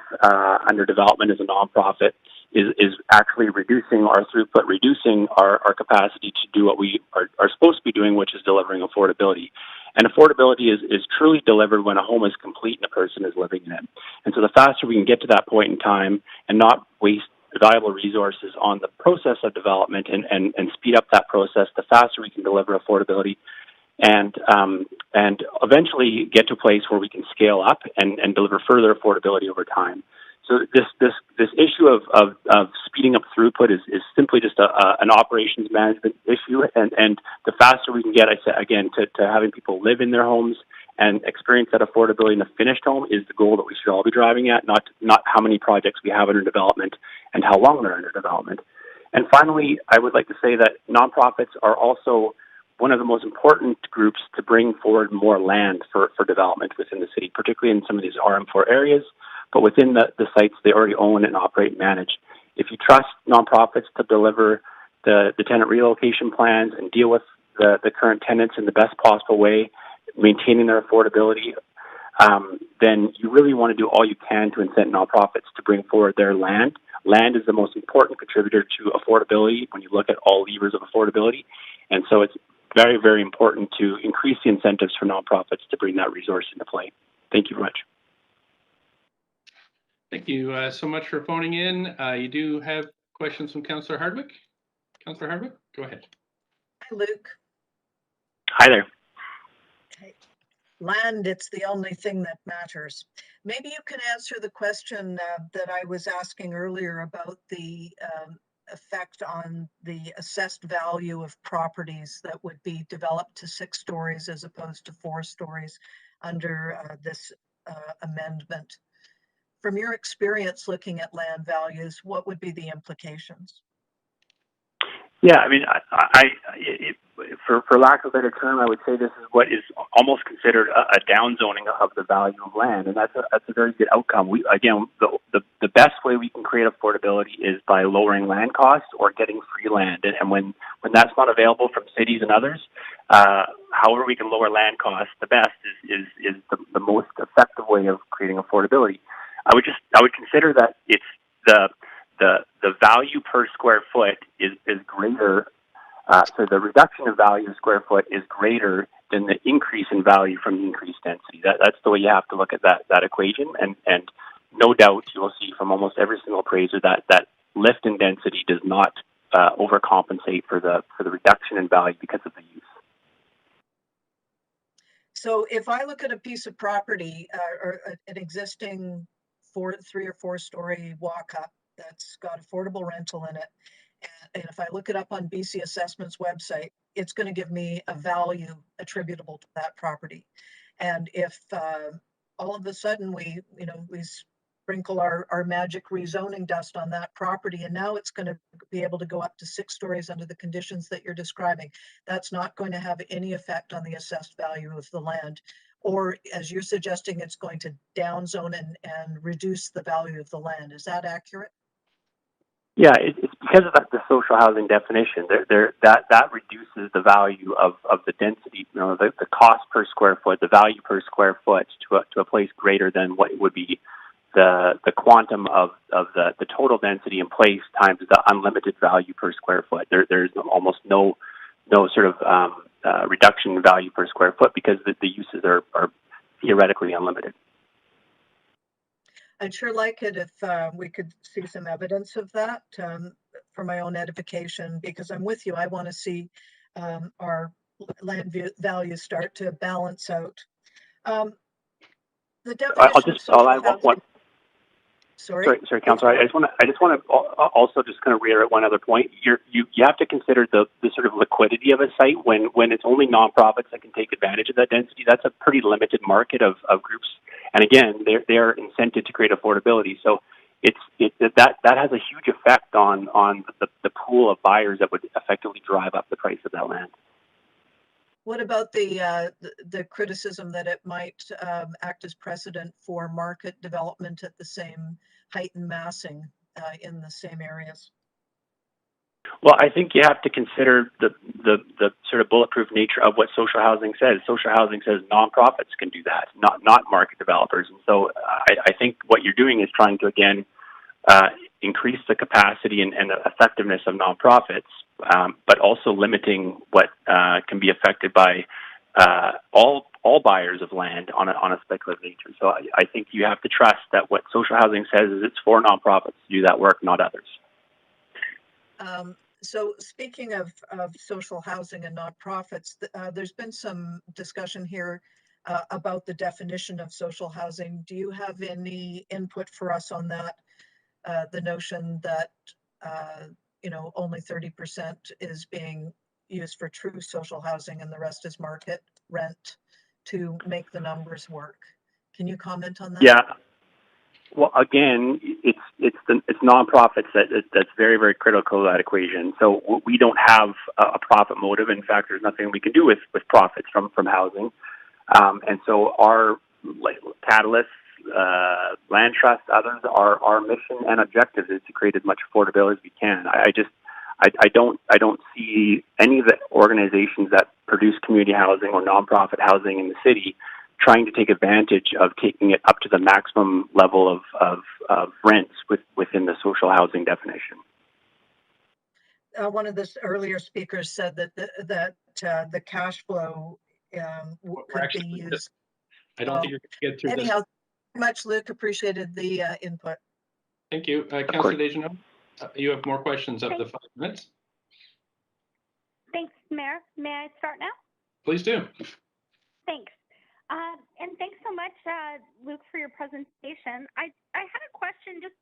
under development as a nonprofit is actually reducing our throughput, reducing our capacity to do what we are supposed to be doing, which is delivering affordability. And affordability is truly delivered when a home is complete and a person is living in it. And so the faster we can get to that point in time and not waste valuable resources on the process of development and speed up that process, the faster we can deliver affordability and eventually get to a place where we can scale up and deliver further affordability over time. So this issue of speeding up throughput is simply just an operations management issue, and the faster we can get, I say again, to having people live in their homes and experience that affordability in a finished home is the goal that we should all be driving at, not how many projects we have under development and how long they're under development. And finally, I would like to say that nonprofits are also one of the most important groups to bring forward more land for development within the city, particularly in some of these RM4 areas, but within the sites they already own and operate and manage. If you trust nonprofits to deliver the tenant relocation plans and deal with the current tenants in the best possible way, maintaining their affordability, then you really want to do all you can to incent nonprofits to bring forward their land. Land is the most important contributor to affordability when you look at all levers of affordability. And so it's very, very important to increase the incentives for nonprofits to bring that resource into play. Thank you very much. Thank you so much for phoning in. You do have questions from Councillor Hardwick. Councillor Hardwick, go ahead. Hi, Luke. Hi there. Okay. Land, it's the only thing that matters. Maybe you can answer the question that I was asking earlier about the effect on the assessed value of properties that would be developed to 6 stories as opposed to 4 stories under this amendment. From your experience looking at land values, what would be the implications? Yeah, I mean, for lack of a better term, I would say this is what is almost considered a downzoning of the value of land, and that's a very good outcome. The best way we can create affordability is by lowering land costs or getting free land, and when that's not available from cities and others, however we can lower land costs, the best is the most effective way of creating affordability. I would consider that it's the value per square foot is greater. So the reduction of value per square foot is greater than the increase in value from the increased density. That's the way you have to look at that equation. And no doubt you will see from almost every single appraiser that lift in density does not overcompensate for the reduction in value because of the use. So if I look at a piece of property or an existing 3 or 4 story walk up that's got affordable rental in it, and if I look it up on BC Assessment's website, it's going to give me a value attributable to that property. And if all of a sudden we sprinkle our magic rezoning dust on that property, and now it's going to be able to go up to 6 stories under the conditions that you're describing, that's not going to have any effect on the assessed value of the land. Or as you're suggesting, it's going to downzone and reduce the value of the land. Is that accurate? Yeah, it's because of the social housing definition. That reduces the value of the density, the cost per square foot, the value per square foot to a place greater than what would be the quantum of the total density in place times the unlimited value per square foot. There's almost no sort of reduction in value per square foot because the uses are theoretically unlimited. I'd sure like it if we could see some evidence of that for my own edification, because I'm with you. I want to see our land values start to balance out. The definition of social housing. Sorry, Councillor. I just want to also just kind of reiterate one other point. You have to consider the sort of liquidity of a site when it's only nonprofits that can take advantage of that density. That's a pretty limited market of groups, and again, they're incented to create affordability. So that has a huge effect on the pool of buyers that would effectively drive up the price of that land. What about the criticism that it might act as precedent for market development at the same height and massing in the same areas? Well, I think you have to consider the sort of bulletproof nature of what social housing says. Social housing says nonprofits can do that, not market developers. And so I think what you're doing is trying to, again, increase the capacity and the effectiveness of nonprofits, but also limiting what can be affected by all buyers of land on a speculative nature. So I think you have to trust that what social housing says is it's for nonprofits to do that work, not others. So speaking of social housing and nonprofits, there's been some discussion here about the definition of social housing. Do you have any input for us on that? The notion that only 30% is being used for true social housing and the rest is market rent to make the numbers work. Can you comment on that? Yeah. Well, again, it's nonprofits that's very, very critical to that equation. So we don't have a profit motive. In fact, there's nothing we can do with profits from housing. And so our catalysts, land trust, others, our mission and objective is to create as much affordability as we can. I don't see any of the organizations that produce community housing or nonprofit housing in the city trying to take advantage of taking it up to the maximum level of rents within the social housing definition. One of the earlier speakers said that the cash flow could be used. I don't think you're going to get through anyhow, this. Much, Luke. Appreciated the input. Thank you. Councillor Deschanel, you have more questions up to 5 minutes. Thanks, Mayor. May I start now? Please do. Thanks. And thanks so much, Luke, for your presentation. I had a question just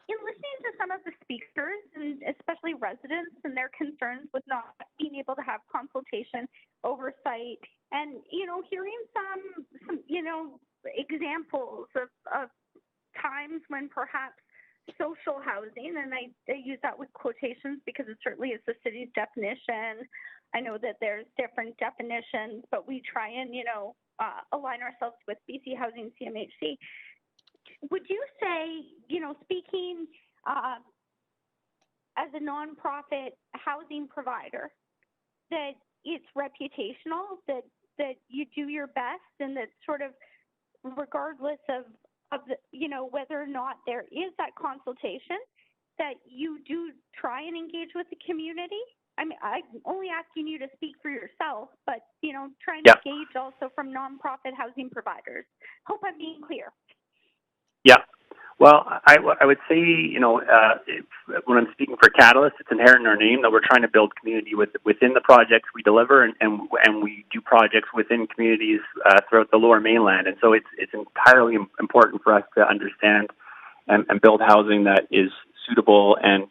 in listening to some of the speakers, and especially residents and their concerns with not being able to have consultation oversight, and, you know, hearing some you know, examples of times when perhaps social housing, and I use that with quotations because it certainly is the city's definition. I know that there's different definitions, but we try and, you know, align ourselves with BC Housing CMHC. Would you say, you know, speaking as a nonprofit housing provider, that it's reputational, that you do your best, and that sort of regardless of the, you know, whether or not there is that consultation, that you do try and engage with the community? I mean, I'm only asking you to speak for yourself, but, you know, trying to engage also from nonprofit housing providers. Hope I'm being clear. Yeah. Well, I would say, you know, when I'm speaking for Catalyst, it's inherent in our name that we're trying to build community within the projects we deliver, and we do projects within communities throughout the Lower Mainland. And so it's entirely important for us to understand and build housing that is suitable and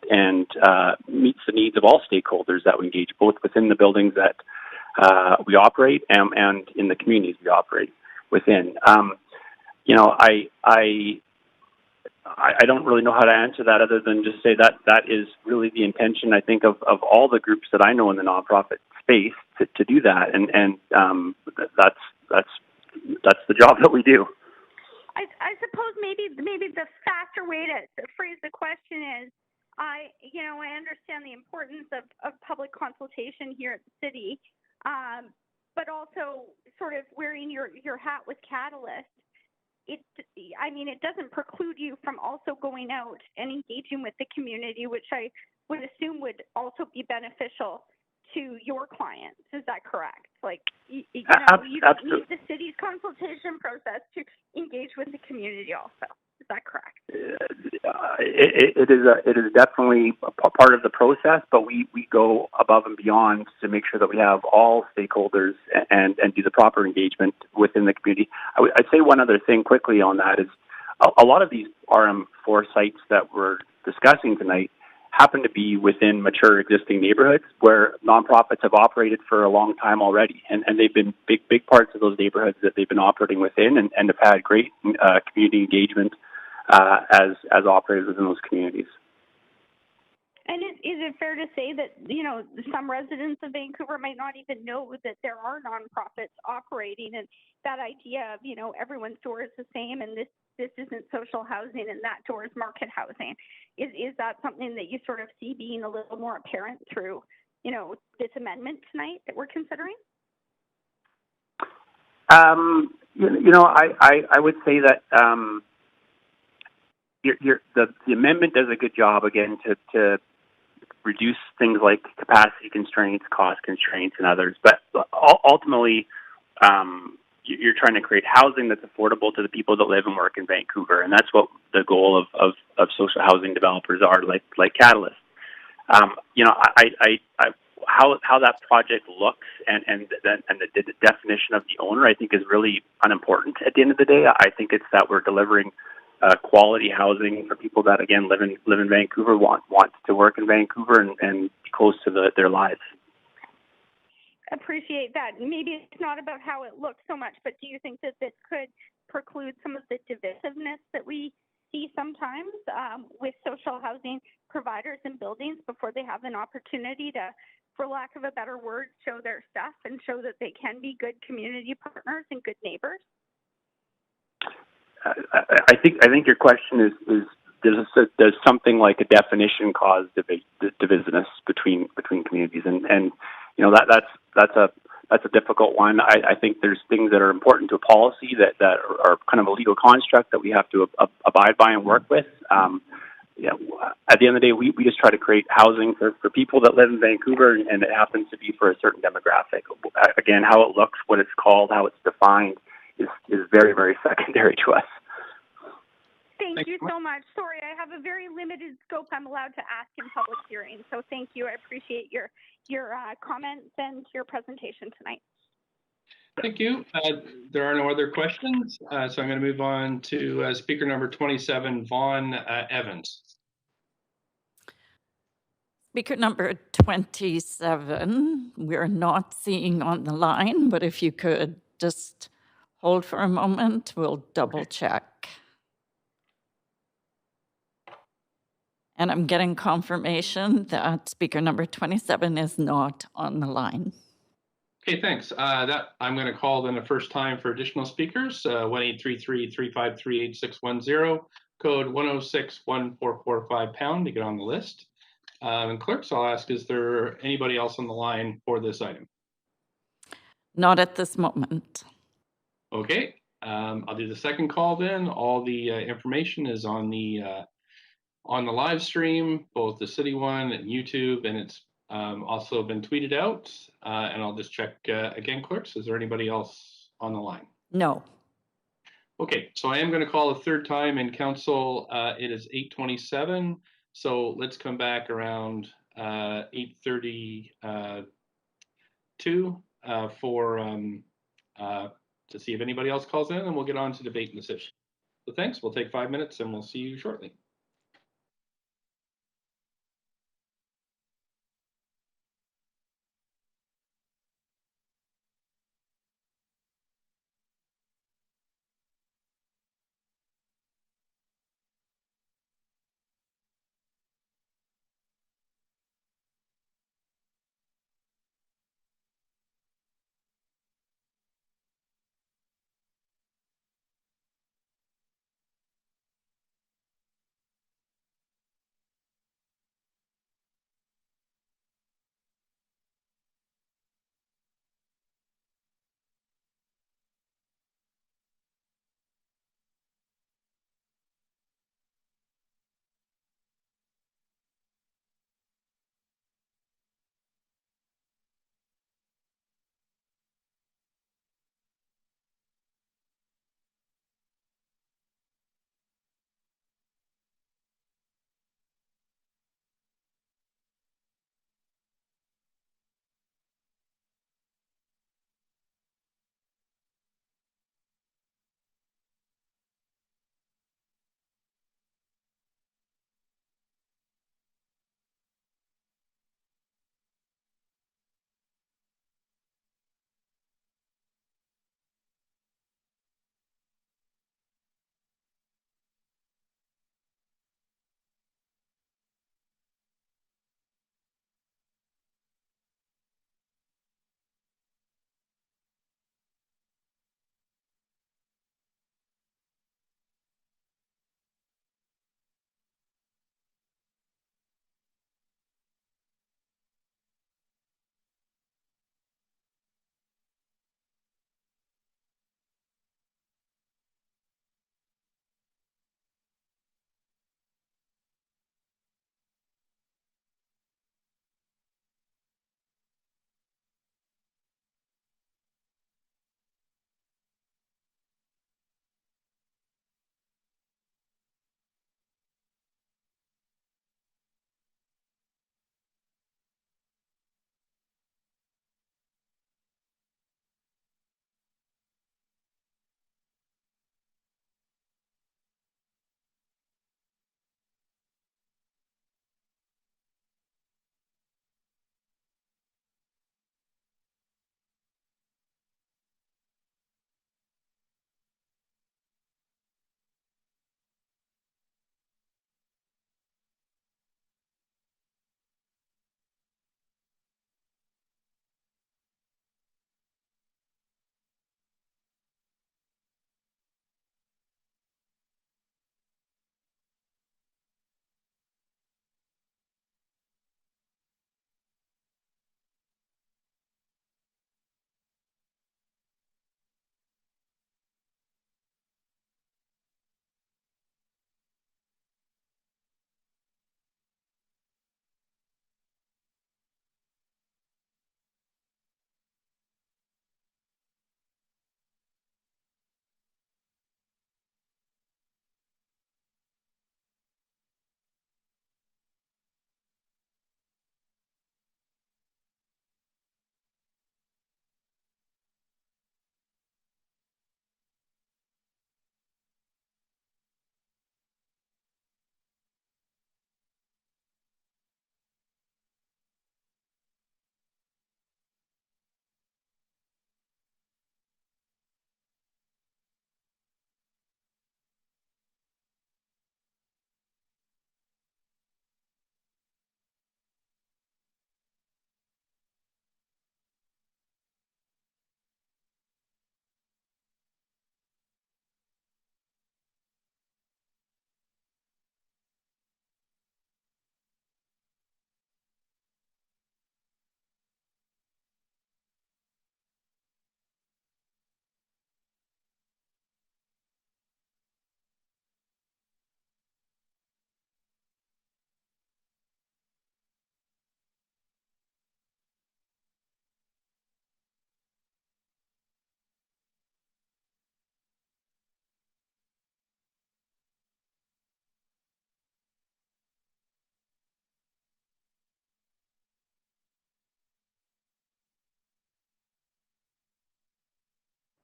meets the needs of all stakeholders that we engage, both within the buildings that we operate and in the communities we operate within. You know, I don't really know how to answer that other than just say that that is really the intention, I think, of all the groups that I know in the nonprofit space to do that, and that's the job that we do. I suppose maybe the faster way to phrase the question is, I understand the importance of public consultation here at the city, but also sort of wearing your hat with Catalyst. It doesn't preclude you from also going out and engaging with the community, which I would assume would also be beneficial to your clients. Is that correct? Like, you don't need the city's consultation process to engage with the community also. Is that correct? It is definitely a part of the process, but we go above and beyond to make sure that we have all stakeholders and do the proper engagement within the community. I'd say one other thing quickly on that is a lot of these RM4 sites that we're discussing tonight happen to be within mature existing neighborhoods where nonprofits have operated for a long time already, and they've been big parts of those neighborhoods that they've been operating within, and have had great community engagement as operators within those communities. And is it fair to say that, you know, some residents of Vancouver might not even know that there are nonprofits operating, and that idea of, you know, everyone's door is the same and this isn't social housing and that door is market housing? Is that something that you sort of see being a little more apparent through, you know, this amendment tonight that we're considering? You know, I would say that the amendment does a good job, again, to reduce things like capacity constraints, cost constraints, and others. But ultimately, you're trying to create housing that's affordable to the people that live and work in Vancouver, and that's what the goal of social housing developers are, like Catalyst. You know, how that project looks and the definition of the owner, I think, is really unimportant at the end of the day. I think it's that we're delivering quality housing for people that, again, live in Vancouver, want to work in Vancouver and be close to their lives. Appreciate that. Maybe it's not about how it looks so much, but do you think that this could preclude some of the divisiveness that we see sometimes with social housing providers and buildings before they have an opportunity to, for lack of a better word, show their stuff and show that they can be good community partners and good neighbors? I think your question is does something like a definition cause divisiveness between communities, and you know that's a difficult one. I think there's things that are important to a policy that are kind of a legal construct that we have to abide by and work with. You know, at the end of the day, we just try to create housing for people that live in Vancouver, and it happens to be for a certain demographic. Again, how it looks, what it's called, how it's defined is very, very secondary to us. Thank you so much. Sorry, I have a very limited scope I'm allowed to ask in public hearings. So thank you. I appreciate your comments and your presentation tonight. Thank you. There are no other questions, so I'm going to move on to speaker number 27, Vaughn Evans. Speaker number 27, we're not seeing on the line, but if you could just hold for a moment, we'll double check. And I'm getting confirmation that speaker number 27 is not on the line. Okay, thanks. That I'm going to call then the first time for additional speakers, 1-833-353-8610, code 106-1445 to get on the list. And clerks, I'll ask, is there anybody else on the line for this item? Not at this moment. Okay, I'll do the second call then. All the information is on the live stream, both the city one and YouTube, and it's also been tweeted out. And I'll just check again, clerks, is there anybody else on the line? No. Okay, so I am going to call a third time in council. It is 8:27, so let's come back around 8:32 to see if anybody else calls in, and we'll get on to debate and decision. So thanks, we'll take 5 minutes and we'll see you shortly.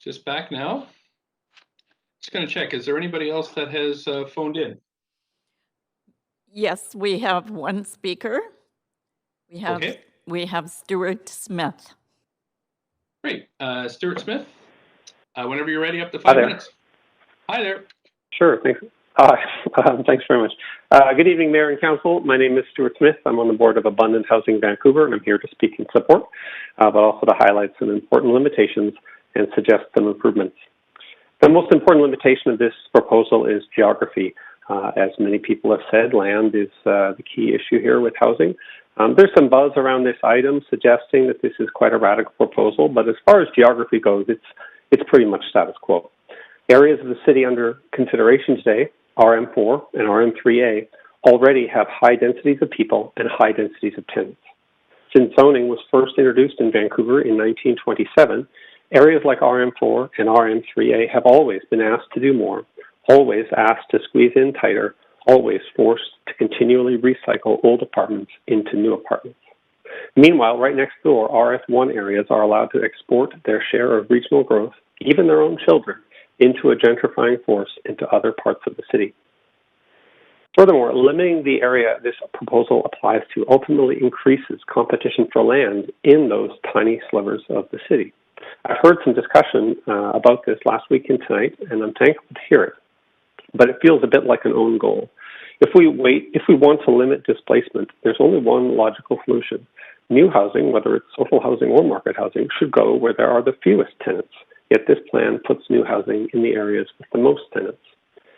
Just back now. Just going to check. Is there anybody else that has phoned in? Yes, we have one speaker. We have Stuart Smith. Great. Stuart Smith, whenever you're ready, up to Hi 5 there. minutes. Hi there. Sure, thanks. Thanks very much. Good evening, Mayor and Council. My name is Stuart Smith. I'm on the board of Abundant Housing Vancouver, and I'm here to speak in support, but also to highlight some important limitations and suggest some improvements. The most important limitation of this proposal is geography. As many people have said, land is the key issue here with housing. There's some buzz around this item suggesting that this is quite a radical proposal, but as far as geography goes, it's pretty much status quo. Areas of the city under consideration today, RM4 and RM3A, already have high densities of people and high densities of tenants. Since zoning was first introduced in Vancouver in 1927, areas like RM4 and RM3A have always been asked to do more, always asked to squeeze in tighter, always forced to continually recycle old apartments into new apartments. Meanwhile, right next door, RF1 areas are allowed to export their share of regional growth, even their own children, into a gentrifying force into other parts of the city. Furthermore, limiting the area this proposal applies to ultimately increases competition for land in those tiny slivers of the city. I've heard some discussion about this last week and tonight, and I'm thankful to hear it. But it feels a bit like an own goal. If we want to limit displacement, there's only one logical solution. New housing, whether it's social housing or market housing, should go where there are the fewest tenants. Yet this plan puts new housing in the areas with the most tenants.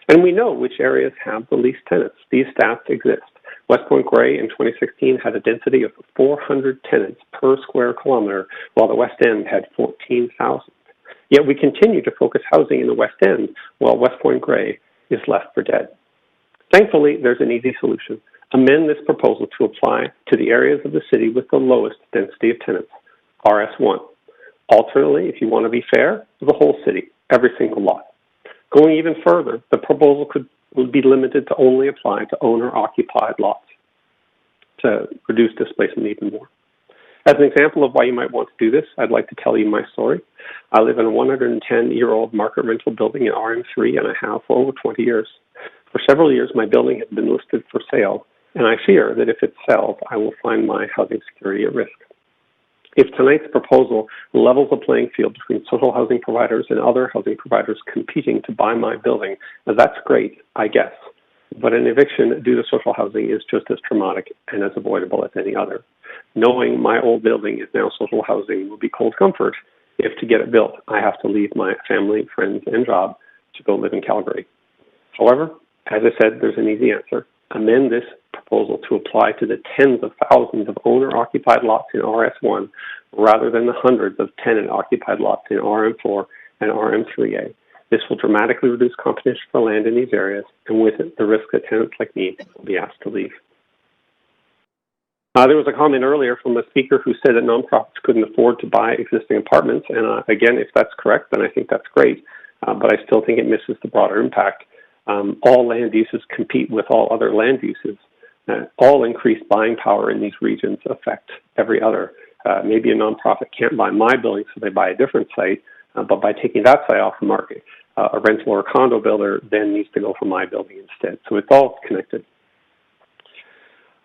And we know which areas have the least tenants. These stats exist. West Point Grey in 2016 had a density of 400 tenants per square kilometer, while the West End had 14,000. Yet we continue to focus housing in the West End, while West Point Grey is left for dead. Thankfully, there's an easy solution. Amend this proposal to apply to the areas of the city with the lowest density of tenants, RS1. Alternately, if you want to be fair, the whole city, every single lot. Going even further, the proposal would be limited to only apply to owner-occupied lots to reduce displacement even more. As an example of why you might want to do this, I'd like to tell you my story. I live in a 110-year-old market rental building in RM3, and I have for over 20 years. For several years, my building has been listed for sale, and I fear that if it sells, I will find my housing security at risk. If tonight's proposal levels the playing field between social housing providers and other housing providers competing to buy my building, that's great, I guess. But an eviction due to social housing is just as traumatic and as avoidable as any other. Knowing my old building is now social housing will be cold comfort if, to get it built, I have to leave my family, friends, and job to go live in Calgary. However, as I said, there's an easy answer. Amend this proposal to apply to the tens of thousands of owner-occupied lots in RS1 rather than the hundreds of tenant-occupied lots in RM4 and RM3A. This will dramatically reduce competition for land in these areas, and with it, the risk that tenants like me will be asked to leave. There was a comment earlier from a speaker who said that nonprofits couldn't afford to buy existing apartments, and again, if that's correct, then I think that's great, but I still think it misses the broader impact. All land uses compete with all other land uses. All increased buying power in these regions affect every other. Maybe a nonprofit can't buy my building, so they buy a different site, but by taking that site off the market, a rental or a condo builder then needs to go for my building instead. So it's all connected.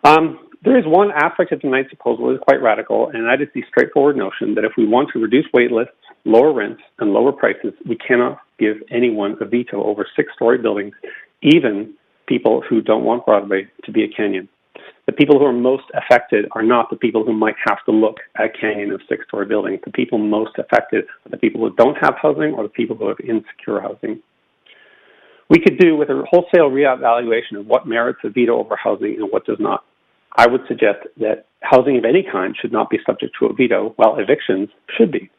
There is one aspect of tonight's proposal that is quite radical, and that is the straightforward notion that if we want to reduce wait lists, lower rents, and lower prices, we cannot give anyone a veto over six-story buildings, even people who don't want Broadway to be a canyon. The people who are most affected are not the people who might have to look at a canyon of six-story buildings. The people most affected are the people who don't have housing or the people who have insecure housing. We could do with a wholesale reevaluation of what merits a veto over housing and what does not. I would suggest that housing of any kind should not be subject to a veto, while evictions should be.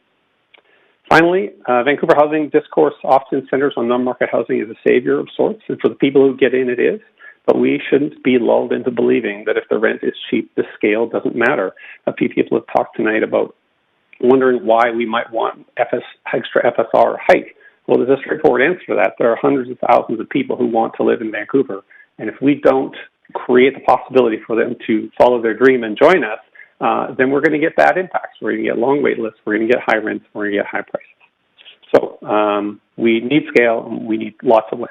Finally, Vancouver housing discourse often centers on non-market housing as a savior of sorts, and for the people who get in, it is. But we shouldn't be lulled into believing that if the rent is cheap, the scale doesn't matter. A few people have talked tonight about wondering why we might want extra FSR or height. Well, there's a straightforward answer to that. There are hundreds of thousands of people who want to live in Vancouver, and if we don't create the possibility for them to follow their dream and join us, then we're going to get bad impacts. We're going to get long wait lists. We're going to get high rents. We're going to get high prices. So we need scale and we need lots of land.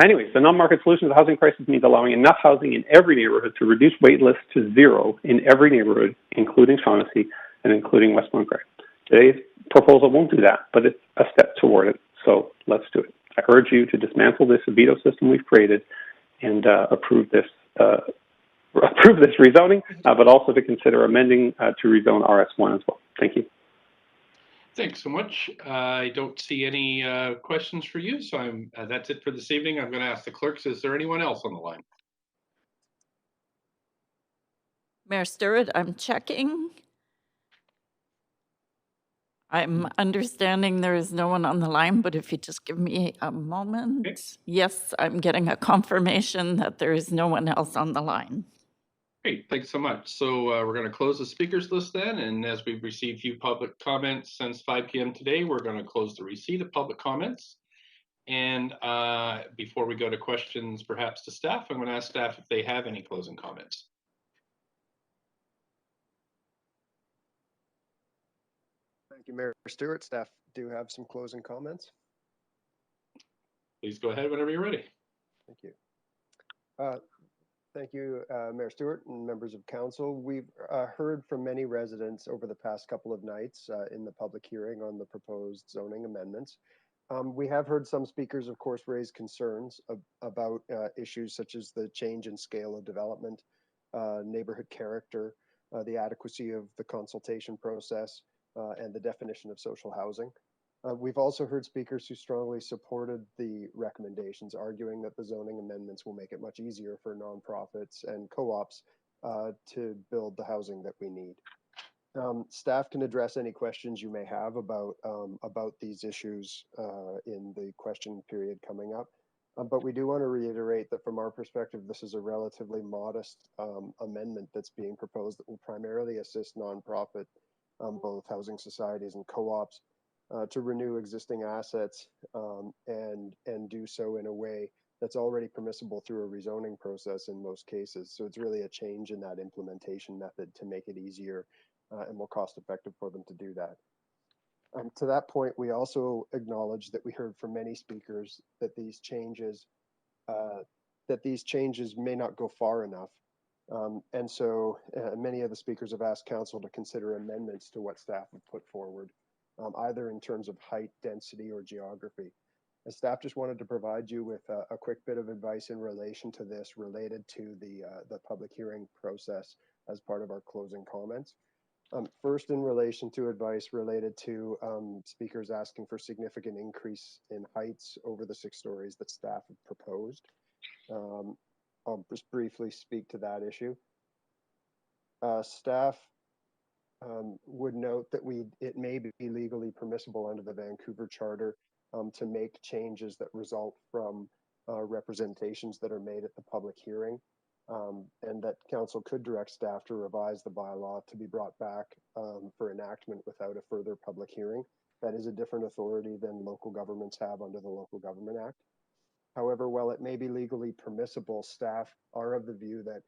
Anyways, the non-market solution to housing crisis means allowing enough housing in every neighborhood to reduce wait lists to zero in every neighborhood, including Shaughnessy and including West Montreal. Today's proposal won't do that, but it's a step toward it. So let's do it. I urge you to dismantle this veto system we've created and approve this rezoning, but also to consider amending to rezone RS1 as well. Thank you. Thanks so much. I don't see any questions for you, so that's it for this evening. I'm going to ask the clerks, is there anyone else on the line? Mayor Stewart, I'm checking. I'm understanding there is no one on the line, but if you just give me a moment. Okay. Yes, I'm getting a confirmation that there is no one else on the line. Great, thanks so much. So we're going to close the speakers list then, and as we've received few public comments since 5 p.m. today, we're going to close the receipt of public comments. And before we go to questions perhaps to staff, I'm going to ask staff if they have any closing comments. Thank you, Mayor Stewart. Staff do have some closing comments. Please go ahead whenever you're ready. Thank you. Thank you, Mayor Stewart and members of council. We've heard from many residents over the past couple of nights in the public hearing on the proposed zoning amendments. We have heard some speakers, of course, raise concerns about issues such as the change in scale of development, neighborhood character, the adequacy of the consultation process, and the definition of social housing. We've also heard speakers who strongly supported the recommendations, arguing that the zoning amendments will make it much easier for nonprofits and co-ops to build the housing that we need. Staff can address any questions you may have about these issues in the question period coming up. But we do want to reiterate that from our perspective, this is a relatively modest amendment that's being proposed that will primarily assist nonprofit, both housing societies and co-ops, to renew existing assets and do so in a way that's already permissible through a rezoning process in most cases. So it's really a change in that implementation method to make it easier and more cost effective for them to do that. To that point, we also acknowledge that we heard from many speakers that these changes may not go far enough. And so many of the speakers have asked council to consider amendments to what staff have put forward, either in terms of height, density, or geography. And staff just wanted to provide you with a quick bit of advice in relation to this related to the public hearing process as part of our closing comments. First, in relation to advice related to speakers asking for significant increase in heights over the 6 stories that staff have proposed. I'll just briefly speak to that issue. Staff would note that it may be legally permissible under the Vancouver Charter to make changes that result from representations that are made at the public hearing, and that council could direct staff to revise the bylaw to be brought back for enactment without a further public hearing. That is a different authority than local governments have under the Local Government Act. However, while it may be legally permissible, staff are of the view that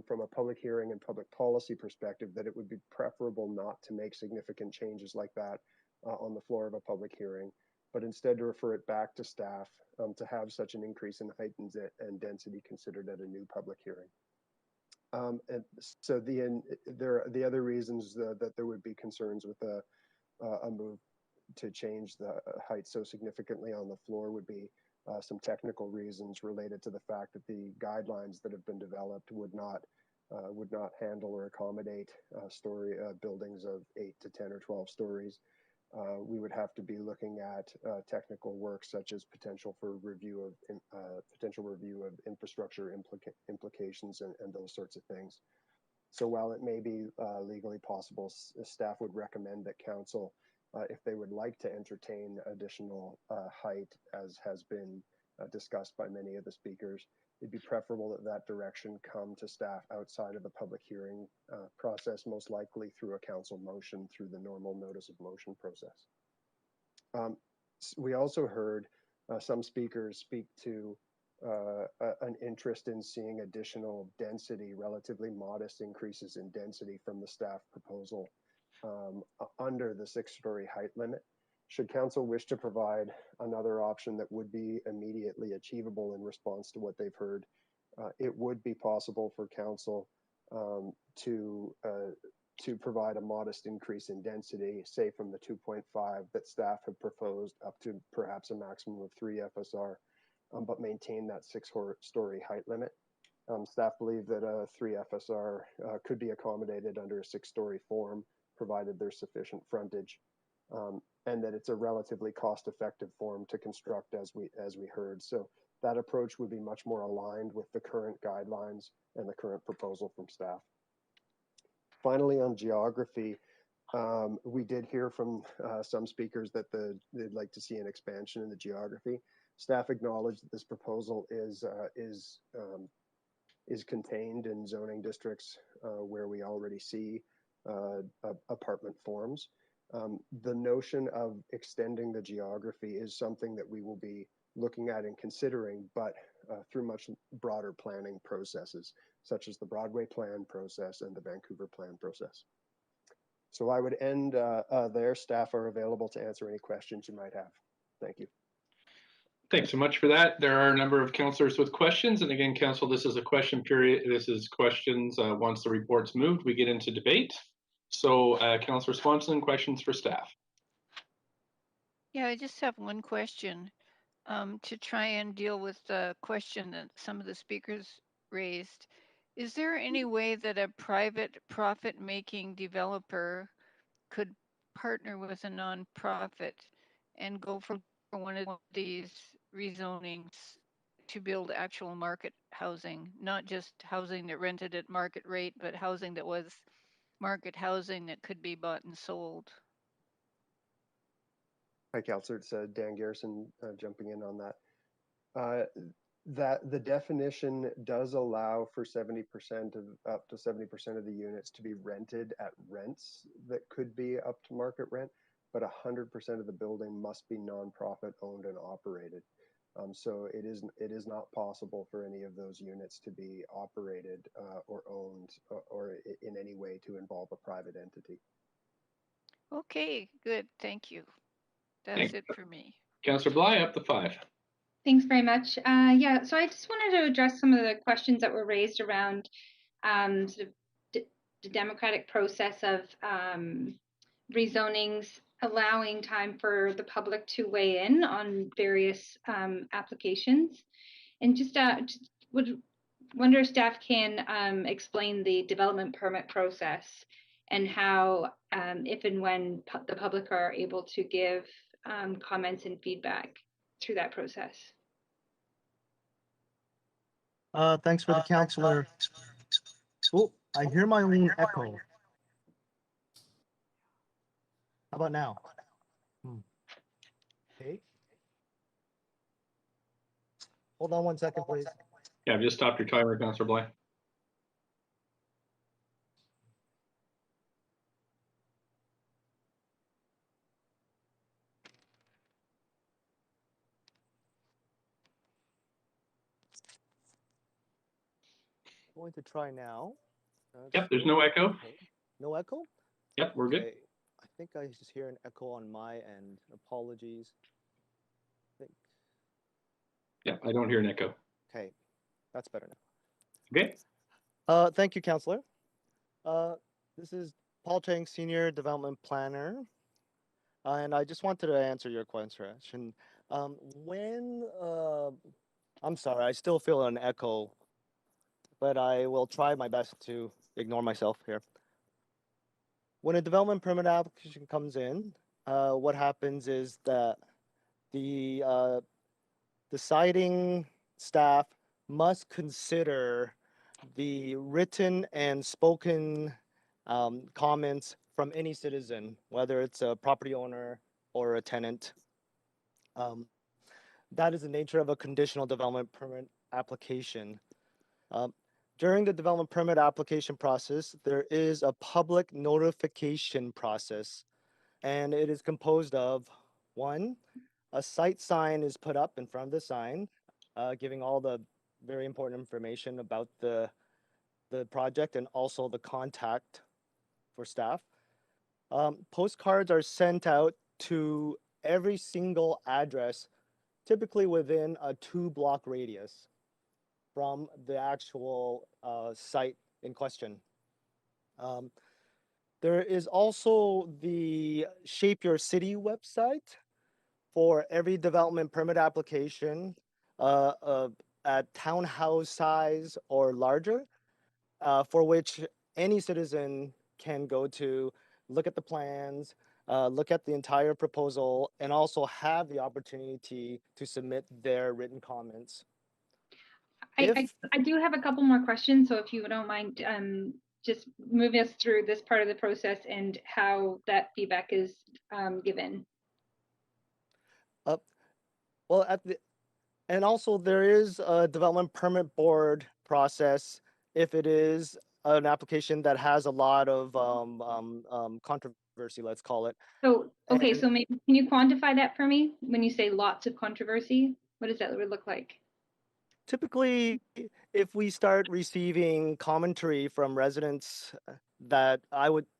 from a public hearing and public policy perspective, that it would be preferable not to make significant changes like that on the floor of a public hearing, but instead to refer it back to staff to have such an increase in height and density considered at a new public hearing. And so the other reasons that there would be concerns with a move to change the height so significantly on the floor would be some technical reasons related to the fact that the guidelines that have been developed would not handle or accommodate buildings of 8 to 10 or 12 stories. We would have to be looking at technical work such as potential review of infrastructure implications and those sorts of things. So while it may be legally possible, staff would recommend that council, if they would like to entertain additional height, as has been discussed by many of the speakers, it'd be preferable that direction come to staff outside of the public hearing process, most likely through a council motion through the normal notice of motion process. We also heard some speakers speak to an interest in seeing additional density, relatively modest increases in density from the staff proposal. under the 6-story height limit. Should council wish to provide another option that would be immediately achievable in response to what they've heard, it would be possible for council to provide a modest increase in density, say from the 2.5 that staff have proposed up to perhaps a maximum of 3 FSR, but maintain that 6-story height limit. Staff believe that a 3 FSR could be accommodated under a 6-story form, provided there's sufficient frontage, and that it's a relatively cost-effective form to construct, as we heard. So that approach would be much more aligned with the current guidelines and the current proposal from staff. Finally, on geography, we did hear from some speakers that they'd like to see an expansion in the geography. Staff acknowledged that this proposal is contained in zoning districts where we already see apartment forms. The notion of extending the geography is something that we will be looking at and considering, but through much broader planning processes, such as the Broadway plan process and the Vancouver plan process. So I would end there. Staff are available to answer any questions you might have. Thank you. Thanks so much for that. There are a number of councillors with questions. And again, council, this is a question period. This is questions. Once the report's moved, we get into debate. So Councillor Swanson, questions for staff. Yeah, I just have one question to try and deal with the question that some of the speakers raised. Is there any way that a private profit-making developer could partner with a nonprofit and go for one of these rezonings to build actual market housing, not just housing that rented at market rate, but housing that was market housing that could be bought and sold? Hi, Councillor. It's Dan Garrison jumping in on that. That the definition does allow for 70% of up to 70% of the units to be rented at rents that could be up to market rent, but 100% of the building must be nonprofit owned and operated. So it is not possible for any of those units to be operated or owned or in any way to involve a private entity. Okay, good. Thank you. That's it for me. Councillor Bly, up to 5. Thanks very much. Yeah, so I just wanted to address some of the questions that were raised around sort of the democratic process of rezonings, allowing time for the public to weigh in on various applications. And just would wonder if staff can explain the development permit process and how, if and when the public are able to give comments and feedback through that process. Thanks for the councillor. Oh, I hear my own echo. How about now? Okay. Hold on one second, please. Yeah, I've just stopped your timer, Councillor Bly. Going to try now. Yep, there's no echo. Okay. No echo? Yep, we're good. I think I just hear an echo on my end. Apologies. Yeah, I don't hear an echo. Okay, that's better now. Okay. Thank you, Councillor. This is Paul Chang, Senior Development Planner. And I just wanted to answer your question. I'm sorry, I still feel an echo, but I will try my best to ignore myself here. When a development permit application comes in, what happens is that the deciding staff must consider the written and spoken comments from any citizen, whether it's a property owner or a tenant. That is the nature of a conditional development permit application. During the development permit application process, there is a public notification process, and it is composed of, 1, a site sign is put up in front of the sign, giving all the very important information about the project and also the contact for staff. Postcards are sent out to every single address, typically within a 2-block radius from the actual site in question. There is also the Shape Your City website for every development permit application at townhouse size or larger, for which any citizen can go to, look at the plans, look at the entire proposal, and also have the opportunity to submit their written comments. I do have a couple more questions, so if you don't mind just moving us through this part of the process and how that feedback is given. Well, and also there is a development permit board process if it is an application that has a lot of controversy, let's call it. So, okay, so maybe can you quantify that for me? When you say lots of controversy, what does that look like? Typically, if we start receiving commentary from residents that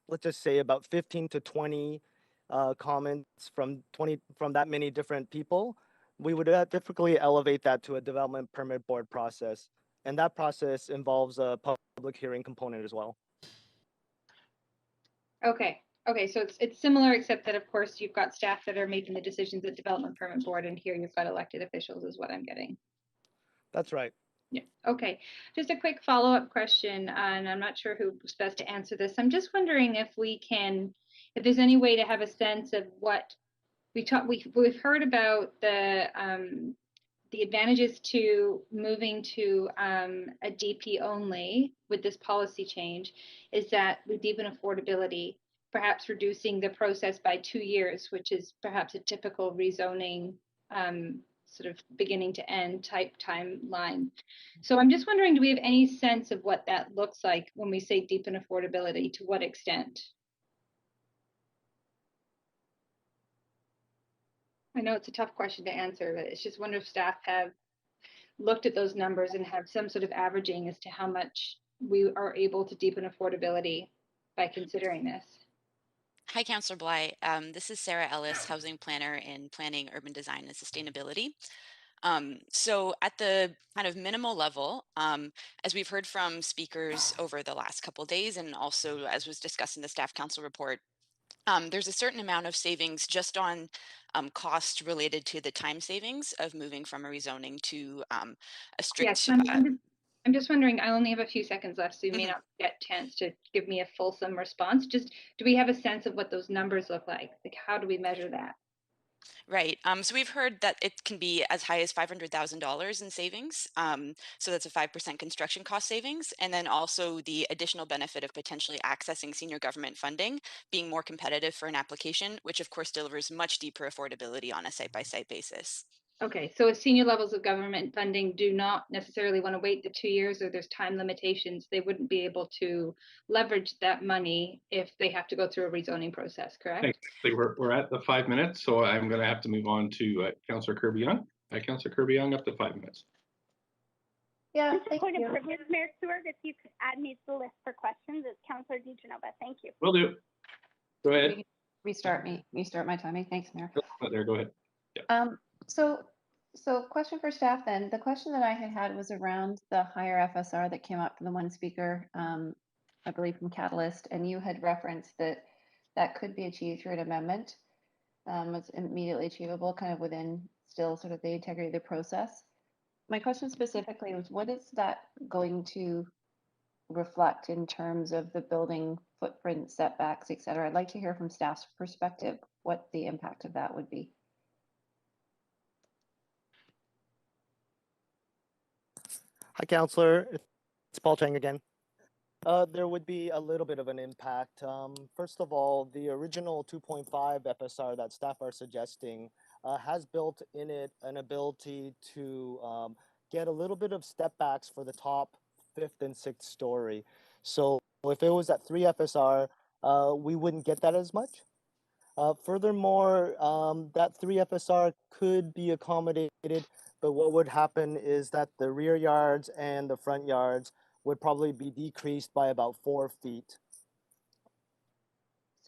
let's just say about 15 to 20 comments from that many different people, we would typically elevate that to a development permit board process. And that process involves a public hearing component as well. Okay. Okay, so it's similar, except that of course you've got staff that are making the decisions at development permit board, and here you've got elected officials is what I'm getting. That's right. Yeah. Okay. Just a quick follow-up question, and I'm not sure who's best to answer this. I'm just wondering if there's any way to have a sense of what we've heard about the advantages to moving to a DP only with this policy change is that we deepen affordability, perhaps reducing the process by 2 years, which is perhaps a typical rezoning sort of beginning to end type timeline. So I'm just wondering, do we have any sense of what that looks like when we say deepen affordability? To what extent? I know it's a tough question to answer, but it's just wonder if staff have looked at those numbers and have some sort of averaging as to how much we are able to deepen affordability by considering this. Hi, Councillor Bly. This is Sarah Ellis, housing planner in planning, urban design, and sustainability. So at the kind of minimal level, as we've heard from speakers over the last couple of days, and also as was discussed in the staff council report, there's a certain amount of savings just on cost related to the time savings of moving from a rezoning to a strict. Yes, I'm just wondering, I only have a few seconds left, so you may not get a chance to give me a fulsome response. Just, do we have a sense of what those numbers look like? Like, how do we measure that? Right. So we've heard that it can be as high as $500,000 in savings. So that's a 5% construction cost savings. And then also the additional benefit of potentially accessing senior government funding, being more competitive for an application, which of course delivers much deeper affordability on a site-by-site basis. Okay, so if senior levels of government funding do not necessarily want to wait the 2 years, or there's time limitations, they wouldn't be able to leverage that money if they have to go through a rezoning process, correct? Thanks. We're at the 5 minutes, so I'm going to have to move on to Councillor Kirby-Young. Councillor Kirby-Young, up to 5 minutes. Yeah, thank you. Privilege, Mayor Stewart, if you could add me to the list for questions, it's Councillor DiGenova. Thank you. Will do. Go ahead. Restart my timing. Thanks, Mayor. There, go ahead. Yeah. So question for staff then. The question that I had was around the higher FSR that came up from the one speaker, I believe from Catalyst, and you had referenced that could be achieved through an amendment. It's immediately achievable, kind of within still sort of the integrity of the process. My question specifically was, what is that going to reflect in terms of the building footprint, setbacks, et cetera? I'd like to hear from staff's perspective what the impact of that would be. Hi, Councillor. It's Paul Chang again. There would be a little bit of an impact. First of all, the original 2.5 FSR that staff are suggesting has built in it an ability to get a little bit of step backs for the top 5th and 6th story. So if it was at 3 FSR, we wouldn't get that as much. Furthermore, that 3 FSR could be accommodated, but what would happen is that the rear yards and the front yards would probably be decreased by about 4 feet.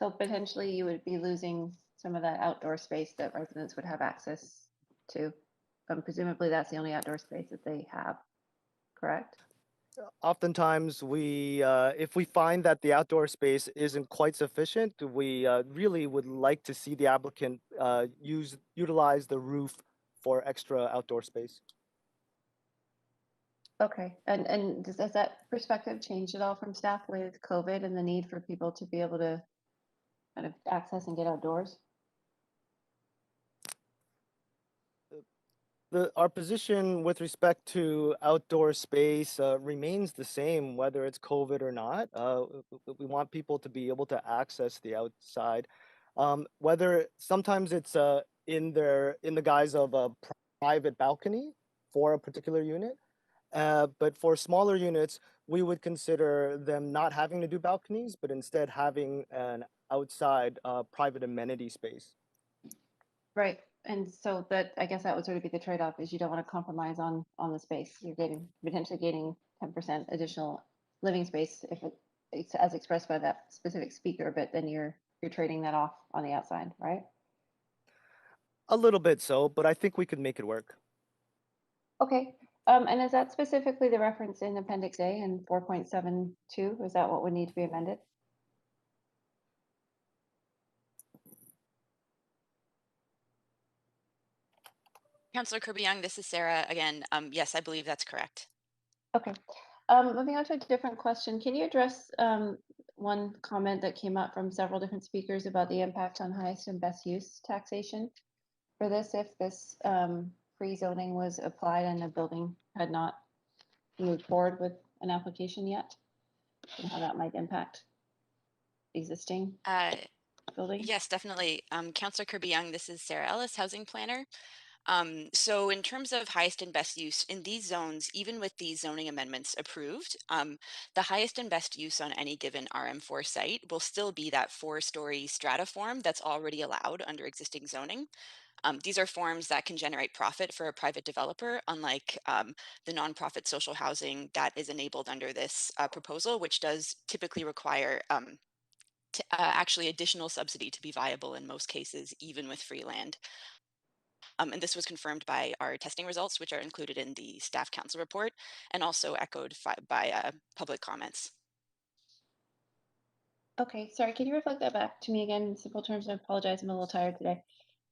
So potentially you would be losing some of that outdoor space that residents would have access to. Presumably that's the only outdoor space that they have, correct? Oftentimes, if we find that the outdoor space isn't quite sufficient, we really would like to see the applicant utilize the roof for extra outdoor space. Okay, and does that perspective change at all from staff with COVID and the need for people to be able to kind of access and get outdoors? Our position with respect to outdoor space remains the same, whether it's COVID or not. We want people to be able to access the outside, whether sometimes it's in the guise of a private balcony for a particular unit. But for smaller units, we would consider them not having to do balconies, but instead having an outside private amenity space. Right, and so that, I guess that would sort of be the trade-off, is you don't want to compromise on the space. You're potentially gaining 10% additional living space if it's as expressed by that specific speaker, but then you're trading that off on the outside, right? A little bit so, but I think we could make it work. Okay, and is that specifically the reference in Appendix A in 4.72? Is that what would need to be amended? Councillor Kirby-Young, this is Sarah again. Yes, I believe that's correct. Okay. Moving on to a different question. Can you address one comment that came up from several different speakers about the impact on highest and best use taxation for this if this free zoning was applied and the building had not moved forward with an application yet, and how that might impact existing buildings? Yes, definitely. Councillor Kirby-Young, this is Sarah Ellis, housing planner. So in terms of highest and best use in these zones, even with these zoning amendments approved, the highest and best use on any given RM4 site will still be that 4-story strata form that's already allowed under existing zoning. These are forms that can generate profit for a private developer, unlike the nonprofit social housing that is enabled under this proposal, which does typically require actually additional subsidy to be viable in most cases, even with free land. And this was confirmed by our testing results, which are included in the staff council report and also echoed by public comments. Okay, sorry, can you reflect that back to me again in simple terms? I apologize, I'm a little tired today.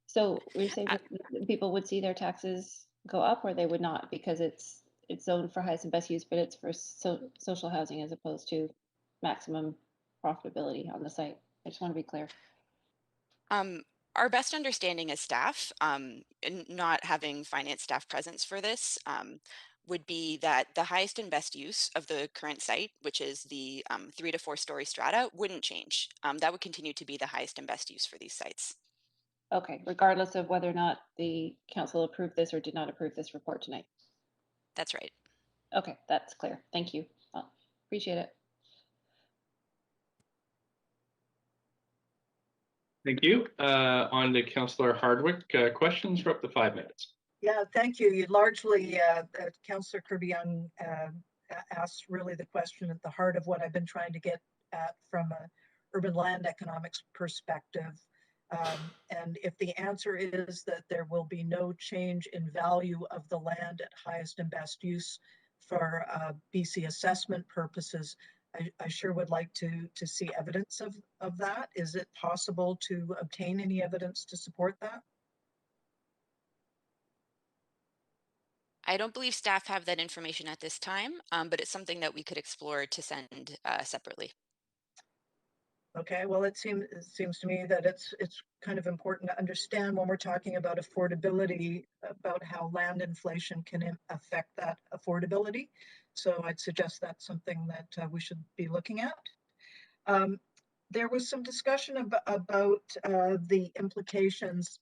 So we're saying that people would see their taxes go up, or they would not, because it's zoned for highest and best use, but it's for social housing as opposed to maximum profitability on the site. I just want to be clear. Our best understanding as staff, and not having finance staff presence for this, would be that the highest and best use of the current site, which is the 3 to 4 story strata, wouldn't change. That would continue to be the highest and best use for these sites. Okay, regardless of whether or not the council approved this or did not approve this report tonight. That's right. Okay, that's clear. Thank you. Appreciate it. Thank you. On to Councillor Hardwick. Questions for up to 5 minutes. Yeah, thank you. You largely, Councillor Kirby-Young asked really the question at the heart of what I've been trying to get at from an urban land economics perspective. And if the answer is that there will be no change in value of the land at highest and best use for BC assessment purposes, I sure would like to see evidence of that. Is it possible to obtain any evidence to support that? I don't believe staff have that information at this time, but it's something that we could explore to send separately. Okay, well, it seems to me that it's kind of important to understand when we're talking about affordability, about how land inflation can affect that affordability. So I'd suggest that's something that we should be looking at. There was some discussion about the implications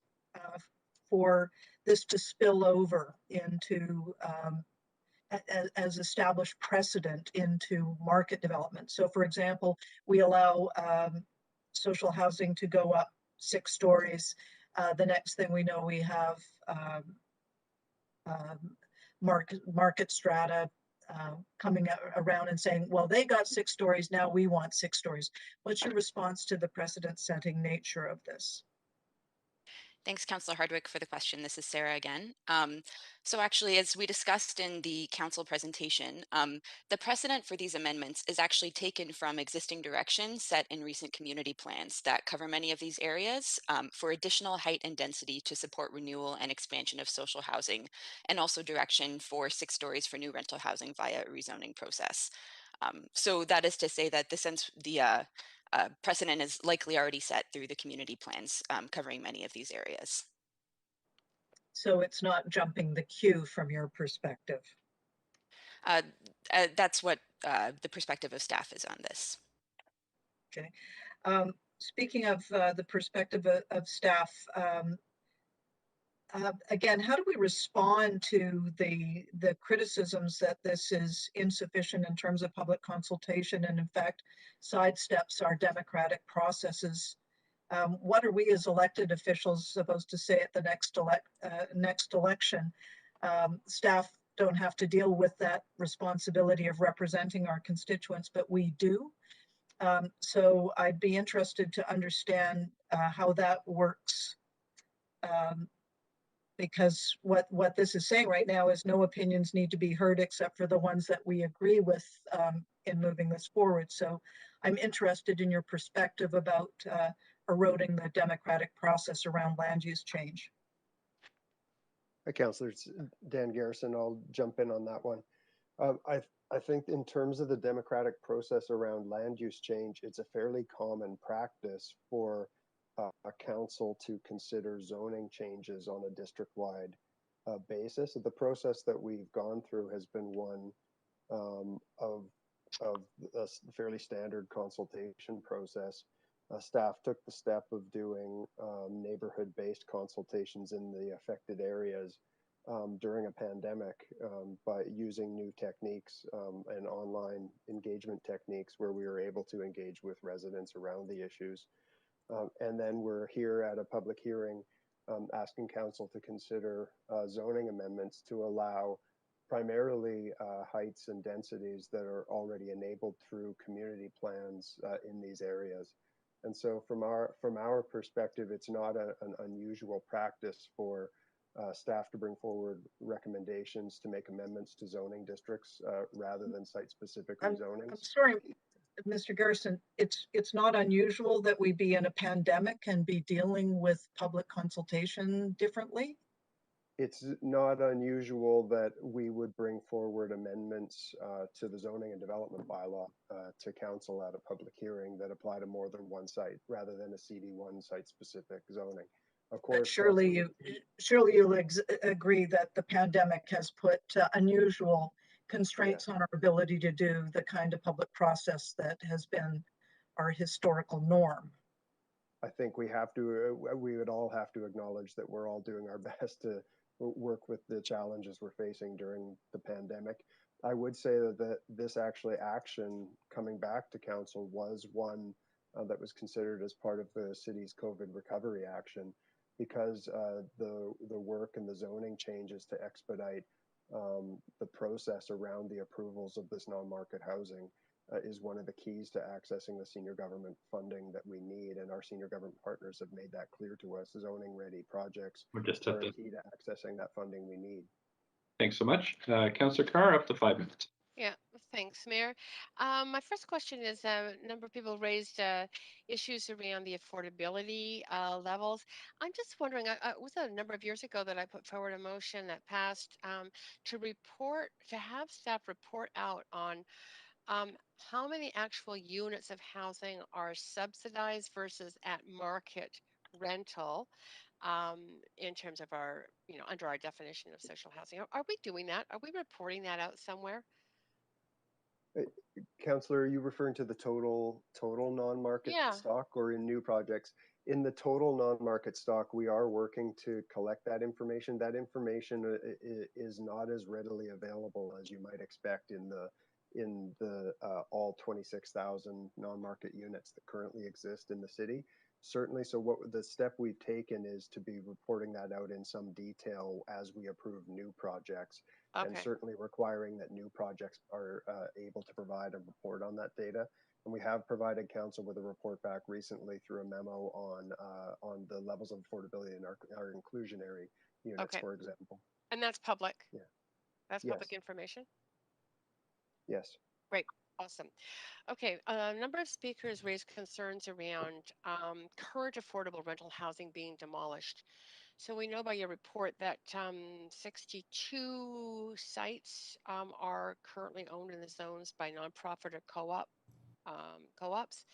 for this to spill over into as established precedent into market development. So for example, we allow social housing to go up 6 stories. The next thing we know, we have market strata coming around and saying, well, they got 6 stories, now we want 6 stories. What's your response to the precedent-setting nature of this? Thanks, Councillor Hardwick, for the question. This is Sarah again. So actually, as we discussed in the council presentation, the precedent for these amendments is actually taken from existing directions set in recent community plans that cover many of these areas for additional height and density to support renewal and expansion of social housing, and also direction for 6 stories for new rental housing via a rezoning process. So that is to say that the precedent is likely already set through the community plans covering many of these areas. So it's not jumping the queue from your perspective? That's what the perspective of staff is on this. Okay. Speaking of the perspective of staff, again, how do we respond to the criticisms that this is insufficient in terms of public consultation and in fact sidesteps our democratic processes? What are we as elected officials supposed to say at the next election? Staff don't have to deal with that responsibility of representing our constituents, but we do. So I'd be interested to understand how that works. Because what this is saying right now is no opinions need to be heard except for the ones that we agree with in moving this forward. So I'm interested in your perspective about eroding the democratic process around land use change. Hi, Councillors. Dan Garrison, I'll jump in on that one. I think in terms of the democratic process around land use change, it's a fairly common practice for a council to consider zoning changes on a district-wide basis. The process that we've gone through has been one of a fairly standard consultation process. Staff took the step of doing neighborhood-based consultations in the affected areas during a pandemic by using new techniques and online engagement techniques where we were able to engage with residents around the issues. And then we're here at a public hearing asking council to consider zoning amendments to allow primarily heights and densities that are already enabled through community plans in these areas. And so from our perspective, it's not an unusual practice for staff to bring forward recommendations to make amendments to zoning districts rather than site-specific rezonings. I'm sorry, Mr. Garrison, it's not unusual that we be in a pandemic and be dealing with public consultation differently? It's not unusual that we would bring forward amendments to the zoning and development bylaw to council at a public hearing that apply to more than one site rather than a CD1 site-specific zoning. Of course, but surely you'll agree that the pandemic has put unusual constraints on our ability to do the kind of public process that has been our historical norm. I think we would all have to acknowledge that we're all doing our best to work with the challenges we're facing during the pandemic. I would say that this action coming back to council was one that was considered as part of the city's COVID recovery action, because the work and the zoning changes to expedite the process around the approvals of this non-market housing is one of the keys to accessing the senior government funding that we need, and our senior government partners have made that clear to us. Zoning ready projects are key to accessing that funding we need. Thanks so much. Councillor Carr, up to 5 minutes. Yeah, thanks, Mayor. My first question is a number of people raised issues around the affordability levels. I'm just wondering, it was a number of years ago that I put forward a motion that passed to have staff report out on how many actual units of housing are subsidized versus at market rental in terms of our, under our definition of social housing. Are we doing that? Are we reporting that out somewhere? Councillor, are you referring to the total non-market stock or in new projects? In the total non-market stock, we are working to collect that information. That information is not as readily available as you might expect in the all 26,000 non-market units that currently exist in the city. Certainly, so what the step we've taken is to be reporting that out in some detail as we approve new projects. and Okay. certainly requiring that new projects are able to provide a report on that data. And we have provided council with a report back recently through a memo on the levels of affordability in our inclusionary units, Okay. for example. And that's public. Yeah. That's Yes. public information. Yes. Great. Awesome. Okay. A number of speakers raised concerns around current affordable rental housing being demolished. So we know by your report that 62 sites are currently owned in the zones by nonprofit or co-ops.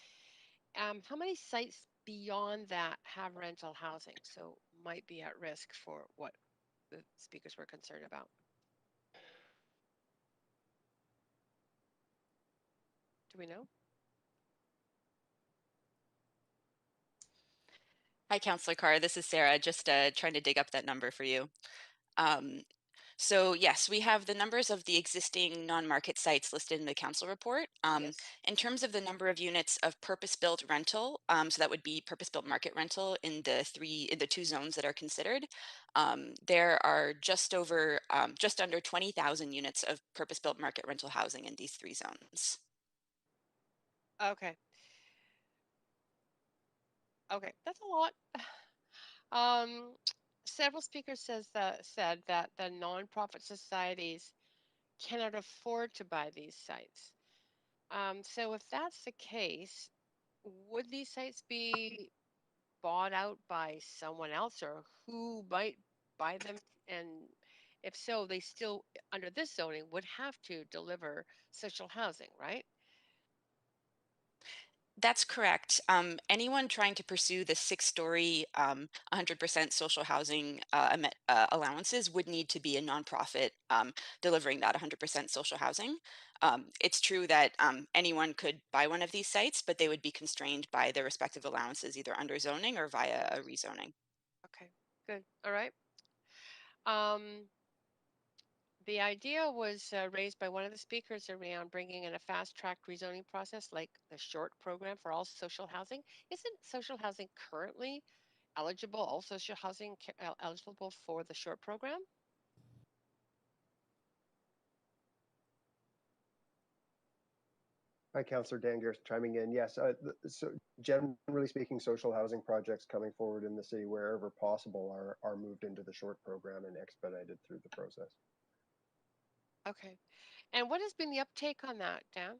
How many sites beyond that have rental housing? So might be at risk for what the speakers were concerned about. Do we know? Hi, Councillor Carr. This is Sarah. Just trying to dig up that number for you. So yes, we have the numbers of the existing non-market sites listed in the council report. Yes. In terms of the number of units of purpose-built rental, so that would be purpose-built market rental in the two zones that are considered. There are just under 20,000 units of purpose-built market rental housing in these three zones. Okay. Okay, that's a lot. Several speakers said that the nonprofit societies cannot afford to buy these sites. So if that's the case, would these sites be bought out by someone else, or who might buy them? And if so, they still, under this zoning, would have to deliver social housing, right? That's correct. Anyone trying to pursue the 6-story, 100% social housing allowances would need to be a nonprofit delivering that 100% social housing. It's true that anyone could buy one of these sites, but they would be constrained by their respective allowances, either under zoning or via a rezoning. Okay, good. All right. The idea was raised by one of the speakers around bringing in a fast-track rezoning process like the SHORT program for all social housing. Isn't social housing currently eligible, all social housing eligible for the SHORT program? Hi, Councillor Dan Garrett chiming in. Yes, so generally speaking, social housing projects coming forward in the city wherever possible are moved into the SHORT program and expedited through the process. Okay. And what has been the uptake on that, Dan?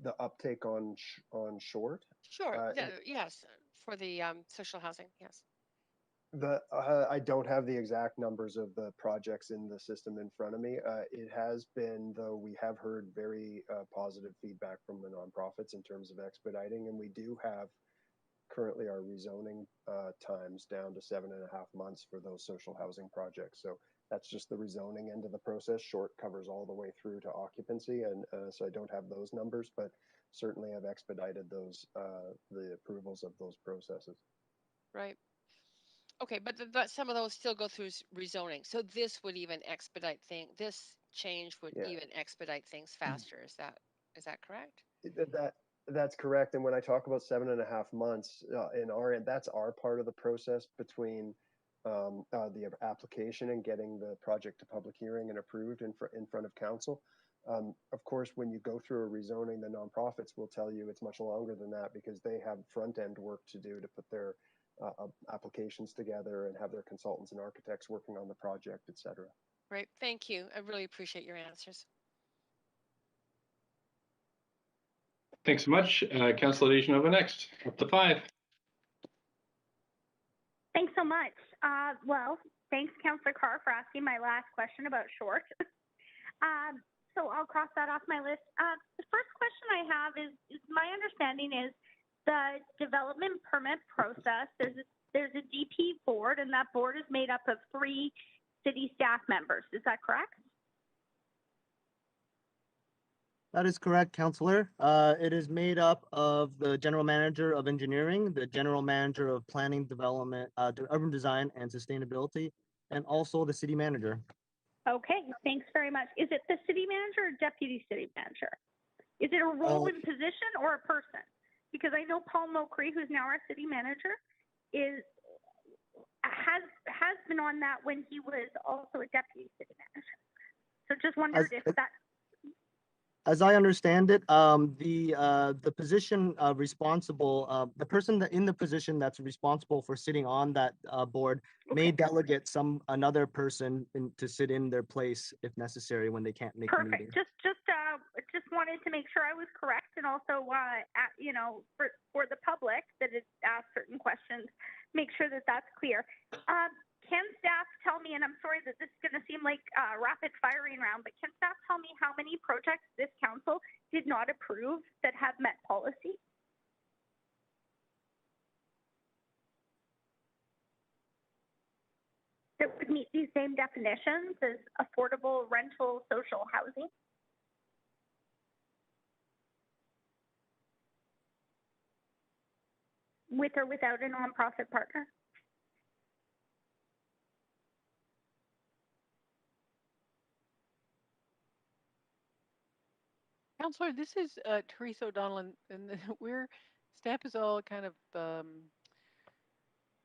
The uptake on SHORT? Sure. Yes, for the social housing. Yes. I don't have the exact numbers of the projects in the system in front of me. It has been, though, we have heard very positive feedback from the nonprofits in terms of expediting, and we do have currently our rezoning times down to 7.5 months for those social housing projects. So that's just the rezoning end of the process. SHORT covers all the way through to occupancy, and so I don't have those numbers, but certainly have expedited those the approvals of those processes. Right. Okay, but some of those still go through rezoning. So this would even expedite this change would even expedite things faster. Is that correct? That's correct. And when I talk about 7.5 months in our end, that's our part of the process between the application and getting the project to public hearing and approved in front of council. Of course, when you go through a rezoning, the nonprofits will tell you it's much longer than that because they have front end work to do to put their applications together and have their consultants and architects working on the project, et cetera. Great, thank you. I really appreciate your answers. Thanks so much. Councillor Dejanova next, up to 5. Thanks so much. Well, thanks, Councillor Carr, for asking my last question about SHORT. So I'll cross that off my list. The first question I have is my understanding is the development permit process, there's a DP board, and that board is made up of 3 city staff members. Is that correct? That is correct, Councillor. It is made up of the General Manager of Engineering, the General Manager of Planning, Development, Urban Design and Sustainability, and also the City Manager. Okay, thanks very much. Is it the city manager or deputy city manager? Is it a role and position or a person? Because I know Paul Mulcree, who's now our city manager, has been on that when he was also a deputy city manager. So just wondered if that. As I understand it, the position responsible, the person that in the position that's responsible for sitting on that board may delegate another person to sit in their place if necessary when they can't make the meeting. Perfect. Just wanted to make sure I was correct, and also, you know, for the public that is asked certain questions, make sure that that's clear. Can staff tell me, and I'm sorry that this is going to seem like a rapid firing round, but can staff tell me how many projects this council did not approve that have met policy? That would meet these same definitions as affordable rental social housing? With or without a nonprofit partner? Counselor, this is Teresa O'Donnell, and staff is all kind of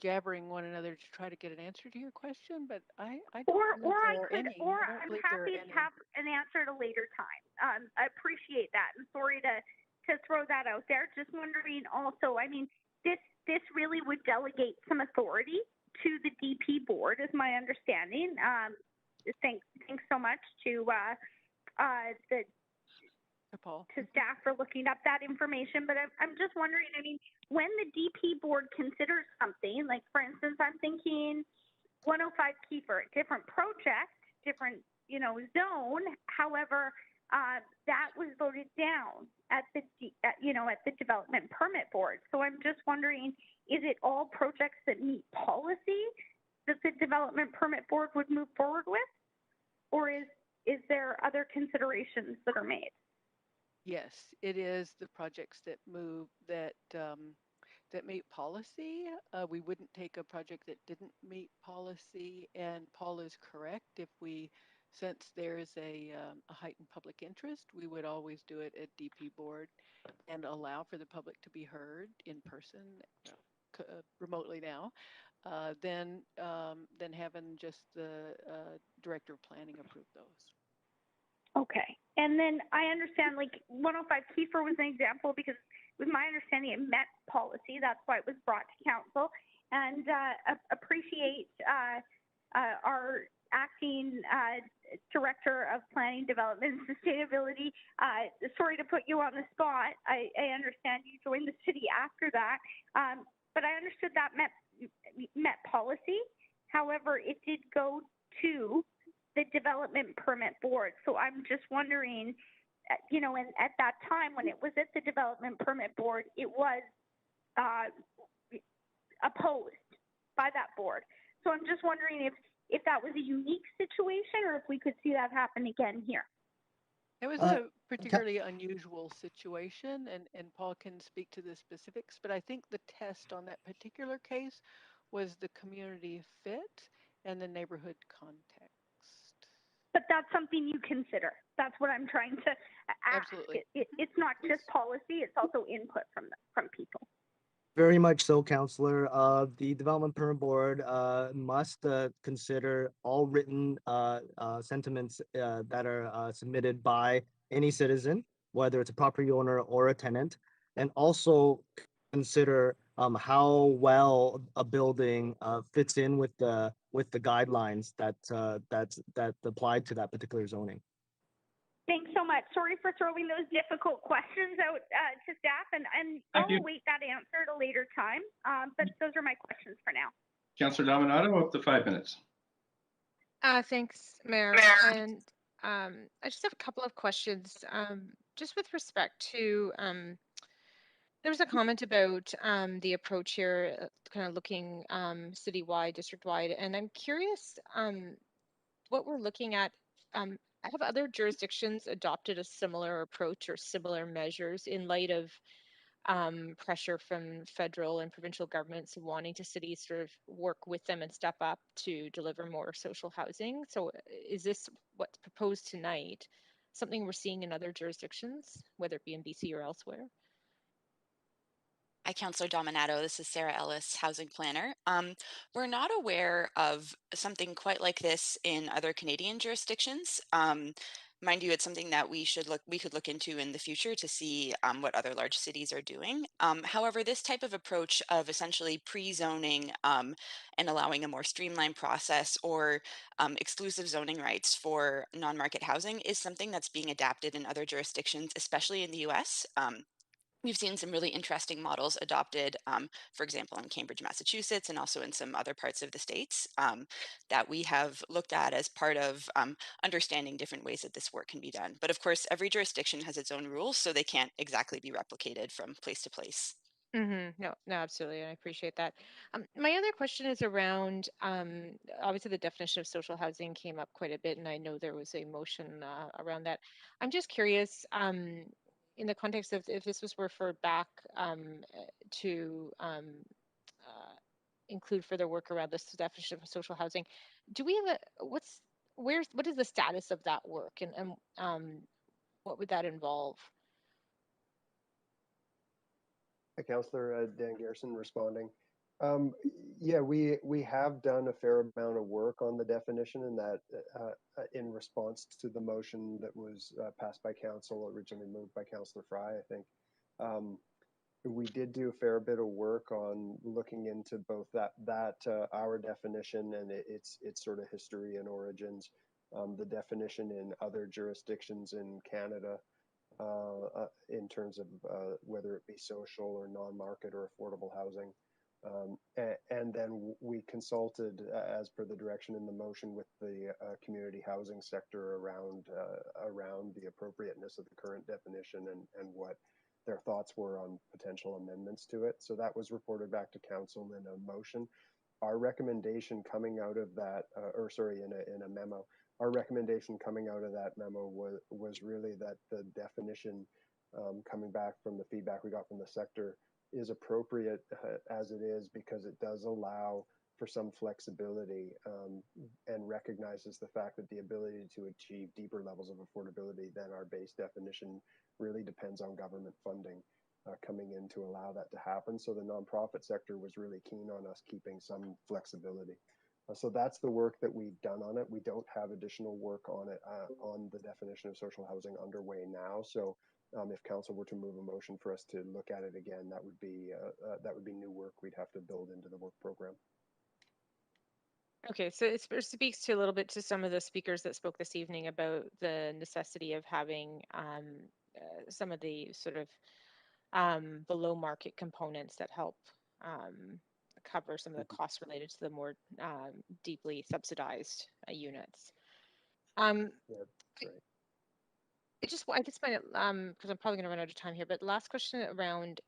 jabbering one another to try to get an answer to your question, but I don't believe there are any. I'm happy to have an answer at a later time. I appreciate that. I'm sorry to throw that out there. Just wondering also, I mean, this really would delegate some authority to the DP board, is my understanding. Thanks so much to staff for looking up that information. But I'm just wondering, I mean, when the DP board considers something, like for instance, I'm thinking 105 Kiefer, different project, different, you know, zone. However, that was voted down at the development permit board. So I'm just wondering, is it all projects that meet policy that the development permit board would move forward with, or is there other considerations that are made? Yes, it is the projects that move that meet policy. We wouldn't take a project that didn't meet policy, and Paul is correct. If we sense there's a heightened public interest, we would always do it at DP board and allow for the public to be heard in person, remotely now. Then having just the director of planning approve those. Okay. And then I understand, like, 105 Kiefer was an example because with my understanding it met policy. That's why it was brought to council. And appreciate our acting director of planning, development, and sustainability. Sorry to put you on the spot. I understand you joined the city after that. But I understood that met policy. However, it did go to the development permit board. So I'm just wondering, you know, and at that time when it was at the development permit board, it was opposed by that board. So I'm just wondering if that was a unique situation or if we could see that happen again here. It was a particularly unusual situation, and Paul can speak to the specifics, but I think the test on that particular case was the community fit and the neighborhood context. But that's something you consider. That's what I'm trying to ask. Absolutely. It's not just policy, it's also input from people. Very much so, Councillor. The Development Permit Board must consider all written sentiments that are submitted by any citizen, whether it's a property owner or a tenant, and also consider how well a building fits in with the guidelines that applied to that particular zoning. Thanks so much. Sorry for throwing those difficult questions out to staff, and I'll await that answer at a later time. But those are my questions for now. Councillor Dominato, up to 5 minutes. Thanks, Mayor. And I just have a couple of questions. Just with respect to, there was a comment about the approach here, kind of looking citywide, district-wide, and I'm curious what we're looking at. Have other jurisdictions adopted a similar approach or similar measures in light of pressure from federal and provincial governments wanting to cities sort of work with them and step up to deliver more social housing? So is this what's proposed tonight something we're seeing in other jurisdictions, whether it be in BC or elsewhere? Hi, Councillor Dominato. This is Sarah Ellis, housing planner. We're not aware of something quite like this in other Canadian jurisdictions. Mind you, it's something that we could look into in the future to see what other large cities are doing. However, this type of approach of essentially pre-zoning and allowing a more streamlined process or exclusive zoning rights for non-market housing is something that's being adapted in other jurisdictions, especially in the US. We've seen some really interesting models adopted, for example, in Cambridge, Massachusetts, and also in some other parts of the states that we have looked at as part of understanding different ways that this work can be done. But of course, every jurisdiction has its own rules, so they can't exactly be replicated from place to place. No, absolutely. I appreciate that. My other question is around, obviously the definition of social housing came up quite a bit, and I know there was a motion around that. I'm just curious, in the context of if this was referred back to include further work around this definition of social housing, do we have what is the status of that work, and what would that involve? Councillor Dan Garrison responding. Yeah, we have done a fair amount of work on the definition, and that in response to the motion that was passed by council, originally moved by Councillor Fry, I think. We did do a fair bit of work on looking into both our definition and its sort of history and origins, the definition in other jurisdictions in Canada, in terms of whether it be social or non-market or affordable housing. And then we consulted, as per the direction in the motion, with the community housing sector around the appropriateness of the current definition and what their thoughts were on potential amendments to it. So that was reported back to council in a motion. Our recommendation coming out of that, in a memo, our recommendation coming out of that memo was really that the definition, coming back from the feedback we got from the sector, is appropriate as it is, because it does allow for some flexibility, and recognizes the fact that the ability to achieve deeper levels of affordability than our base definition really depends on government funding coming in to allow that to happen. So the nonprofit sector was really keen on us keeping some flexibility. So that's the work that we've done on it. We don't have additional work on it, on the definition of social housing underway now. So if council were to move a motion for us to look at it again, that would be new work we'd have to build into the work program. Okay, so it speaks to a little bit to some of the speakers that spoke this evening about the necessity of having some of the sort of below market components that help cover some of the costs related to the more deeply subsidized units. Yeah, that's right. I just find it, because I'm probably going to run out of time here, but last question around,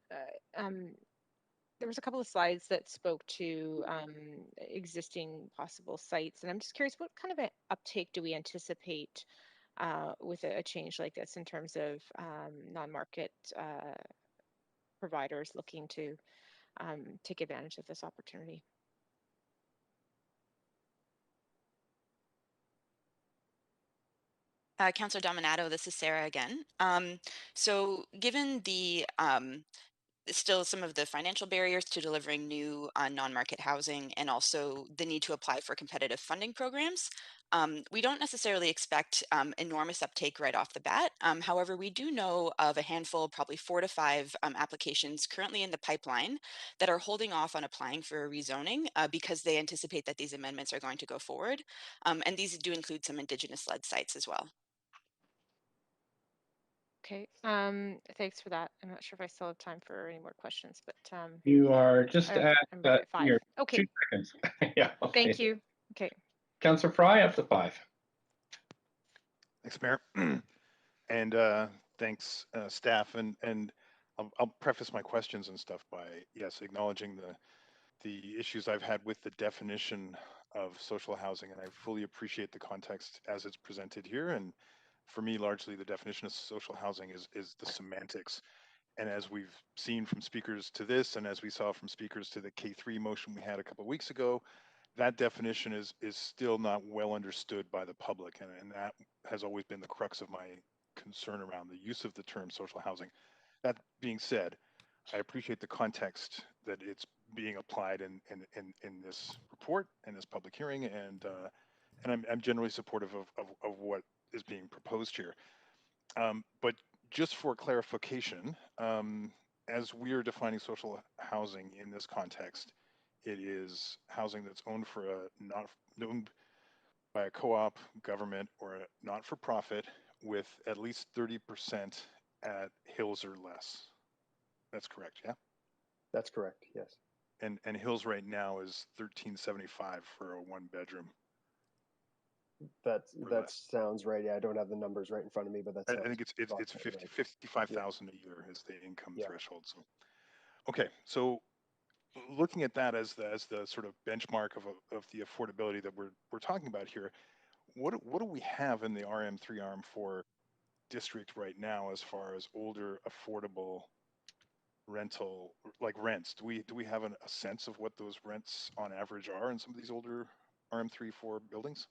there was a couple of slides that spoke to existing possible sites, and I'm just curious, what kind of an uptake do we anticipate with a change like this in terms of non-market providers looking to take advantage of this opportunity? Councillor Dominato, this is Sarah again. So given the still some of the financial barriers to delivering new non-market housing and also the need to apply for competitive funding programs, we don't necessarily expect enormous uptake right off the bat. However, we do know of a handful, probably 4 to 5 applications currently in the pipeline that are holding off on applying for a rezoning because they anticipate that these amendments are going to go forward. And these do include some Indigenous-led sites as well. Okay, thanks for that. I'm not sure if I still have time for any more questions, but you are just I'm ready at 5. your Okay. 2 seconds. Yeah. Okay. Thank you. Okay. Councillor Fry, up to 5. Thanks, Mayor. And thanks, staff. And I'll preface my questions and stuff by, yes, acknowledging the issues I've had with the definition of social housing, and I fully appreciate the context as it's presented here. And for me, largely the definition of social housing is the semantics. And as we've seen from speakers to this, and as we saw from speakers to the K3 motion we had a couple of weeks ago, that definition is still not well understood by the public. And that has always been the crux of my concern around the use of the term social housing. That being said, I appreciate the context that it's being applied in this report and this public hearing, and I'm generally supportive of what is being proposed here. But just for clarification, as we are defining social housing in this context, it is housing that's owned for a not owned by a co-op, government, or a not-for-profit with at least 30% at Hills or less. That's correct, yeah? That's correct, yes. And Hills right now is $13.75 for a one-bedroom. That sounds right. Yeah, I don't have the numbers right in front of me, but that's. I think it's 55,000 a year is the income threshold. So, okay, so looking at that as the sort of benchmark of the affordability that we're talking about here, what do we have in the RM3 RM4 district right now as far as older affordable rental, like rents? Do we have a sense of what those rents on average are in some of these older RM3-4 buildings?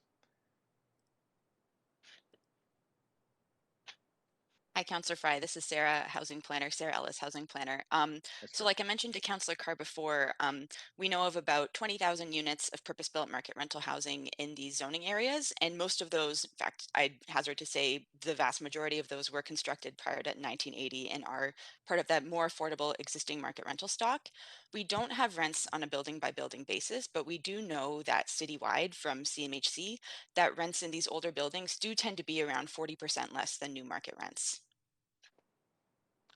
Hi, Councillor Fry. This is Sarah, housing planner, Sarah Ellis, housing planner. So like I mentioned to Councillor Carr before, we know of about 20,000 units of purpose-built market rental housing in these zoning areas. And most of those, in fact, I'd hazard to say the vast majority of those were constructed prior to 1980 and are part of that more affordable existing market rental stock. We don't have rents on a building by building basis, but we do know that citywide from CMHC, that rents in these older buildings do tend to be around 40% less than new market rents.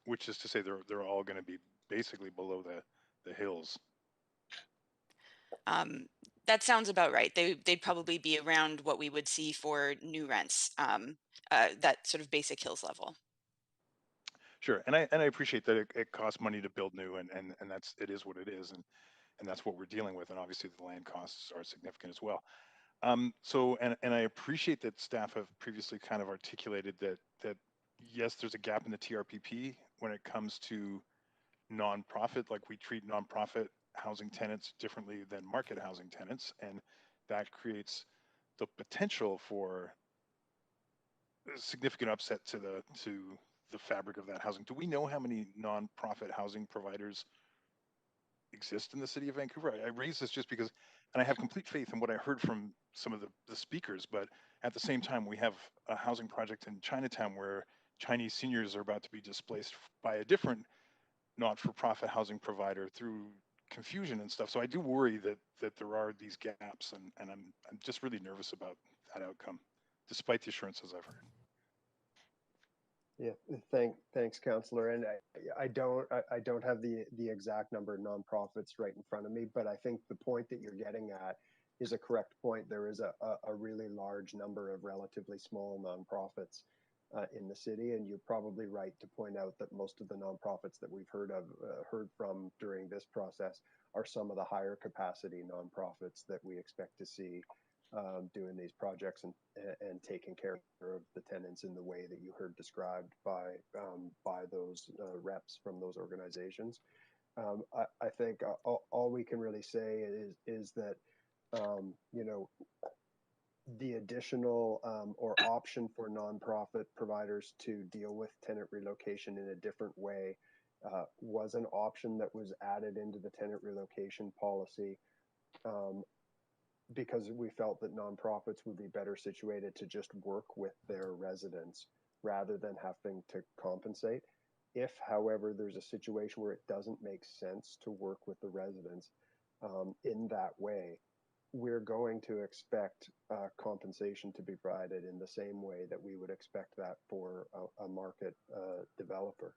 Which is to say they're all going to be basically below the hills. That sounds about right. They'd probably be around what we would see for new rents, that sort of basic hills level. Sure, and I appreciate that it costs money to build new, and it is what it is, and that's what we're dealing with, and obviously the land costs are significant as well. So I appreciate that staff have previously kind of articulated that yes, there's a gap in the TRPP when it comes to nonprofit. Like, we treat nonprofit housing tenants differently than market housing tenants, and that creates the potential for a significant upset to the fabric of that housing. Do we know how many nonprofit housing providers exist in the city of Vancouver? I raise this just because, and I have complete faith in what I heard from some of the speakers, but at the same time, we have a housing project in Chinatown where Chinese seniors are about to be displaced by a different not-for-profit housing provider through confusion and stuff. So I do worry that there are these gaps, and I'm just really nervous about that outcome, despite the assurances I've heard. Yeah, thanks, Councillor. And I don't have the exact number of nonprofits right in front of me, but I think the point that you're getting at is a correct point. There is a really large number of relatively small nonprofits in the city, and you're probably right to point out that most of the nonprofits that we've heard from during this process are some of the higher capacity nonprofits that we expect to see doing these projects and taking care of the tenants in the way that you heard described by those reps from those organizations. I think all we can really say is that the additional or option for nonprofit providers to deal with tenant relocation in a different way was an option that was added into the tenant relocation policy because we felt that nonprofits would be better situated to just work with their residents rather than having to compensate. If, however, there's a situation where it doesn't make sense to work with the residents in that way, we're going to expect compensation to be provided in the same way that we would expect that for a market developer.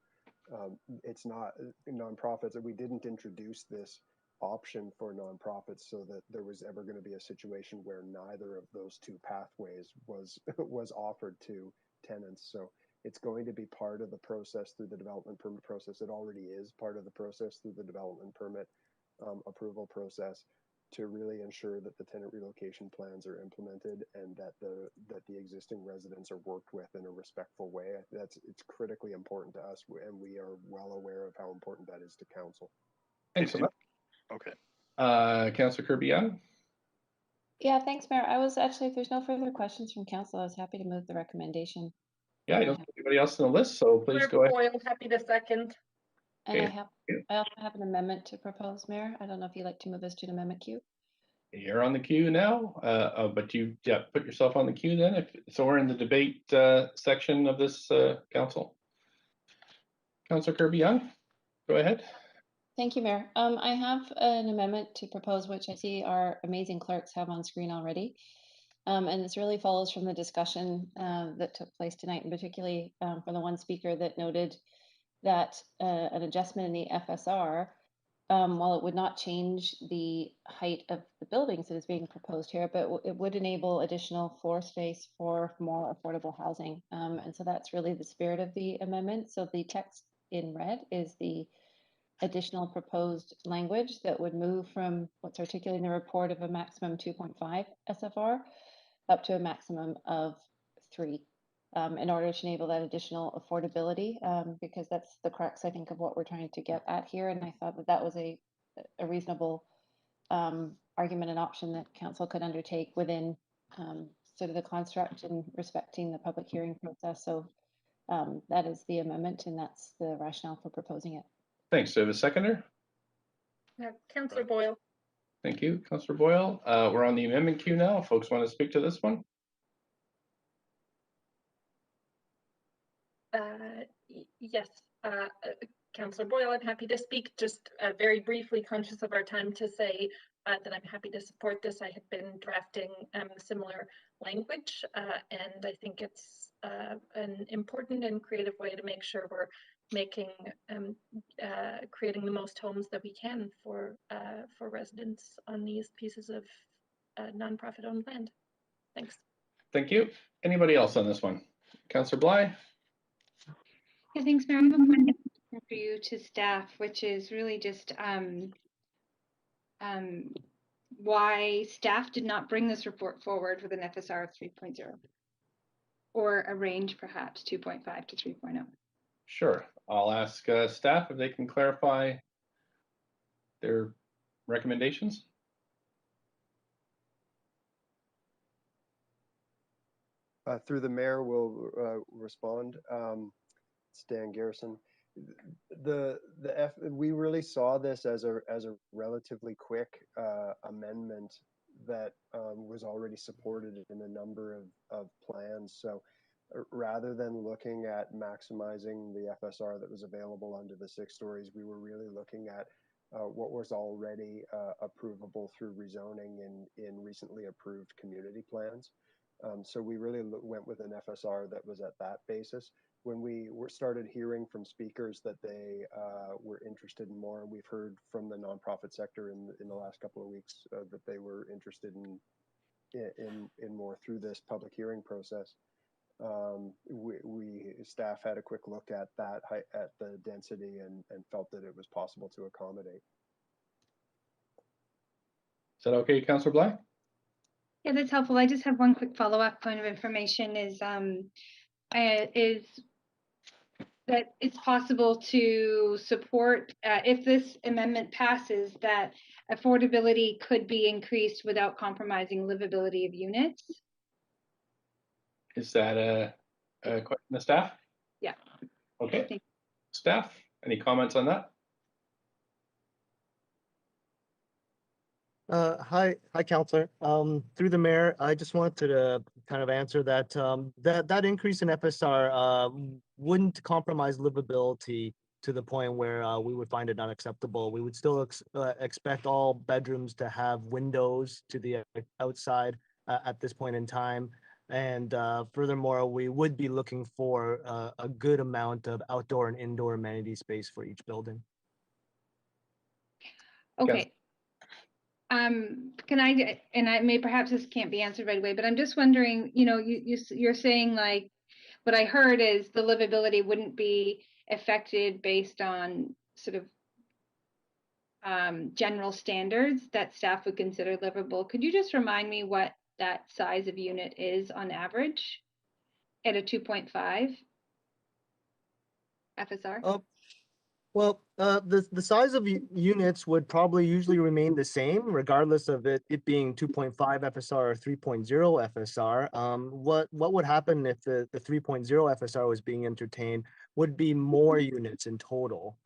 It's not nonprofits, we didn't introduce this option for nonprofits so that there was ever going to be a situation where neither of those two pathways was offered to tenants. So it's going to be part of the process through the development permit process. It already is part of the process through the development permit approval process to really ensure that the tenant relocation plans are implemented and that the existing residents are worked with in a respectful way. It's critically important to us, and we are well aware of how important that is to council. Thanks so much. Okay. Councillor Kirby-Young? Yeah, thanks, Mayor. I was actually, if there's no further questions from council, I was happy to move the recommendation. Yeah, I don't see anybody else on the list, so please go ahead. Boyle, happy to second. And Okay. I also have an amendment to propose, Mayor. I don't know if you'd like to move this to an amendment queue. You're on the queue now, but you put yourself on the queue then. So we're in the debate section of this council. Councillor Kirby-Young, go ahead. Thank you, Mayor. I have an amendment to propose, which I see our amazing clerks have on screen already. And this really follows from the discussion that took place tonight, and particularly from the one speaker that noted that an adjustment in the FSR, while it would not change the height of the buildings that is being proposed here, but it would enable additional floor space for more affordable housing. And so that's really the spirit of the amendment. So the text in red is the additional proposed language that would move from what's articulated in the report of a maximum 2.5 SFR up to a maximum of 3 in order to enable that additional affordability, because that's the crux, I think, of what we're trying to get at here. And I thought that that was a reasonable argument and option that council could undertake within sort of the construct and respecting the public hearing process. So that is the amendment, and that's the rationale for proposing it. Thanks. Do I have a seconder? Councillor Boyle. Thank you, Councillor Boyle. We're on the amendment queue now. Folks want to speak to this one? Yes, Councillor Boyle, I'm happy to speak. Just very briefly, conscious of our time, to say that I'm happy to support this. I have been drafting similar language, and I think it's an important and creative way to make sure we're making creating the most homes that we can for residents on these pieces of nonprofit owned land. Thanks. Thank you. Anybody else on this one? Councillor Bly? Yeah, thanks, Mayor. I have a question for you to staff, which is really just why staff did not bring this report forward with an FSR of 3.0 or a range perhaps 2.5 to 3.0. Sure. I'll ask staff if they can clarify their recommendations. Through the mayor, will respond. Stan Garrison. We really saw this as a relatively quick amendment that was already supported in a number of plans. So rather than looking at maximizing the FSR that was available under the 6 stories, we were really looking at what was already approvable through rezoning in recently approved community plans. So we really went with an FSR that was at that basis. When we started hearing from speakers that they were interested in more, and we've heard from the nonprofit sector in the last couple of weeks that they were interested in more through this public hearing process. Staff had a quick look at that at the density and felt that it was possible to accommodate. Is that okay, Councillor Bly? Yeah, that's helpful. I just have one quick follow-up point of information is that it's possible to support, if this amendment passes, that affordability could be increased without compromising livability of units. Is that a question to staff? Yeah. Okay. Staff, any comments on that? Hi, Councillor. Through the mayor, I just wanted to kind of answer that that increase in FSR wouldn't compromise livability to the point where we would find it unacceptable. We would still expect all bedrooms to have windows to the outside at this point in time. And furthermore, we would be looking for a good amount of outdoor and indoor amenity space for each building. Okay. Can I, and I may, perhaps this can't be answered right away, but I'm just wondering, you know, you're saying, like, what I heard is the livability wouldn't be affected based on sort of general standards that staff would consider livable. Could you just remind me what that size of unit is on average at a 2.5 FSR? Well, the size of units would probably usually remain the same, regardless of it being 2.5 FSR or 3.0 FSR. What would happen if the 3.0 FSR was being entertained would be more units in total.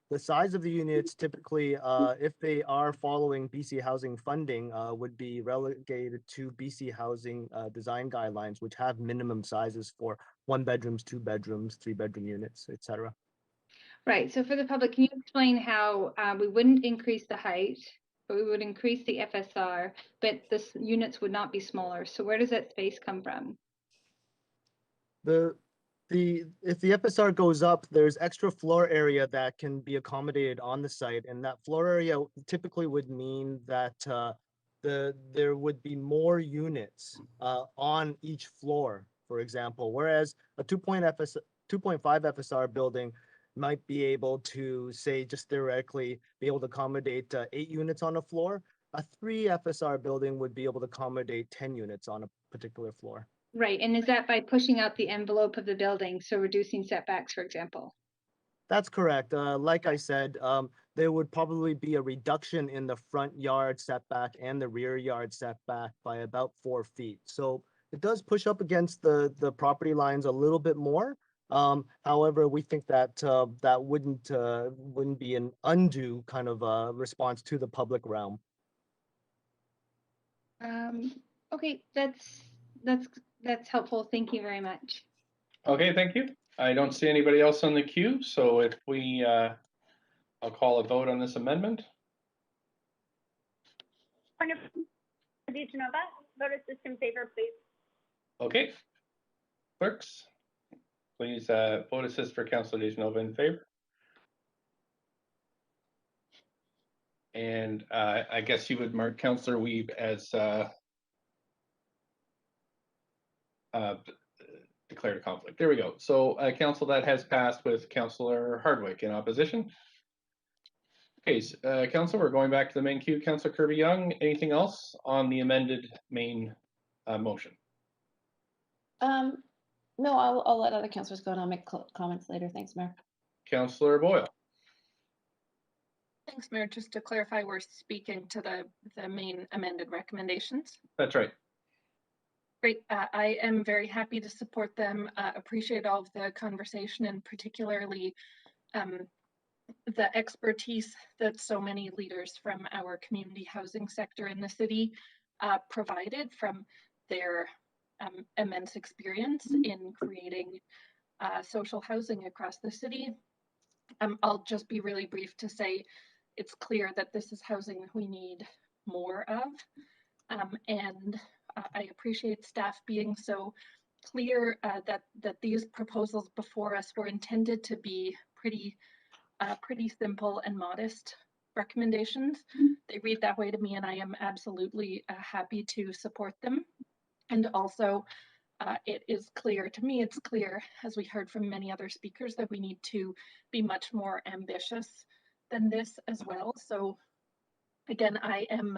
The size of the units typically, if they are following BC Housing funding, would be relegated to BC Housing design guidelines, which have minimum sizes for 1 bedrooms, 2 bedrooms, 3-bedroom units, etc. Right. So for the public, can you explain how we wouldn't increase the height, but we would increase the FSR, but the units would not be smaller? So where does that space come from? If the FSR goes up, there's extra floor area that can be accommodated on the site, and that floor area typically would mean that there would be more units on each floor, for example. Whereas a 2.5 FSR building might be able to, say, just theoretically be able to accommodate 8 units on a floor. A 3 FSR building would be able to accommodate 10 units on a particular floor. Right. And is that by pushing out the envelope of the building, so reducing setbacks, for example? That's correct. Like I said, there would probably be a reduction in the front yard setback and the rear yard setback by about 4 feet. So it does push up against the property lines a little bit more. However, we think that that wouldn't be an undue kind of response to the public realm. Okay, that's helpful. Thank you very much. Okay, thank you. I don't see anybody else on the queue, so if we, I'll call a vote on this amendment. DeGenova, vote assist in favor, please. Okay. Clerks, please vote assist for Councillor DeGenova in favor. And I guess you would mark Councillor Weeb as declared a conflict. There we go. So council, that has passed with Councillor Hardwick in opposition. Okay, council, we're going back to the main queue. Councillor Kirby-Young, anything else on the amended main motion? No, I'll let other councillors go and I'll make comments later. Thanks, Mayor. Councillor Boyle. Thanks, Mayor. Just to clarify, we're speaking to the main amended recommendations. That's right. Great. I am very happy to support them. Appreciate all of the conversation and particularly the expertise that so many leaders from our community housing sector in the city provided from their immense experience in creating social housing across the city. I'll just be really brief to say it's clear that this is housing we need more of. And I appreciate staff being so clear that these proposals before us were intended to be pretty simple and modest recommendations. They read that way to me, and I am absolutely happy to support them. And also, it is clear to me, it's clear, as we heard from many other speakers, that we need to be much more ambitious than this as well. So again, I am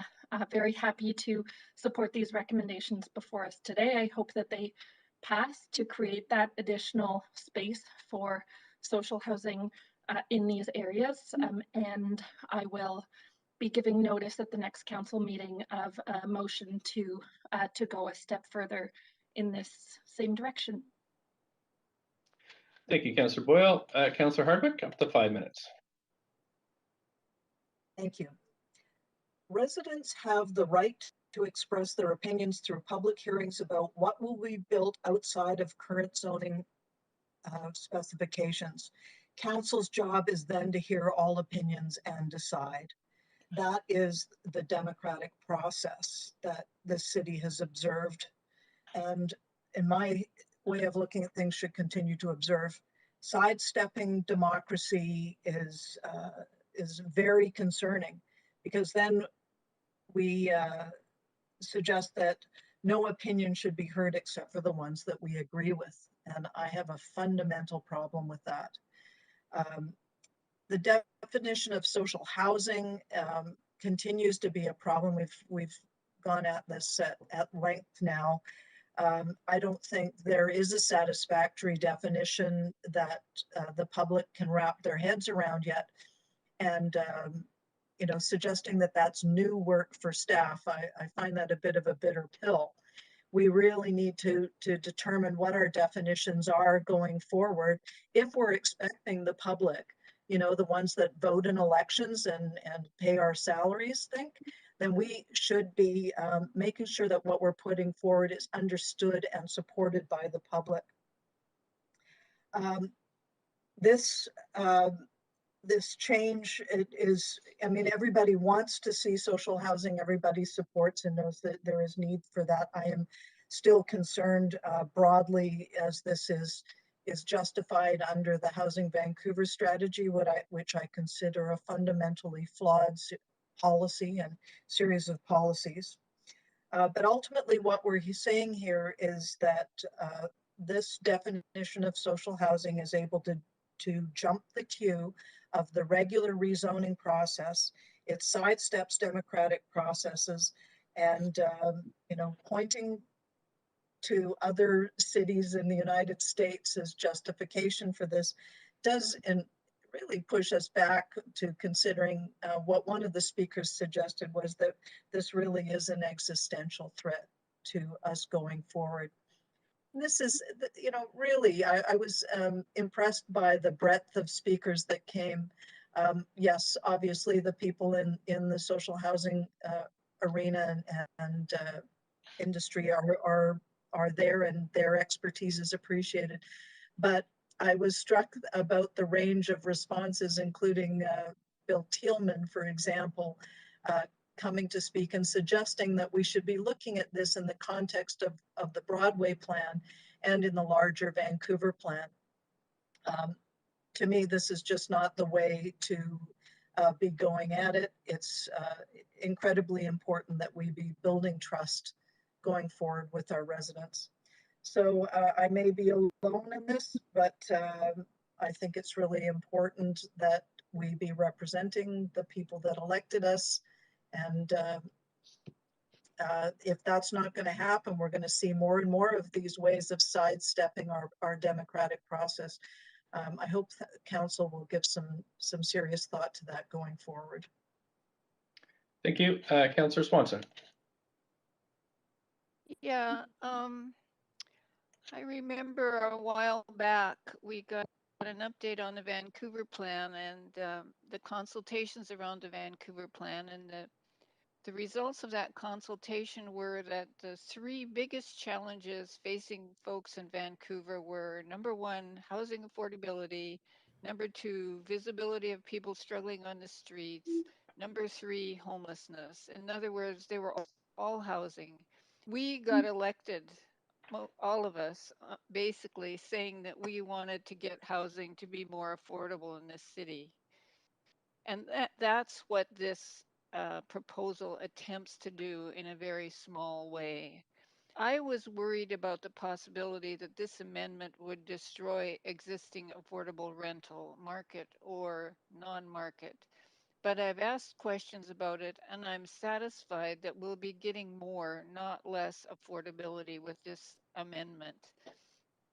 very happy to support these recommendations before us today. I hope that they pass to create that additional space for social housing in these areas. And I will be giving notice at the next council meeting of a motion to go a step further in this same direction. Thank you, Councillor Boyle. Councillor Hardwick, up to 5 minutes. Thank you. Residents have the right to express their opinions through public hearings about what will be built outside of current zoning specifications. Council's job is then to hear all opinions and decide. That is the democratic process that this city has observed, and in my way of looking at things should continue to observe. Sidestepping democracy is very concerning, because then we suggest that no opinion should be heard except for the ones that we agree with. And I have a fundamental problem with that. The definition of social housing continues to be a problem. We've gone at this at length now. I don't think there is a satisfactory definition that the public can wrap their heads around yet. And you know, suggesting that that's new work for staff, I find that a bit of a bitter pill. We really need to determine what our definitions are going forward if we're expecting the public the ones that vote in elections and pay our salaries think, then we should be making sure that what we're putting forward is understood and supported by the public. This change is, everybody wants to see social housing. Everybody supports and knows that there is need for that. I am still concerned broadly, as this is justified under the Housing Vancouver strategy, which I consider a fundamentally flawed policy and series of policies. But ultimately, what we're saying here is that this definition of social housing is able to jump the queue of the regular rezoning process. It sidesteps democratic processes, and pointing to other cities in the United States as justification for this does really push us back to considering what one of the speakers suggested was that this really is an existential threat to us going forward. This is, really, I was impressed by the breadth of speakers that came. Yes, obviously the people in the social housing arena and industry are there, and their expertise is appreciated. But I was struck about the range of responses, including Bill Thielman, for example, coming to speak and suggesting that we should be looking at this in the context of the Broadway plan and in the larger Vancouver plan. To me, this is just not the way to be going at it. It's incredibly important that we be building trust going forward with our residents. So I may be alone in this, but I think it's really important that we be representing the people that elected us. And if that's not going to happen, we're going to see more and more of these ways of sidestepping our democratic process. I hope that council will give some serious thought to that going forward. Thank you. Councillor Swanson. Yeah, I remember a while back we got an update on the Vancouver plan and the consultations around the Vancouver plan, and the results of that consultation were that the three biggest challenges facing folks in Vancouver were, number one, housing affordability, number two, visibility of people struggling on the streets, number three, homelessness. In other words, they were all housing. We got elected, all of us, basically saying that we wanted to get housing to be more affordable in this city. And that's what this proposal attempts to do in a very small way. I was worried about the possibility that this amendment would destroy existing affordable rental market or non-market. But I've asked questions about it, and I'm satisfied that we'll be getting more, not less, affordability with this amendment.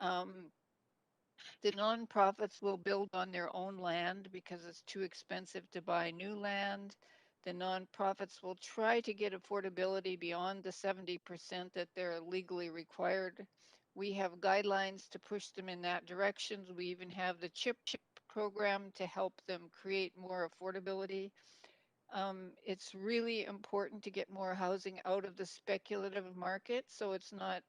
The nonprofits will build on their own land because it's too expensive to buy new land. The nonprofits will try to get affordability beyond the 70% that they're legally required. We have guidelines to push them in that direction. We even have the CHIP program to help them create more affordability. It's really important to get more housing out of the speculative market so it's not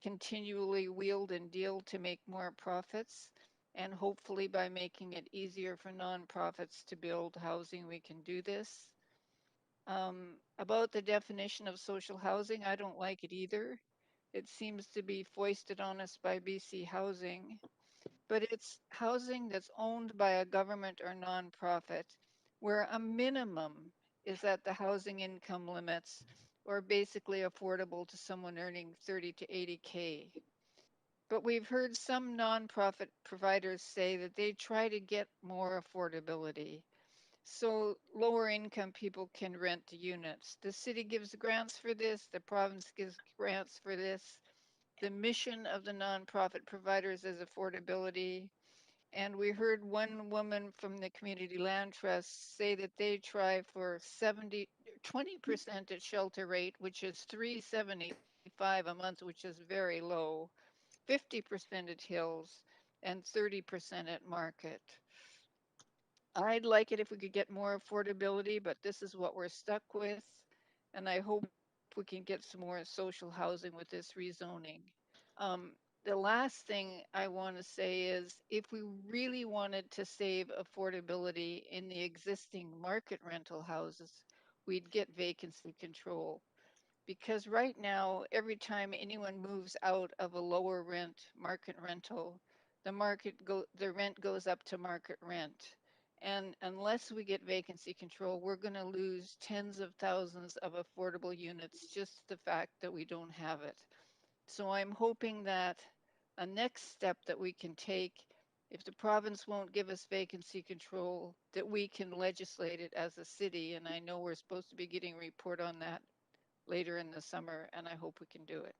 continually wheeled and dealed to make more profits. And hopefully by making it easier for nonprofits to build housing, we can do this. About the definition of social housing, I don't like it either. It seems to be foisted on us by BC Housing, but it's housing that's owned by a government or nonprofit, where a minimum is at the housing income limits or basically affordable to someone earning 30 to 80K. But we've heard some nonprofit providers say that they try to get more affordability, so lower income people can rent the units. The city gives grants for this, the province gives grants for this. The mission of the nonprofit providers is affordability. And we heard one woman from the Community Land Trust say that they try for 20% at shelter rate, which is $375 a month, which is very low, 50% at Hills, and 30% at Market. I'd like it if we could get more affordability, but this is what we're stuck with. And I hope we can get some more social housing with this rezoning. The last thing I want to say is if we really wanted to save affordability in the existing market rental houses, we'd get vacancy control. Because right now, every time anyone moves out of a lower rent market rental, the rent goes up to market rent. And unless we get vacancy control, we're going to lose tens of thousands of affordable units, just the fact that we don't have it. So I'm hoping that a next step that we can take, if the province won't give us vacancy control, that we can legislate it as a city. And I know we're supposed to be getting a report on that later in the summer, and I hope we can do it.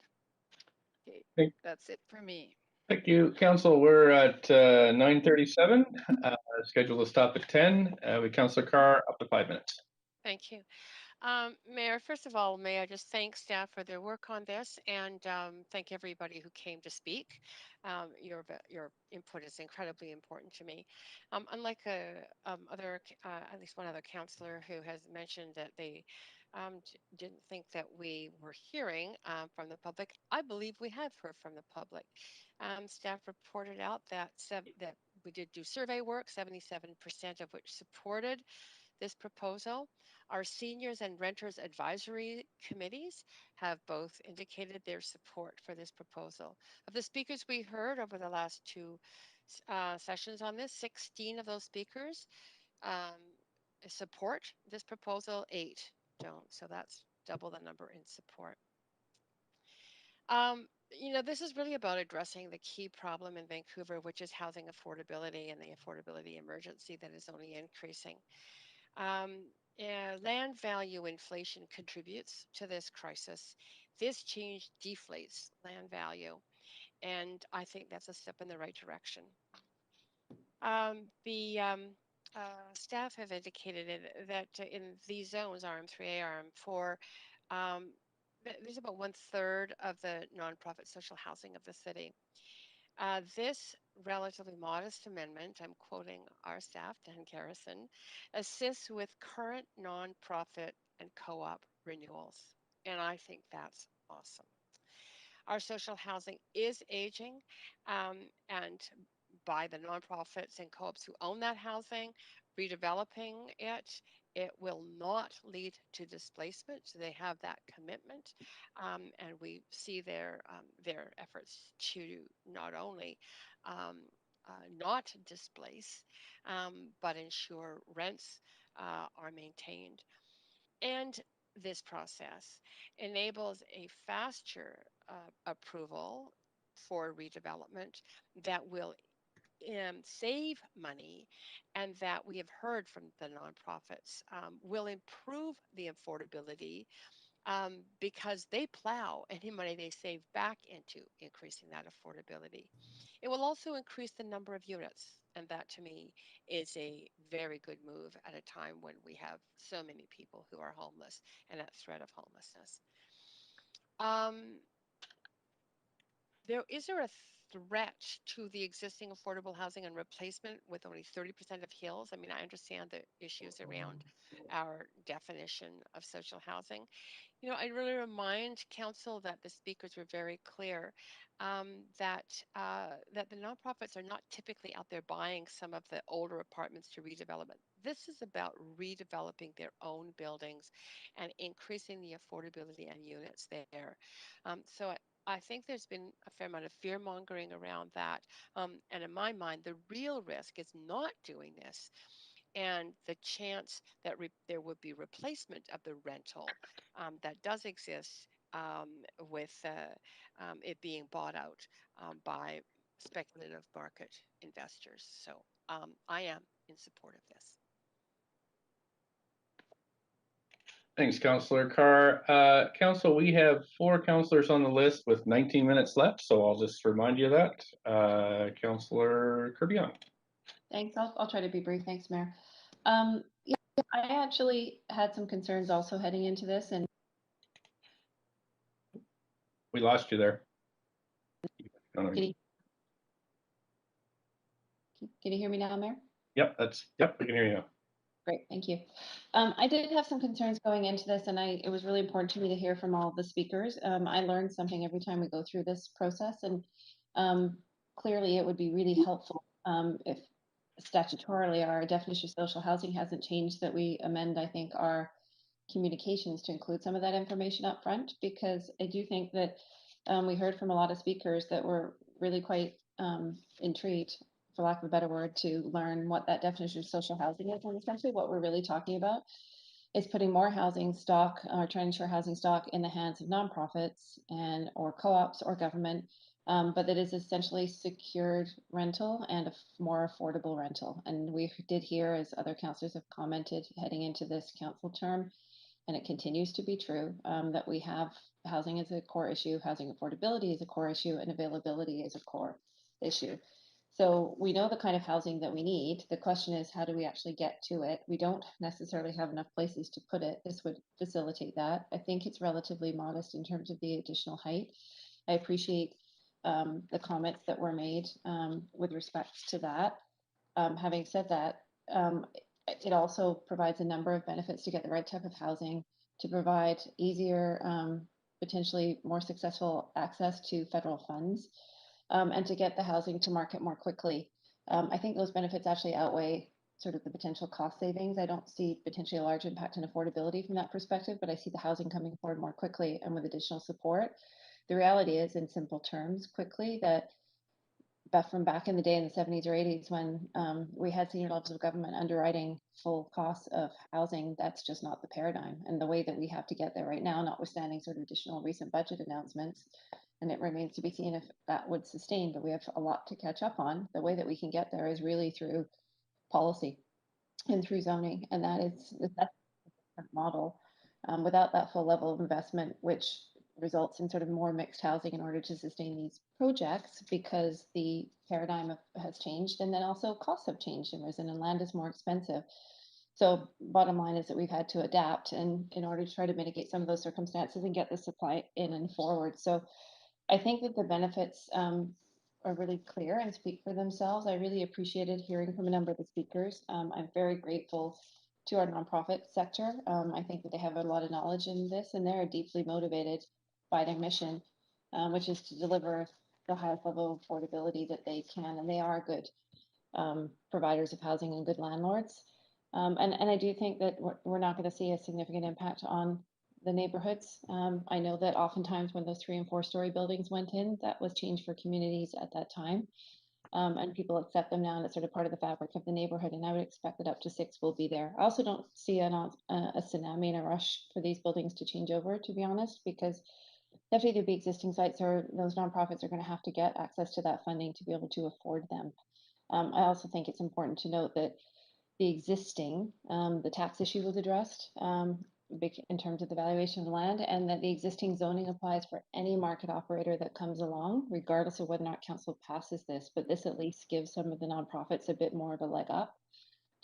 Okay, that's it for me. Thank you, Council. We're at 9:37. Scheduled to stop at 10. With Councillor Carr, up to 5 minutes. Thank you. Mayor, first of all, may I just thank staff for their work on this and thank everybody who came to speak. Your input is incredibly important to me. Unlike at least one other councillor who has mentioned that they didn't think that we were hearing from the public, I believe we have heard from the public. Staff reported out that that we did do survey work, 77% of which supported this proposal. Our seniors and renters advisory committees have both indicated their support for this proposal. Of the speakers we heard over the last two sessions on this, 16 of those speakers support this proposal, 8 don't. So that's double the number in support. This is really about addressing the key problem in Vancouver, which is housing affordability and the affordability emergency that is only increasing. Land value inflation contributes to this crisis. This change deflates land value, and I think that's a step in the right direction. The staff have indicated that in these zones, RM3A, RM4, there's about 1/3 of the nonprofit social housing of the city. This relatively modest amendment, I'm quoting our staff, Dan Garrison, assists with current nonprofit and co-op renewals. And I think that's awesome. Our social housing is aging, and by the nonprofits and co-ops who own that housing, redeveloping it will not lead to displacement. So they have that commitment, and we see their efforts to not only not displace, but ensure rents are maintained. And this process enables a faster approval for redevelopment that will save money, and that we have heard from the nonprofits will improve the affordability because they plow any money they save back into increasing that affordability. It will also increase the number of units, and that to me is a very good move at a time when we have so many people who are homeless and at threat of homelessness. Is there a threat to the existing affordable housing and replacement with only 30% of hills? I mean, I understand the issues around our definition of social housing. I really remind council that the speakers were very clear that the nonprofits are not typically out there buying some of the older apartments to redevelopment. This is about redeveloping their own buildings and increasing the affordability and units there. So I think there's been a fair amount of fear mongering around that. And in my mind, the real risk is not doing this, and the chance that there would be replacement of the rental that does exist with it being bought out by speculative market investors. So I am in support of this. Thanks, Councillor Carr. Council, we have 4 councillors on the list with 19 minutes left, so I'll just remind you of that. Councillor Kirby-Young. Thanks. I'll try to be brief. Thanks, Mayor. Yeah, I actually had some concerns also heading into this, and We lost you there. can you hear me now, Mayor? Yep, we can hear you now. Great, thank you. I did have some concerns going into this, and it was really important to me to hear from all of the speakers. I learned something every time we go through this process, and clearly it would be really helpful if statutorily our definition of social housing hasn't changed, that we amend, I think, our communications to include some of that information up front, because I do think that we heard from a lot of speakers that were really quite intrigued, for lack of a better word, to learn what that definition of social housing is. And essentially what we're really talking about is putting more housing stock, or trying to ensure housing stock in the hands of nonprofits and or co-ops or government, but that is essentially secured rental and a more affordable rental. And we did hear, as other councillors have commented, heading into this council term, and it continues to be true, that we have housing as a core issue, housing affordability is a core issue, and availability is a core issue. So we know the kind of housing that we need. The question is, how do we actually get to it? We don't necessarily have enough places to put it. This would facilitate that. I think it's relatively modest in terms of the additional height. I appreciate the comments that were made with respect to that. Having said that, it also provides a number of benefits to get the right type of housing, to provide easier, potentially more successful access to federal funds, and to get the housing to market more quickly. I think those benefits actually outweigh sort of the potential cost savings. I don't see potentially a large impact on affordability from that perspective, but I see the housing coming forward more quickly and with additional support. The reality is, in simple terms, quickly, that from back in the day in the 70s or 80s, when we had senior levels of government underwriting full costs of housing, that's just not the paradigm. And the way that we have to get there right now, notwithstanding sort of additional recent budget announcements, and it remains to be seen if that would sustain, but we have a lot to catch up on. The way that we can get there is really through policy and through zoning, and that's a different model. Without that full level of investment, which results in sort of more mixed housing in order to sustain these projects, because the paradigm has changed, and then also costs have changed and risen, and land is more expensive. So bottom line is that we've had to adapt in order to try to mitigate some of those circumstances and get the supply in and forward. So I think that the benefits are really clear and speak for themselves. I really appreciated hearing from a number of the speakers. I'm very grateful to our nonprofit sector. I think that they have a lot of knowledge in this, and they're deeply motivated by their mission, which is to deliver the highest level of affordability that they can, and they are good providers of housing and good landlords. And I do think that we're not going to see a significant impact on the neighborhoods. I know that oftentimes when those 3- and 4-story buildings went in, that was changed for communities at that time. And people accept them now, and it's sort of part of the fabric of the neighborhood. And I would expect that up to 6 will be there. I also don't see a tsunami and a rush for these buildings to change over, to be honest, because FAWB existing sites, or those nonprofits, are going to have to get access to that funding to be able to afford them. I also think it's important to note that the existing, the tax issue was addressed in terms of the valuation of the land, and that the existing zoning applies for any market operator that comes along, regardless of whether or not council passes this. But this at least gives some of the nonprofits a bit more of a leg up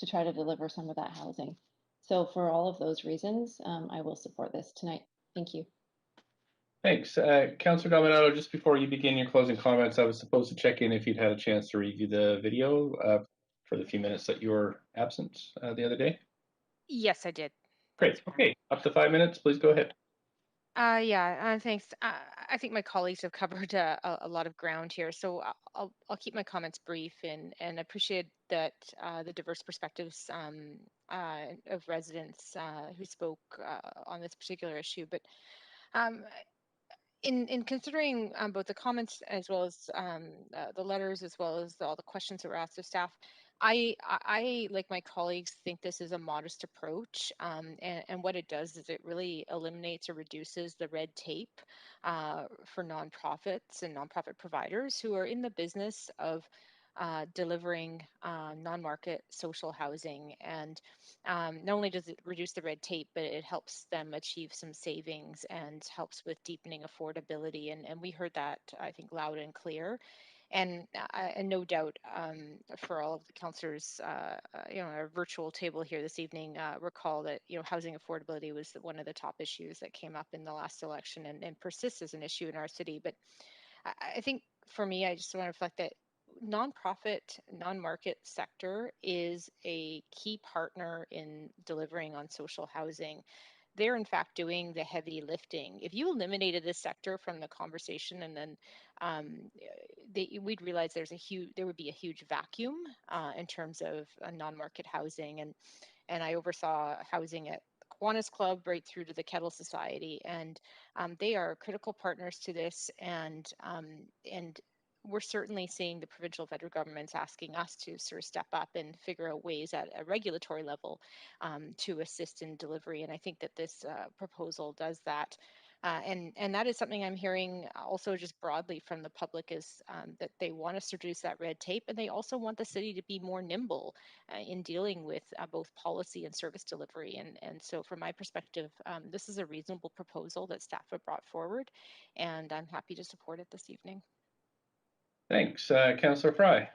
to try to deliver some of that housing. So for all of those reasons, I will support this tonight. Thank you. Thanks. Councillor Dominato, just before you begin your closing comments, I was supposed to check in if you'd had a chance to review the video for the few minutes that you were absent the other day. Yes, I did. Great. Okay, up to 5 minutes. Please go ahead. Thanks. I think my colleagues have covered a lot of ground here, so I'll keep my comments brief, and appreciate that the diverse perspectives of residents who spoke on this particular issue. But in considering both the comments as well as the letters, as well as all the questions that were asked of staff, I, like my colleagues, think this is a modest approach, and what it does is it really eliminates or reduces the red tape for nonprofits and nonprofit providers who are in the business of delivering non-market social housing. And not only does it reduce the red tape, but it helps them achieve some savings and helps with deepening affordability. And we heard that, I think, loud and clear. And no doubt for all of the councillors, our virtual table here this evening, recall that, housing affordability was one of the top issues that came up in the last election, and persists as an issue in our city. But I think for me, I just want to reflect that nonprofit, non-market sector is a key partner in delivering on social housing. They're in fact doing the heavy lifting. If you eliminated this sector from the conversation, and then we'd realize there would be a huge vacuum in terms of non-market housing. And I oversaw housing at Kiwanis Club right through to the Kettle Society, and they are critical partners to this. And we're certainly seeing the provincial federal governments asking us to sort of step up and figure out ways at a regulatory level to assist in delivery. And I think that this proposal does that. And that is something I'm hearing also just broadly from the public, is that they want us to reduce that red tape, and they also want the city to be more nimble in dealing with both policy and service delivery. And so from my perspective, this is a reasonable proposal that staff have brought forward, and I'm happy to support it this evening. Thanks. Councillor Fry.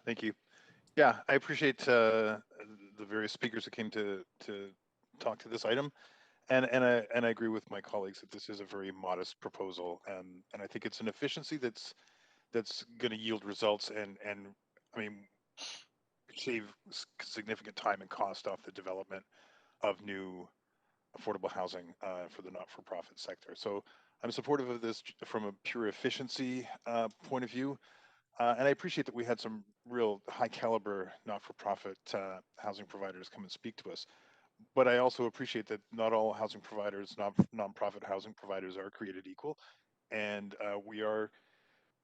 Thank you. Yeah, I appreciate the various speakers that came to talk to this item, and I agree with my colleagues that this is a very modest proposal, and I think it's an efficiency that's going to yield results, and I mean, save significant time and cost off the development of new affordable housing for the not-for-profit sector. So I'm supportive of this from a pure efficiency point of view. And I appreciate that we had some real high caliber not-for-profit housing providers come and speak to us. But I also appreciate that not all housing providers, non-profit housing providers, are created equal. And we are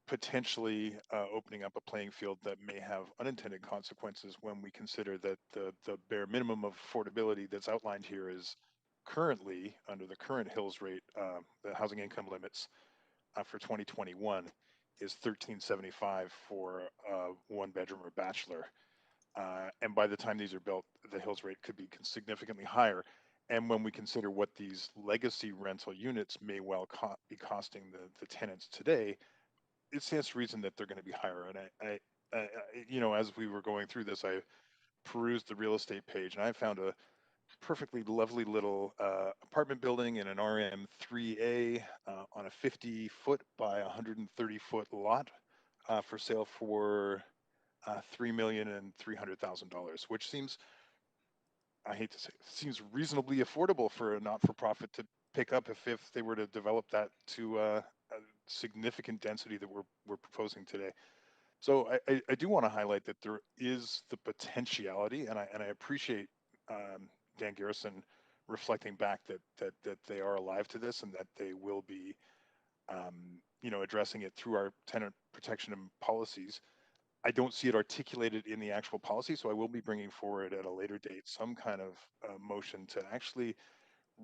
potentially opening up a playing field that may have unintended consequences when we consider that the bare minimum of affordability that's outlined here is currently, under the current Hills rate, the housing income limits for 2021 is $1,375 for one bedroom or bachelor. And by the time these are built, the Hills rate could be significantly higher. And when we consider what these legacy rental units may well be costing the tenants today, it stands to reason that they're going to be higher. And I, you know, as we were going through this, I perused the real estate page, and I found a perfectly lovely little apartment building in an RM3A on a 50-foot by 130-foot lot for sale for $3,300,000, which seems, I hate to say, seems reasonably affordable for a not-for-profit to pick up if they were to develop that to a significant density that we're proposing today. So I do want to highlight that there is the potentiality, and I appreciate Dan Garrison reflecting back that they are alive to this, and that they will be, you know, addressing it through our tenant protection and policies. I don't see it articulated in the actual policy, so I will be bringing forward at a later date some kind of motion to actually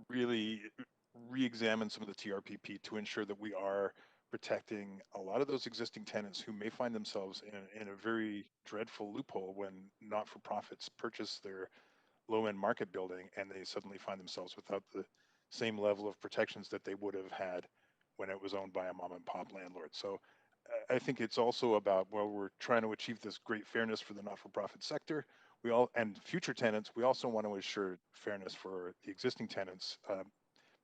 really re-examine some of the TRPP to ensure that we are protecting a lot of those existing tenants who may find themselves in a very dreadful loophole when not-for-profits purchase their low-end market building and they suddenly find themselves without the same level of protections that they would have had when it was owned by a mom and pop landlord. So I think it's also about, well, we're trying to achieve this great fairness for the not-for-profit sector. We all, and future tenants, we also want to ensure fairness for the existing tenants,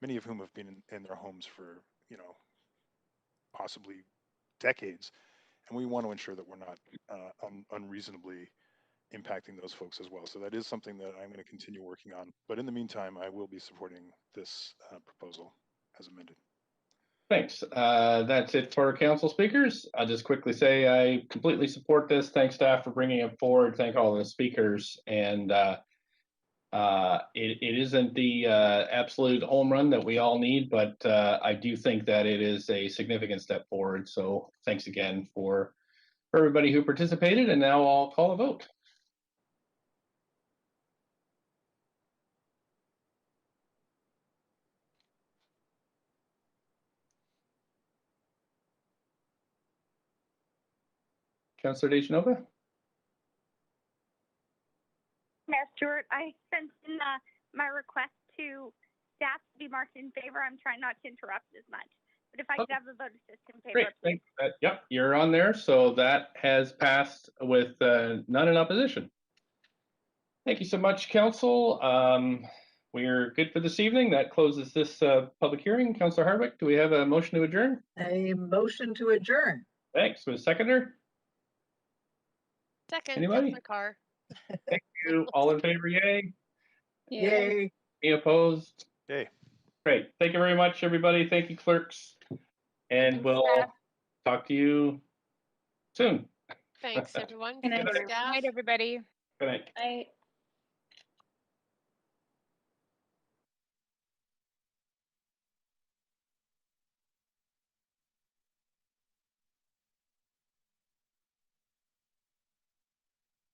many of whom have been in their homes for, you know, possibly decades. And we want to ensure that we're not unreasonably impacting those folks as well. So that is something that I'm going to continue working on. But in the meantime, I will be supporting this proposal as amended. Thanks. That's it for council speakers. I'll just quickly say I completely support this. Thanks, staff, for bringing it forward. Thank all the speakers. And it isn't the absolute home run that we all need, but I do think that it is a significant step forward. So thanks again for everybody who participated. And now I'll call a vote. Councillor DeGenova? Mayor Stewart, I sent in my request to staff to be marked in favor. I'm trying not to interrupt as much, but if I could have the vote assist in favor. Great. Yep, you're on there. So that has passed with none in opposition. Thank you so much, council. We're good for this evening. That closes this public hearing. Councillor Hardwick, do we have a motion to adjourn? A motion to adjourn. Thanks. Ms. Seconder? Second, Anybody? Councillor Carr. Thank you. All in favor, yay? Yay. Any opposed? Yay. Great. Thank you very much, everybody. Thank you, clerks. And Thanks, we'll staff. talk to you soon. Thanks, everyone. Good night, Thanks, everyone. staff. Good night, everybody. Good night. Bye.